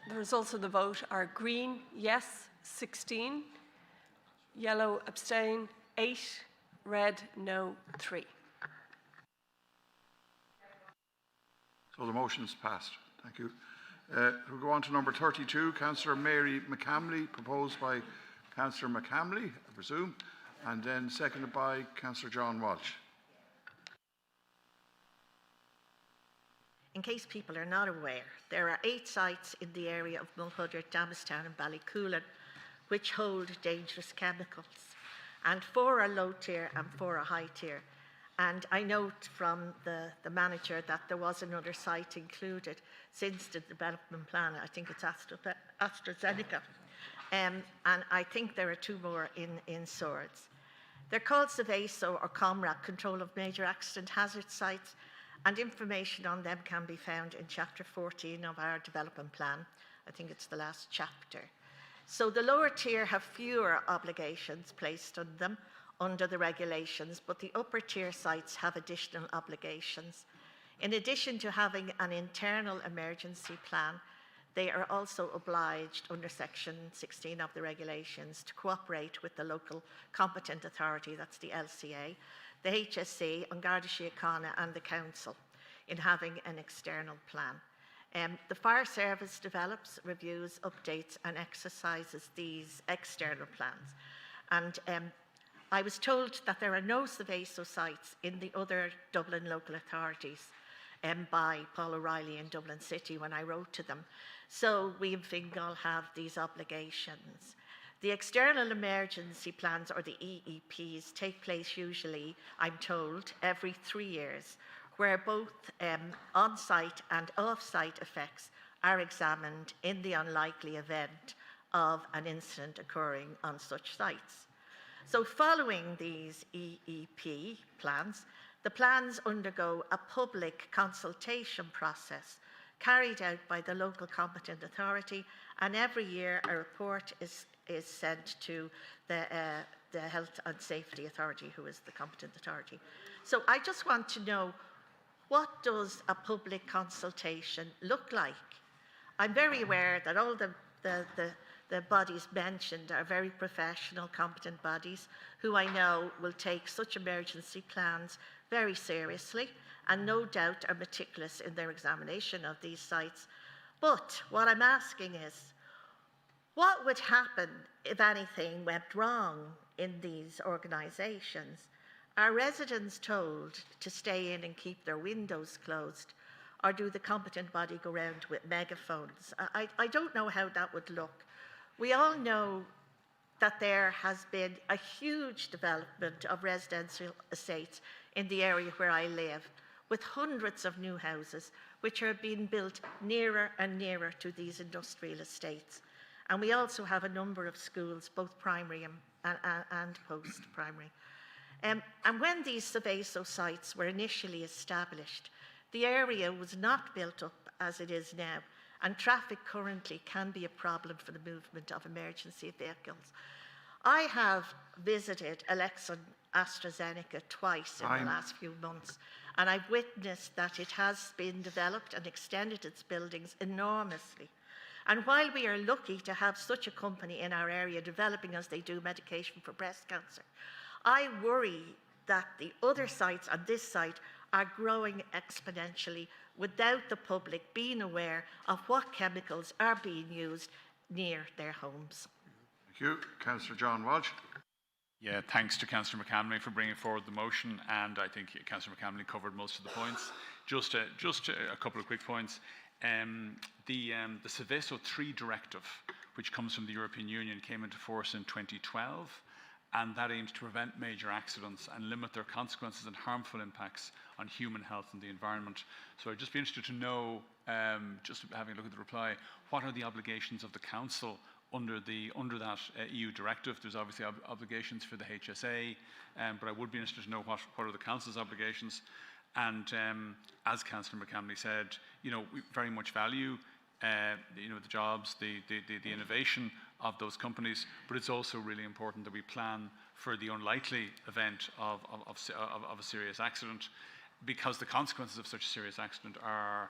The results of the vote are green, yes, 16, yellow, abstain, 8, red, no, 3. So the motion's passed. Thank you. We'll go on to number 32, Councillor Mary McCamley, proposed by Councillor McCamley, I presume, and then seconded by Councillor John Walsh. In case people are not aware, there are 8 sites in the area of Mulhudder, Damastown and Ballycoolan which hold dangerous chemicals, and 4 are low tier and 4 are high tier. And I note from the manager that there was another site included since the development plan. I think it's AstraZeneca. and I think there are 2 more in Swords. They're called SEVASO or COMRAC, Control of Major Accident Hazard Sites, and information on them can be found in Chapter 14 of our development plan. I think it's the last chapter. So the lower tier have fewer obligations placed on them under the regulations, but the upper tier sites have additional obligations. In addition to having an internal emergency plan, they are also obliged under Section 16 of the regulations to cooperate with the local competent authority, that's the LCA, the HSE, An Garda Síochána and the council in having an external plan. The fire service develops, reviews, updates and exercises these external plans. And I was told that there are no SEVASO sites in the other Dublin local authorities by Paul O'Reilly in Dublin City when I wrote to them. So we in Fingal have these obligations. The external emergency plans, or the EEPs, take place usually, I'm told, every 3 years, where both on-site and off-site effects are examined in the unlikely event of an incident occurring on such sites. So following these EEP plans, the plans undergo a public consultation process carried out by the local competent authority, and every year a report is sent to the Health and Safety Authority, who is the competent authority. So I just want to know, what does a public consultation look like? I'm very aware that all the bodies mentioned are very professional, competent bodies who I know will take such emergency plans very seriously and no doubt are meticulous in their examination of these sites. But what I'm asking is, what would happen if anything went wrong in these organisations? Are residents told to stay in and keep their windows closed? Or do the competent body go around with megaphones? I don't know how that would look. We all know that there has been a huge development of residential estates in the area where I live, with hundreds of new houses which are being built nearer and nearer to these industrial estates. And we also have a number of schools, both primary and post-primary. And when these SEVASO sites were initially established, the area was not built up as it is now, and traffic currently can be a problem for the movement of emergency vehicles. I have visited Alexa AstraZeneca twice in the last few months, and I've witnessed that it has been developed and extended its buildings enormously. And while we are lucky to have such a company in our area developing as they do medication for breast cancer, I worry that the other sites on this site are growing exponentially without the public being aware of what chemicals are being used near their homes. Thank you. Councillor John Walsh. Yeah, thanks to Councillor McCamley for bringing forward the motion, and I think Councillor McCamley covered most of the points. Just a couple of quick points. The SEVASO 3 directive, which comes from the European Union, came into force in 2012, and that aims to prevent major accidents and limit their consequences and harmful impacts on human health and the environment. So I'd just be interested to know, just having a look at the reply, what are the obligations of the Council under that EU directive? There's obviously obligations for the HSA, but I would be interested to know what are the Council's obligations. And as Councillor McCamley said, we very much value the jobs, the innovation of those companies, but it's also really important that we plan for the unlikely event of a serious accident, because the consequences of such a serious accident are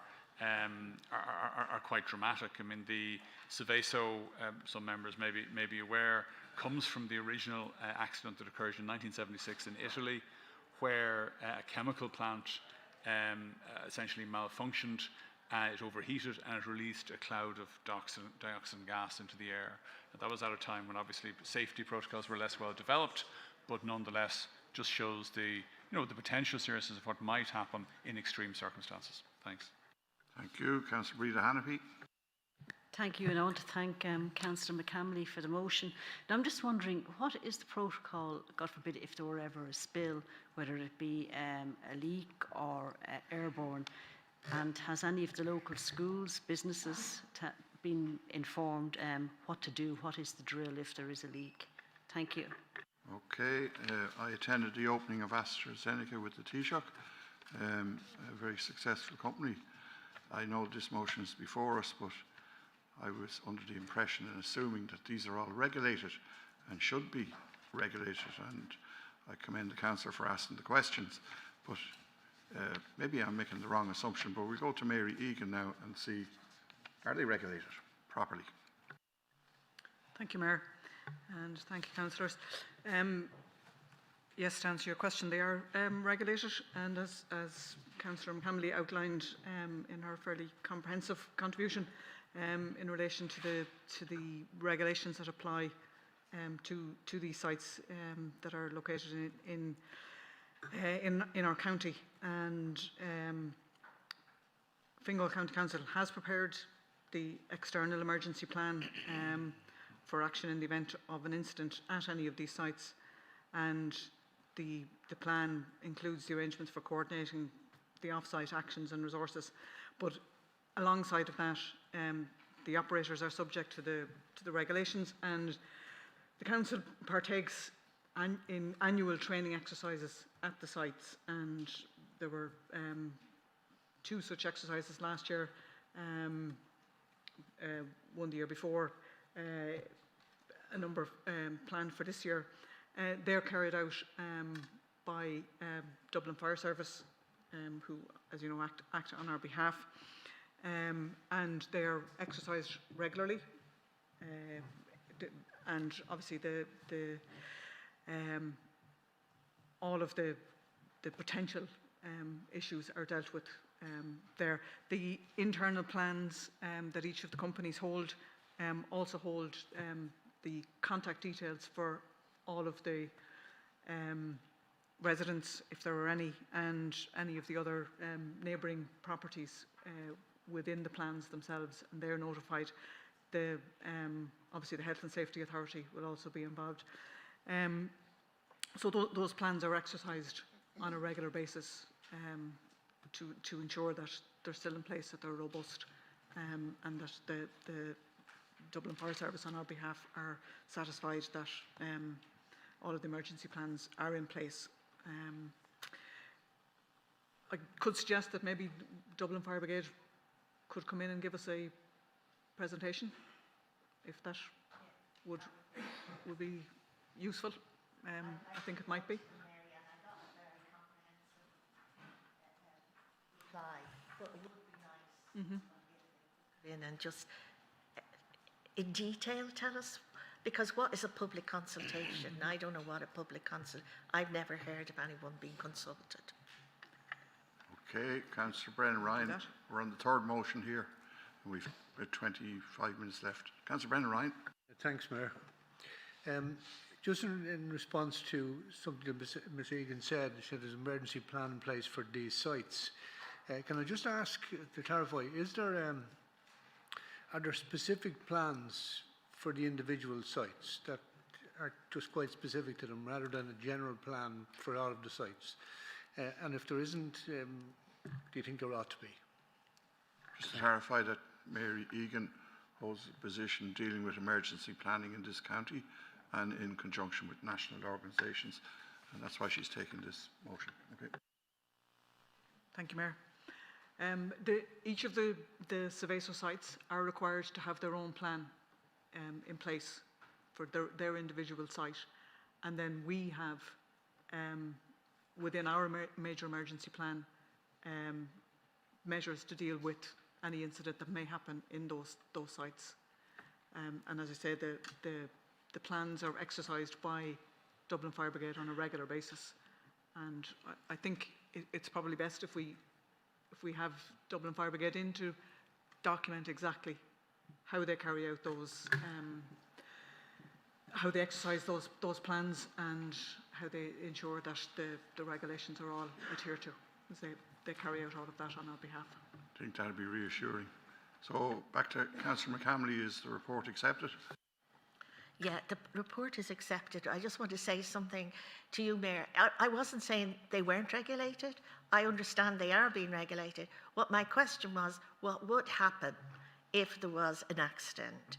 quite dramatic. I mean, the SEVASO, some members may be aware, comes from the original accident that occurred in 1976 in Italy, where a chemical plant essentially malfunctioned. It overheated and it released a cloud of dioxin gas into the air. Now, that was at a time when obviously safety protocols were less well developed, but nonetheless just shows the potential seriousness of what might happen in extreme circumstances. Thanks. Thank you. Councillor Breda Hannafy. Thank you, and I want to thank Councillor McCamley for the motion. Now, I'm just wondering, what is the protocol, God forbid, if there were ever a spill, whether it be a leak or airborne? And has any of the local schools, businesses been informed what to do, what is the drill if there is a leak. Thank you. Okay, I attended the opening of AstraZeneca with the Taoiseach, a very successful company. I know this motion is before us, but I was under the impression and assuming that these are all regulated and should be regulated, and I commend the councillor for asking the questions. But maybe I'm making the wrong assumption, but we'll go to Mary Egan now and see, are they regulated properly? Thank you, Mayor, and thank you, councillors. Yes, to answer your question, they are regulated, and as Councillor McCamley outlined in her fairly comprehensive contribution in relation to the regulations that apply to these sites that are located in our county. And Fingal County Council has prepared the external emergency plan for action in the event of an incident at any of these sites, and the plan includes the arrangements for coordinating the off-site actions and resources. But alongside of that, the operators are subject to the regulations, and the council partakes in annual training exercises at the sites, and there were 2 such exercises last year, one the year before, a number planned for this year. They're carried out by Dublin Fire Service, who, as you know, act on our behalf, and they are exercised regularly. And obviously, all of the potential issues are dealt with there. The internal plans that each of the companies hold also hold the contact details for all of the residents, if there are any, and any of the other neighbouring properties within the plans themselves, and they're notified. Obviously the Health and Safety Authority will also be involved. So those plans are exercised on a regular basis to ensure that they're still in place, that they're robust, and that the Dublin Fire Service on our behalf are satisfied that all of the emergency plans are in place. I could suggest that maybe Dublin Fire Brigade could come in and give us a presentation, if that would be useful. I think it might be. But it would be nice in and just in detail tell us, because what is a public consultation? I don't know what a public I've never heard of anyone being consulted. Okay, Councillor Brennan Ryan, we're on the 3rd motion here, and we've 25 minutes left. Councillor Brennan Ryan. Thanks, Mayor. Just in response to something that Ms. Egan said, she said there's an emergency plan in place for these sites. Can I just ask to clarify, are there specific plans for the individual sites that are just quite specific to them, rather than a general plan for all of the sites? And if there isn't, do you think there ought to be? Just to clarify that Mary Egan holds a position dealing with emergency planning in this county and in conjunction with national organisations, and that's why she's taken this motion. Okay. Thank you, Mayor. Each of the Seveso sites are required to have their own plan in place for their individual site, and then we have within our major emergency plan measures to deal with any incident that may happen in those sites. And as I say, the plans are exercised by Dublin Fire Brigade on a regular basis, and I think it's probably best if we have Dublin Fire Brigade in to document exactly how they carry out those, how they exercise those plans, and how they ensure that the regulations are all adhered to, as they carry out all of that on our behalf. I think that would be reassuring. So back to Councillor McCamley, is the report accepted? Yeah, the report is accepted. I just want to say something to you, Mayor. I wasn't saying they weren't regulated. I understand they are being regulated. What my question was, what would happen if there was an accident,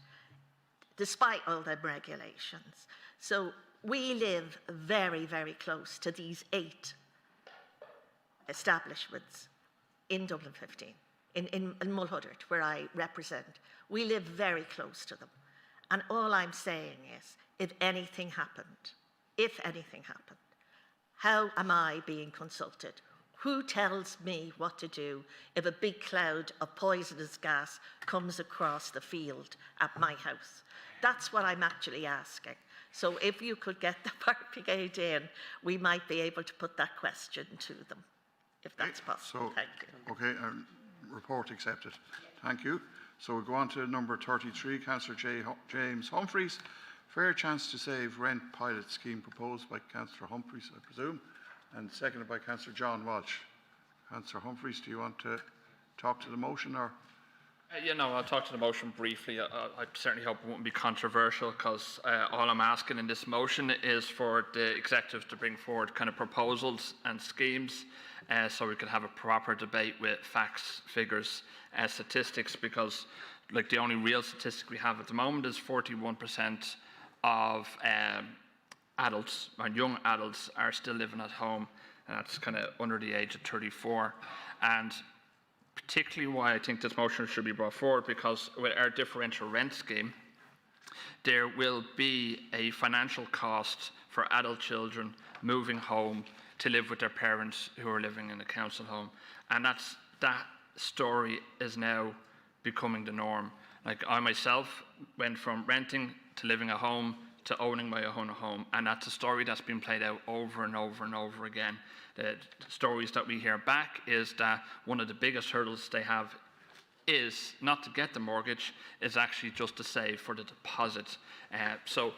despite all them regulations. So we live very, very close to these 8 establishments in Dublin 15, in Mulhuddart, where I represent. We live very close to them. And all I'm saying is, if anything happened, how am I being consulted? Who tells me what to do if a big cloud of poisonous gas comes across the field at my house? That's what I'm actually asking. So if you could get the fire brigade in, we might be able to put that question to them, if that's possible. So, thank you. Okay, report accepted. Thank you. So we'll go on to number 33, Councillor James Humphreys. Fair chance to save rent pilot scheme proposed by Councillor Humphreys, I presume, and seconded by Councillor John Walsh. Councillor Humphreys, do you want to talk to the motion, or? Yeah, no, I'll talk to the motion briefly. I certainly hope it won't be controversial, because all I'm asking in this motion is for the executive to bring forward kind of proposals and schemes so we can have a proper debate with facts, figures, statistics, because like the only real statistic we have at the moment is 41% of adults, or young adults, are still living at home, and that's kind of under the age of 34. And particularly why I think this motion should be brought forward, because with our differential rent scheme, there will be a financial cost for adult children moving home to live with their parents who are living in a council home. And that story is now becoming the norm. Like, I myself went from renting to living at home to owning my own home, and that's a story that's been played out over and over and over again. The stories that we hear back is that one of the biggest hurdles they have is not to get the mortgage, is actually just to save for the deposit. So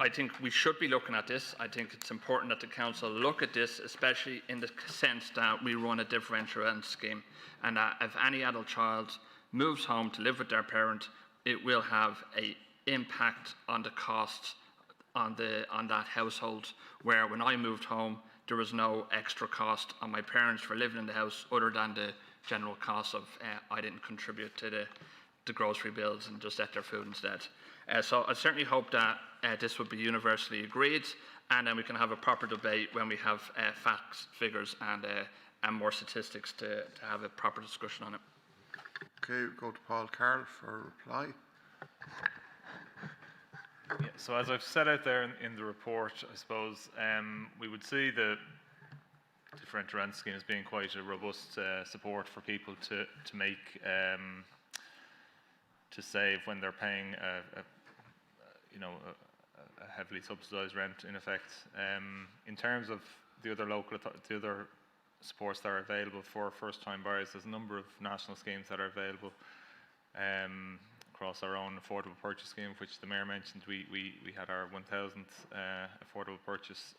I think we should be looking at this. I think it's important that the council look at this, especially in the sense that we run a differential rent scheme, and that if any adult child moves home to live with their parent, it will have an impact on the costs on that household, where when I moved home, there was no extra cost on my parents for living in the house other than the general cost of I didn't contribute to the grocery bills and just ate their food instead. So I certainly hope that this would be universally agreed, and then we can have a proper debate when we have facts, figures, and more statistics to have a proper discussion on it. Okay, we'll go to Paul Carroll for a reply. Yeah, so as I've set out there in the report, I suppose we would see the differential rent scheme as being quite a robust support for people to make to save when they're paying a heavily subsidised rent, in effect. In terms of the other supports that are available for first-time buyers, there's a number of national schemes that are available. Across our own affordable purchase scheme, which the Mayor mentioned, we had our 1,000th affordable purchase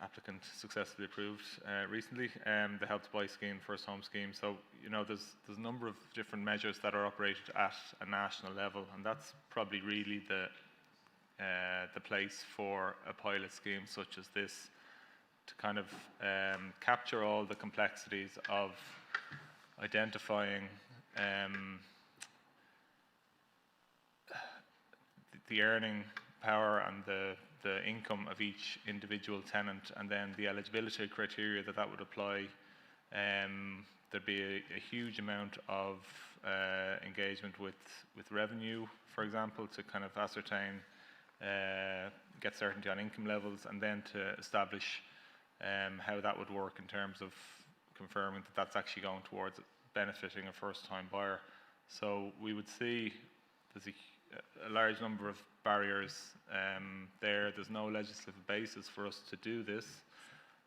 applicant successfully approved recently. The Help to Buy scheme, First Home scheme. So there's a number of different measures that are operated at a national level, and that's probably really the place for a pilot scheme such as this to kind of capture all the complexities of identifying the earning power and the income of each individual tenant, and then the eligibility criteria that would apply. There'd be a huge amount of engagement with revenue, for example, to kind of ascertain, get certainty on income levels, and then to establish how that would work in terms of confirming that that's actually going towards benefiting a first-time buyer. So we would see there's a large number of barriers there. There's no legislative basis for us to do this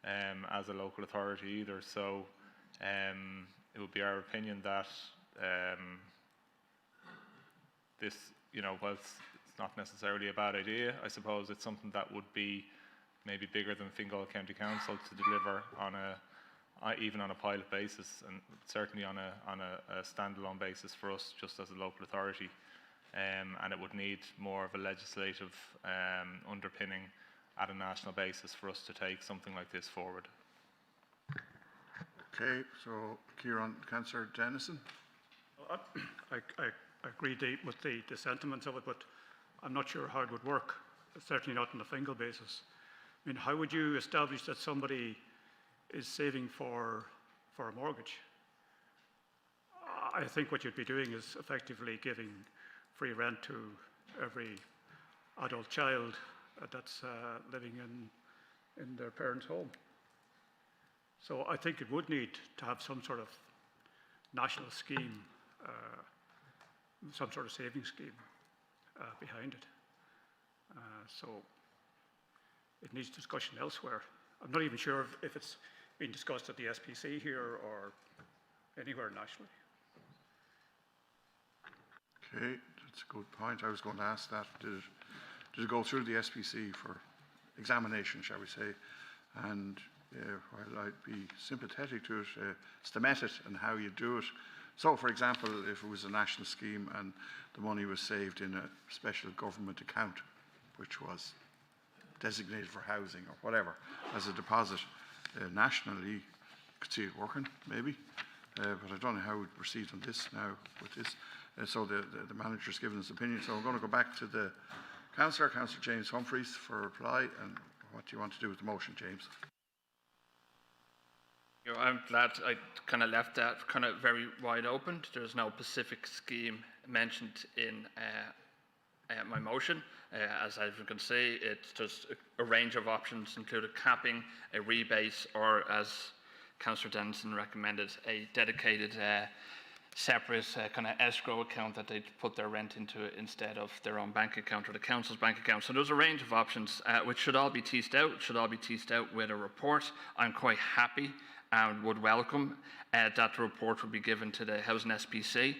as a local authority either. So it would be our opinion that this, whilst it's not necessarily a bad idea, I suppose it's something that would be maybe bigger than Fingal County Council to deliver on even on a pilot basis, and certainly on a standalone basis for us just as a local authority. And it would need more of a legislative underpinning at a national basis for us to take something like this forward. Okay, so Kieran, Councillor Dennison. I agree with the sentiments of it, but I'm not sure how it would work, certainly not on a Fingal basis. I mean, how would you establish that somebody is saving for a mortgage? I think what you'd be doing is effectively giving free rent to every adult child that's living in their parents' home. So I think it would need to have some sort of national scheme, some sort of saving scheme behind it. So it needs discussion elsewhere. I'm not even sure if it's being discussed at the SPC here or anywhere nationally. Okay, that's a good point. I was going to ask that. Did it go through the SPC for examination, shall we say? And while I'd be sympathetic to it, it's the method and how you do it. So, for example, if it was a national scheme and the money was saved in a special government account, which was designated for housing or whatever, as a deposit nationally, you could see it working, maybe. But I don't know how we'd proceed on this now with this. So the manager's given his opinion. So I'm going to go back to the Councillor James Humphreys, for a reply. And what do you want to do with the motion, James? I'm glad I kind of left that kind of very wide open. There's no specific scheme mentioned in my motion. As I can see, it's just a range of options, including capping, a rebate, or as Councillor Denison recommended, a dedicated separate kind of escrow account that they put their rent into instead of their own bank account or the council's bank account. So there's a range of options which should all be teased out with a report. I'm quite happy and would welcome that the report would be given to the Housing SPC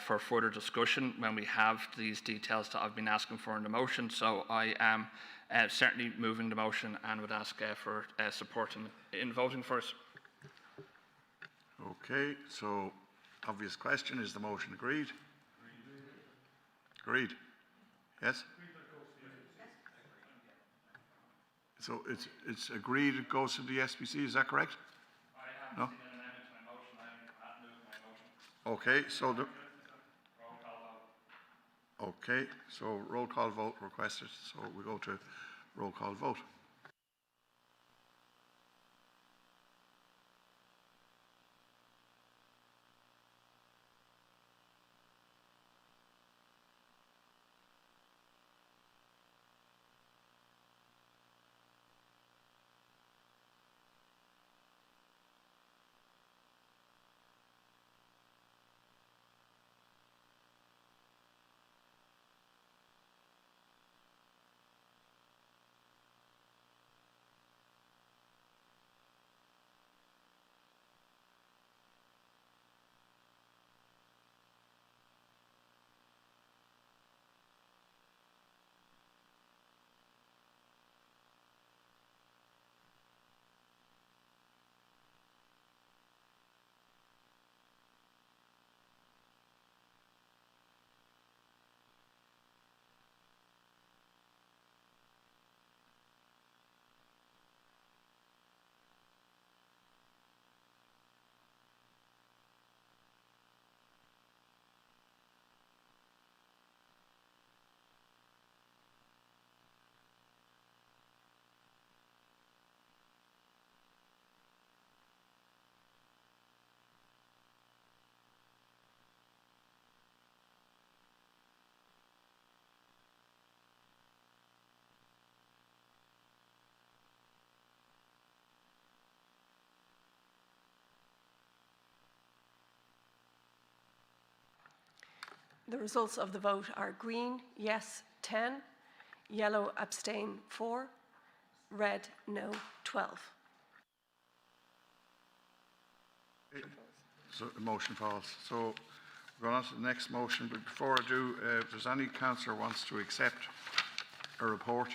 for further discussion when we have these details that I've been asking for in the motion. So I am certainly moving the motion and would ask for support in voting for it. Okay, so obvious question, is the motion agreed? Agreed. Yes? So it's agreed it goes to the SPC, is that correct? No? Okay, so roll call vote requested. So we go to roll call vote. The results of the vote are green, yes, 10, yellow, abstain, 4, red, no, 12. So the motion falls. So we're going on to the next motion, but before I do, if there's any councillor wants to accept a report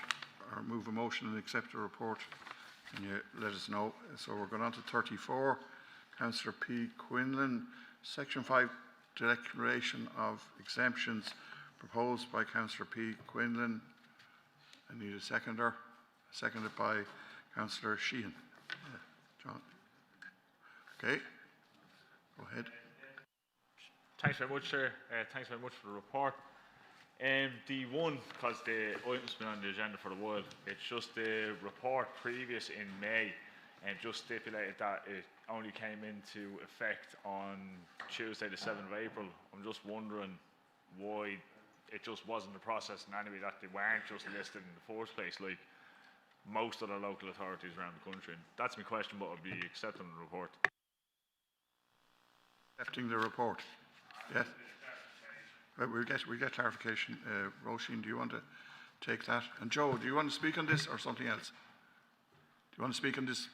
or move a motion and accept a report, can you let us know? So we're going on to 34. Councillor P. Quinlan, Section 5 Declaration of Exemptions proposed by Councillor P. Quinlan. I need a seconder. Seconded by Councillor Sheehan. John. Okay. Go ahead. Thanks very much, sir. Thanks very much for the report. The one, because the item's been on the agenda for a while, it's just the report previous in May, and just stipulated that it only came into effect on Tuesday the 7th of April. I'm just wondering why it just wasn't a process in any way, that they weren't just listed in the first place, like most other local authorities around the country. And that's my question, but I'll be accepting the report. Accepting the report. Yes. We'll get clarification. Roisin, do you want to take that? And Joe, do you want to speak on this or something else? Do you want to speak on this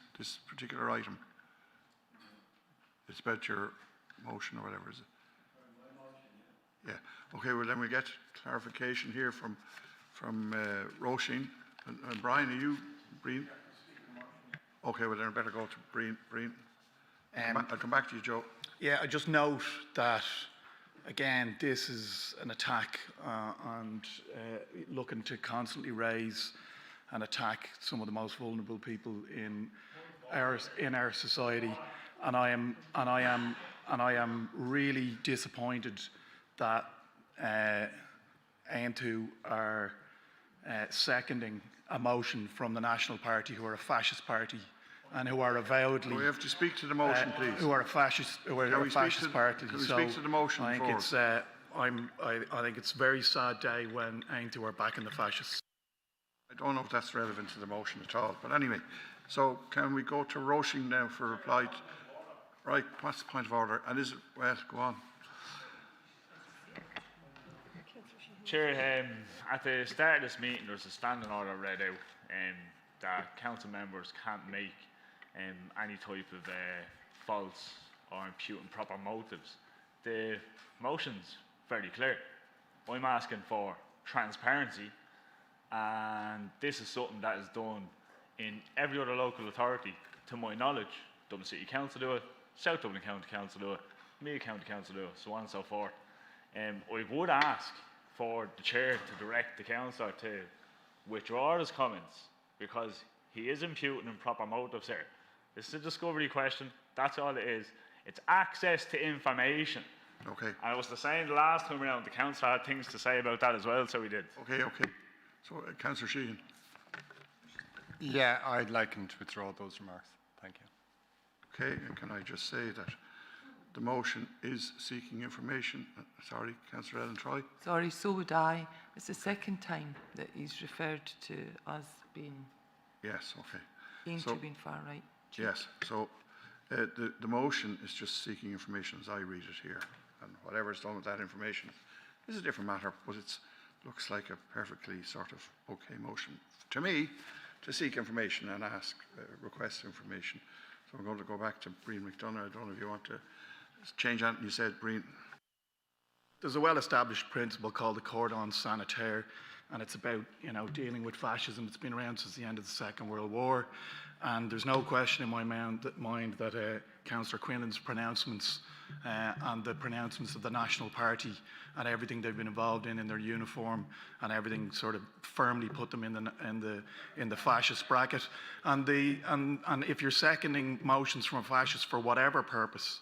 particular item? It's about your motion or whatever, is it? Yeah. Okay. Well, then we get clarification here from Roisin. And Brian, are you Breen? Okay. Well, then I better go to Breen. I'll come back to you, Joe. Yeah. I just note that, again, this is an attack and looking to constantly raise and attack some of the most vulnerable people in our society, and I am really disappointed that Aintu are seconding a motion from the National Party, who are a fascist party, and who are avowedly. We have to speak to the motion, please. Who are a fascist, party. Can we speak to the motion? I think it's I think it's a very sad day when Aintu are back in the fascists. I don't know if that's relevant to the motion at all, but anyway. So can we go to Roisin now for reply? Right. What's the point of order? And is it well? Go on. Chair, at the start of this meeting, there's a standing order read out that council members can't make any type of false or impute improper motives. The motion's very clear. I'm asking for transparency, and this is something that is done in every other local authority. To my knowledge, Dublin City Council do it, South Dublin County Council do it, Meath County Council do it, so on and so forth. I would ask for the chair to direct the councillor to withdraw his comments, because he is imputing improper motives here. This is a discovery question, that's all it is. It's access to information. Okay. And it was the same the last time around. The council had things to say about that as well, so we did. Okay. So, Councillor Sheehan. Yeah, I'd like him to withdraw those remarks. Thank you. Okay, and can I just say that the motion is seeking information. Sorry, Councillor Ellen Troy. Sorry, so would I. It's the second time that he's referred to us being. Yes, okay. Aintu being far right. Yes, so the motion is just seeking information as I read it here. And whatever is done with that information is a different matter, but it looks like a perfectly sort of okay motion to me to seek information and ask, request information. So I'm going to go back to Breen McDonough. I don't know if you want to change anything you said, Breen. There's a well-established principle called the cordon sanitaire, and it's about, dealing with fascism. It's been around since the end of the Second World War, and there's no question in my mind that Councillor Quinlan's pronouncements and the pronouncements of the National Party and everything they've been involved in their uniform and everything sort of firmly put them in the fascist bracket. And if you're seconding motions from a fascist for whatever purpose,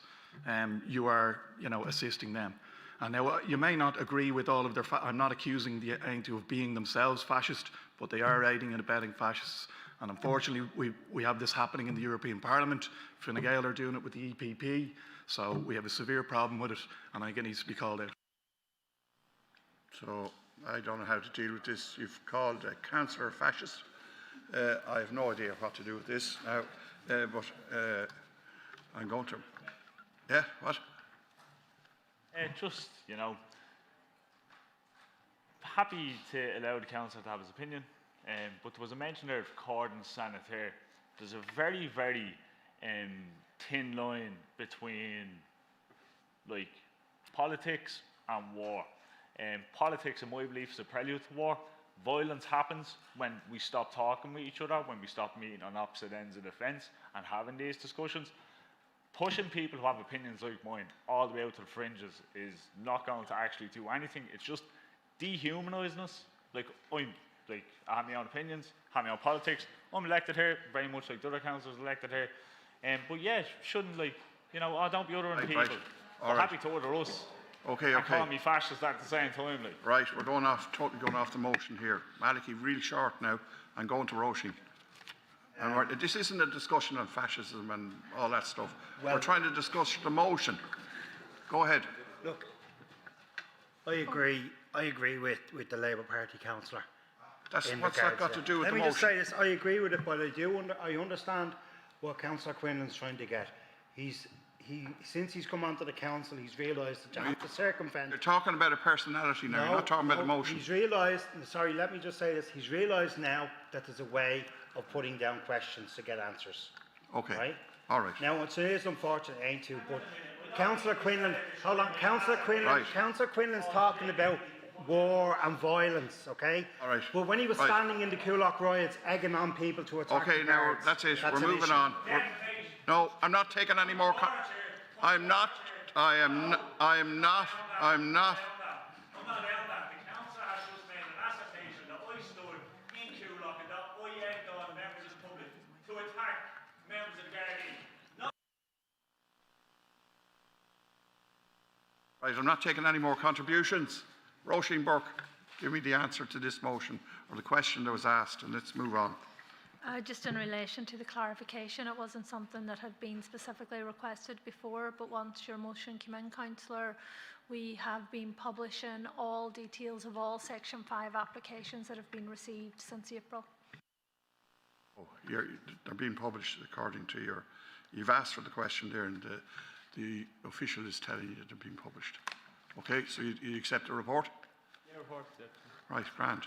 you are, assisting them. And now you may not agree with all of their. I'm not accusing the Aintu of being themselves fascist, but they are aiding and abetting fascists. And unfortunately, we have this happening in the European Parliament. Fine Gael are doing it with the EPP, so we have a severe problem with it, and I think it needs to be called out. So I don't know how to deal with this. You've called a councillor a fascist. I have no idea what to do with this now, but I'm going to. Yeah, what? Just, happy to allow the councillor to have his opinion, but there was a mention there of cordon sanitaire. There's a very, very thin line between, politics and war. Politics, in my belief, is a prelude to war. Violence happens when we stop talking with each other, when we stop meeting on opposite ends of the fence and having these discussions. Pushing people who have opinions like mine all the way out to the fringes is not going to actually do anything. It's just dehumanising us. I have my own opinions, have my own politics. I'm elected here, very much like the other councillors elected here. But yeah, shouldn't don't be othering people. Right. We're happy to order us. Okay, and okay. call me fascist at the same time. Like. Right, we're totally going off the motion here. Maliki, real short now, and going to Roisin. And this isn't a discussion on fascism and all that stuff. Well, we're trying to discuss the motion. Go ahead. Look, I agree with the Labour Party councillor. What's that got to do with the motion? Let me just say this, I agree with it, but I understand what Councillor Quinlan's trying to get. Since he's come onto the council, he's realised that you have to circumvent. You're talking about a personality now, you're not talking about the motion. He's realised, sorry, let me just say this, he's realised now that there's a way of putting down questions to get answers. Okay, right? all right. Now, it is unfortunate, it ain't too, but Councillor Quinlan, hold on, Councillor Quinlan's talking about war and violence, okay? All right. But when he was standing in the Coolock riots, egging on people to attack Okay, the now guards, that's it. that's We're an moving issue. on. No, I'm not taking any more. I am not. I'm not down that. The council has just made an assertion that I stood in Coolock and that I egged on members of the public to attack members of the Gardaí. Right, I'm not taking any more contributions. Roisin Burke, give me the answer to this motion or the question that was asked, and let's move on. Just in relation to the clarification, it wasn't something that had been specifically requested before, but once your motion came in, councillor, we have been publishing all details of all Section 5 applications that have been received since April. Oh, they're being published according to your. You've asked for the question there, and the official is telling you that they're being published. Okay, so you accept the report? Yeah, report. Right, grand.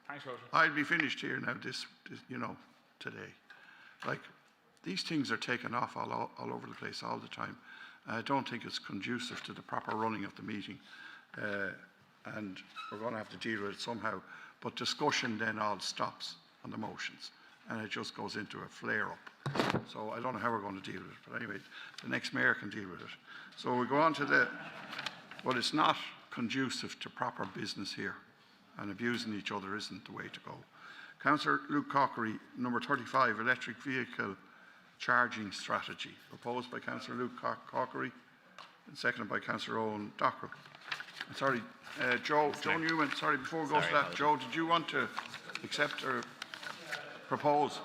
Thanks, Roger. I'll be finished here now. This today. Like, these things are taken off all over the place all the time. I don't think it's conducive to the proper running of the meeting, and we're going to have to deal with it somehow. But discussion then all stops on the motions, and it just goes into a flare-up. So I don't know how we're going to deal with it, but anyway, the next mayor can deal with it. So we go on to but it's not conducive to proper business here, and abusing each other isn't the way to go. Councillor Luke Cockery, number 35, electric vehicle charging strategy, proposed by Councillor Luke Cockery and seconded by Councillor Owen Dockrell. Sorry, Joe Newman, sorry, before we go to that, Joe, did you want to accept or propose?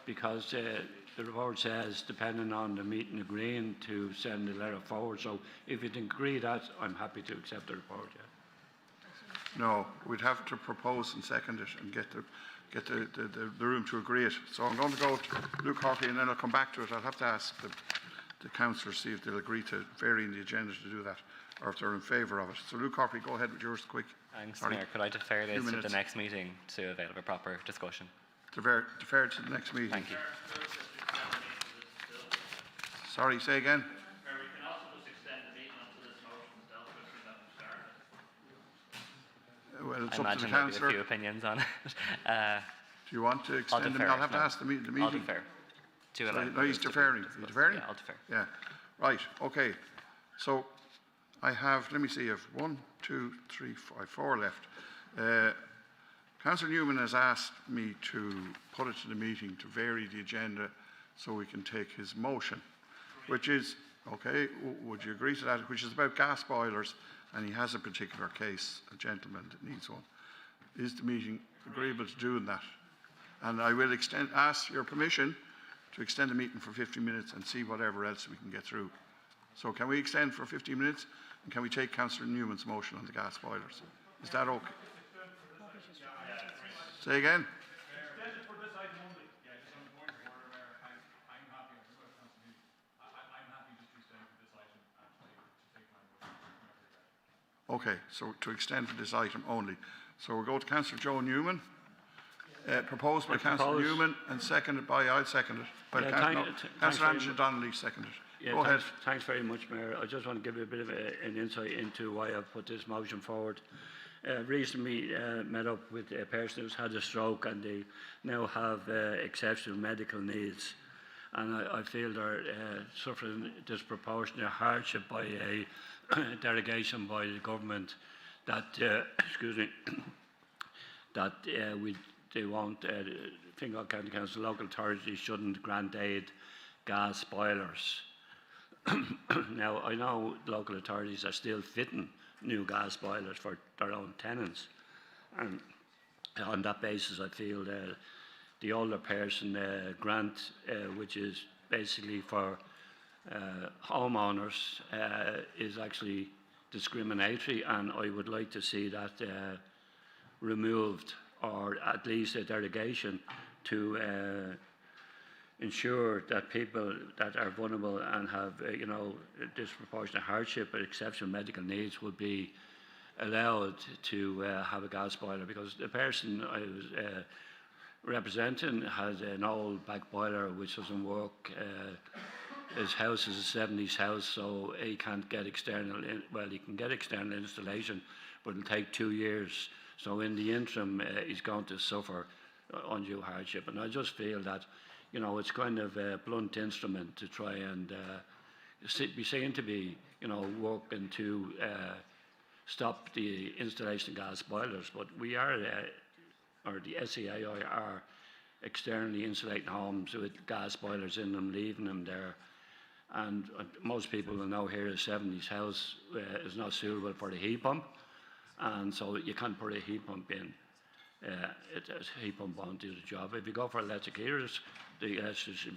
Because the report says, depending on the meeting agreeing to send the letter forward, so if you'd agree that, I'm happy to accept the report, yeah. No, we'd have to propose and second it and get the room to agree it. So I'm going to go to Luke Hartley and then I'll come back to it. I'll have to ask the councillors, see if they'll agree to varying the agenda to do that, or if they're in favour of it. So Luke Hartley, go ahead with yours quick. Thanks, Sorry. Mayor. Could I defer this to the minutes. next meeting to avail of a proper discussion? Defer to the next meeting. Thank you. Sorry, say again. We can also just extend the meeting until this motion is dealt with and that started. Well, it's I up to the imagine there'll be councillor. a few opinions on it. Do you want to extend the meeting? I'll have to ask the meeting. I'll defer. No, he's deferring. Are you deferring? Yeah, I'll defer. Yeah. Right, okay. So I have, let me see, I have 1, 2, 3, 4 left. Councillor Newman has asked me to put it to the meeting to vary the agenda so we can take his motion, which is, okay, would you agree to that, which is about gas boilers, and he has a particular case, a gentleman that needs one. Is the meeting agreeable to doing that? And I will ask your permission to extend the meeting for 50 minutes and see whatever else we can get through. So can we extend for 50 minutes? And can we take Councillor Newman's motion on the gas boilers? Is that okay? Say again? Okay, so to extend for this item only. So we'll go to Councillor Joe Newman, proposed by Councillor Newman and seconded by, I'll second it, by Councillor Angela Donnelly seconded. Yeah, go ahead. Thanks very much, Mayor. I just want to give you a bit of an insight into why I've put this motion forward. Recently met up with a person who's had a stroke and they now have exceptional medical needs. And I feel they're suffering disproportionate hardship by a derogation by the government that, excuse me, that they won't, Fingal County Council local authorities shouldn't grant aid gas boilers. Now, I know local authorities are still fitting new gas boilers for their own tenants, and on that basis, I feel the older person grant, which is basically for homeowners, is actually discriminatory, and I would like to see that removed, or at least a derogation to ensure that people that are vulnerable and have disproportionate hardship or exceptional medical needs would be allowed to have a gas boiler, because the person I was representing has an old back boiler which doesn't work. His house is a 70s house, so he can't get external, he can get external installation, but it'll take 2 years. So in the interim, he's going to suffer undue hardship. And I just feel that, it's kind of a blunt instrument to try and be seen to be, working to stop the installation of gas boilers. But we are, or the SEAI are externally insulating homes with gas boilers in them, leaving them there. And most people will know here a 70s house is not suitable for the heat pump, and so you can't put a heat pump in. A heat pump won't do the job. If you go for electric heaters, the electricity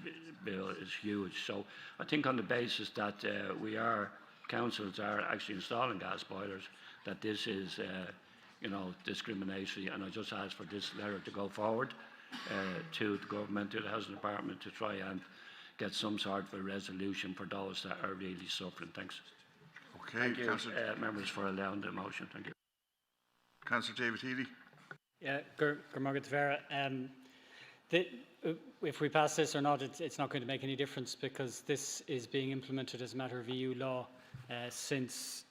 bill is huge. So I think on the basis that councils are actually installing gas boilers, that this is discriminatory, and I just ask for this letter to go forward to the government, to the Housing Department, to try and get some sort of a resolution for those that are really suffering. Thanks. Okay, Thank you, Councillor. members, for allowing the motion. Thank you. Councillor David Healy. Yeah, Gurmargaret Vera. If we pass this or not, it's not going to make any difference, because this is being implemented as a matter of EU law since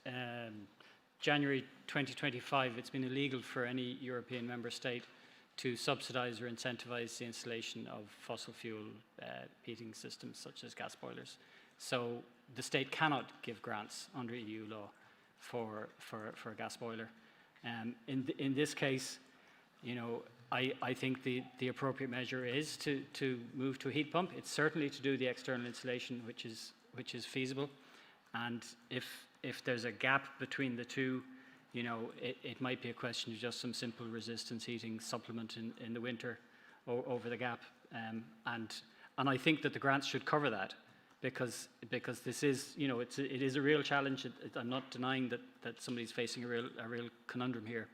January 2025. It's been illegal for any European member state to subsidise or incentivise the installation of fossil fuel heating systems such as gas boilers. So the state cannot give grants under EU law for a gas boiler. In this case, I think the appropriate measure is to move to a heat pump. It's certainly to do the external installation, which is feasible. And if there's a gap between the two, it might be a question of just some simple resistance heating supplement in the winter over the gap. And I think that the grants should cover that, because this is, it is a real challenge. I'm not denying that somebody's facing a real conundrum here.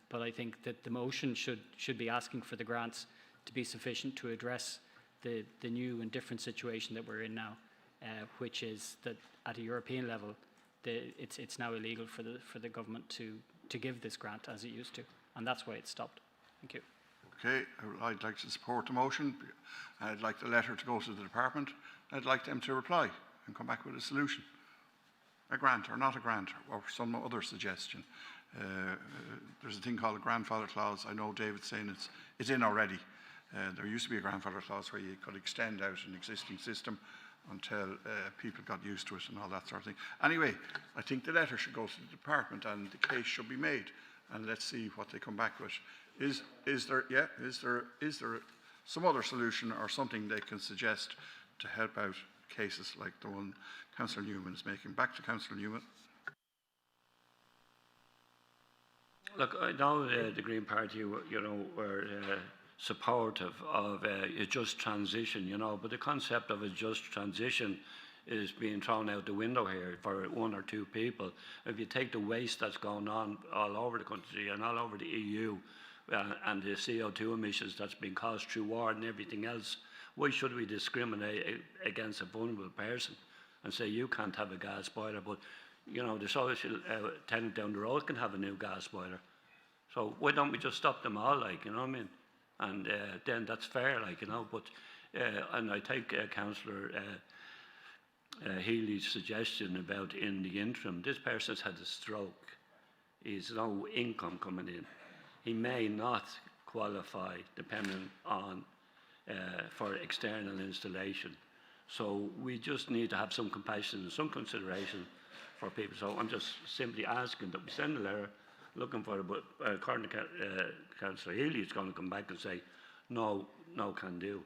But I think that the motion should be asking for the grants to be sufficient to address the new and different situation that we're in now, which is that at a European level, it's now illegal for the government to give this grant as it used to, and that's why it's stopped. Thank you. Okay, I'd like to support the motion. I'd like the letter to go to the department. I'd like them to reply and come back with a solution. A grant or not a grant, or some other suggestion. There's a thing called a grandfather clause. I know David's saying it's in already. There used to be a grandfather clause where you could extend out an existing system until people got used to it and all that sort of thing. Anyway, I think the letter should go to the department and the case should be made, and let's see what they come back with. Is there some other solution or something they can suggest to help out cases like the one Councillor Newman is making? Back to Councillor Newman. Look, I know the Green Party, were supportive of a just transition, but the concept of a just transition is being thrown out the window here for one or two people. If you take the waste that's going on all over the country and all over the EU, and the CO2 emissions that's been caused through war and everything else, why should we discriminate against a vulnerable person and say you can't have a gas boiler, but the social tenant down the road can have a new gas boiler? So why don't we just stop them all, you know what I mean? And then that's fair, but and I take Councillor Healy's suggestion about in the interim, this person's had a stroke. He's no income coming in. He may not qualify depending on for external installation. So we just need to have some compassion and some consideration for people. So I'm just simply asking that we send a letter looking for it, but according to Councillor Healy, it's going to come back and say, no can do.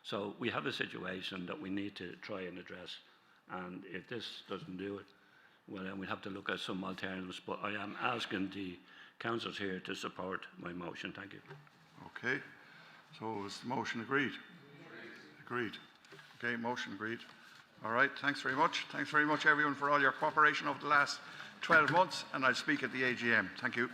So we have a situation that we need to try and address. And if this doesn't do it, well, then we'll have to look at some alternatives. But I am asking the councillors here to support my motion. Thank you. Okay. So is the motion agreed? Agreed. Okay, motion agreed. All right, thanks very much. Thanks very much, everyone, for all your cooperation over the last 12 months, and I'll speak at the AGM. Thank you.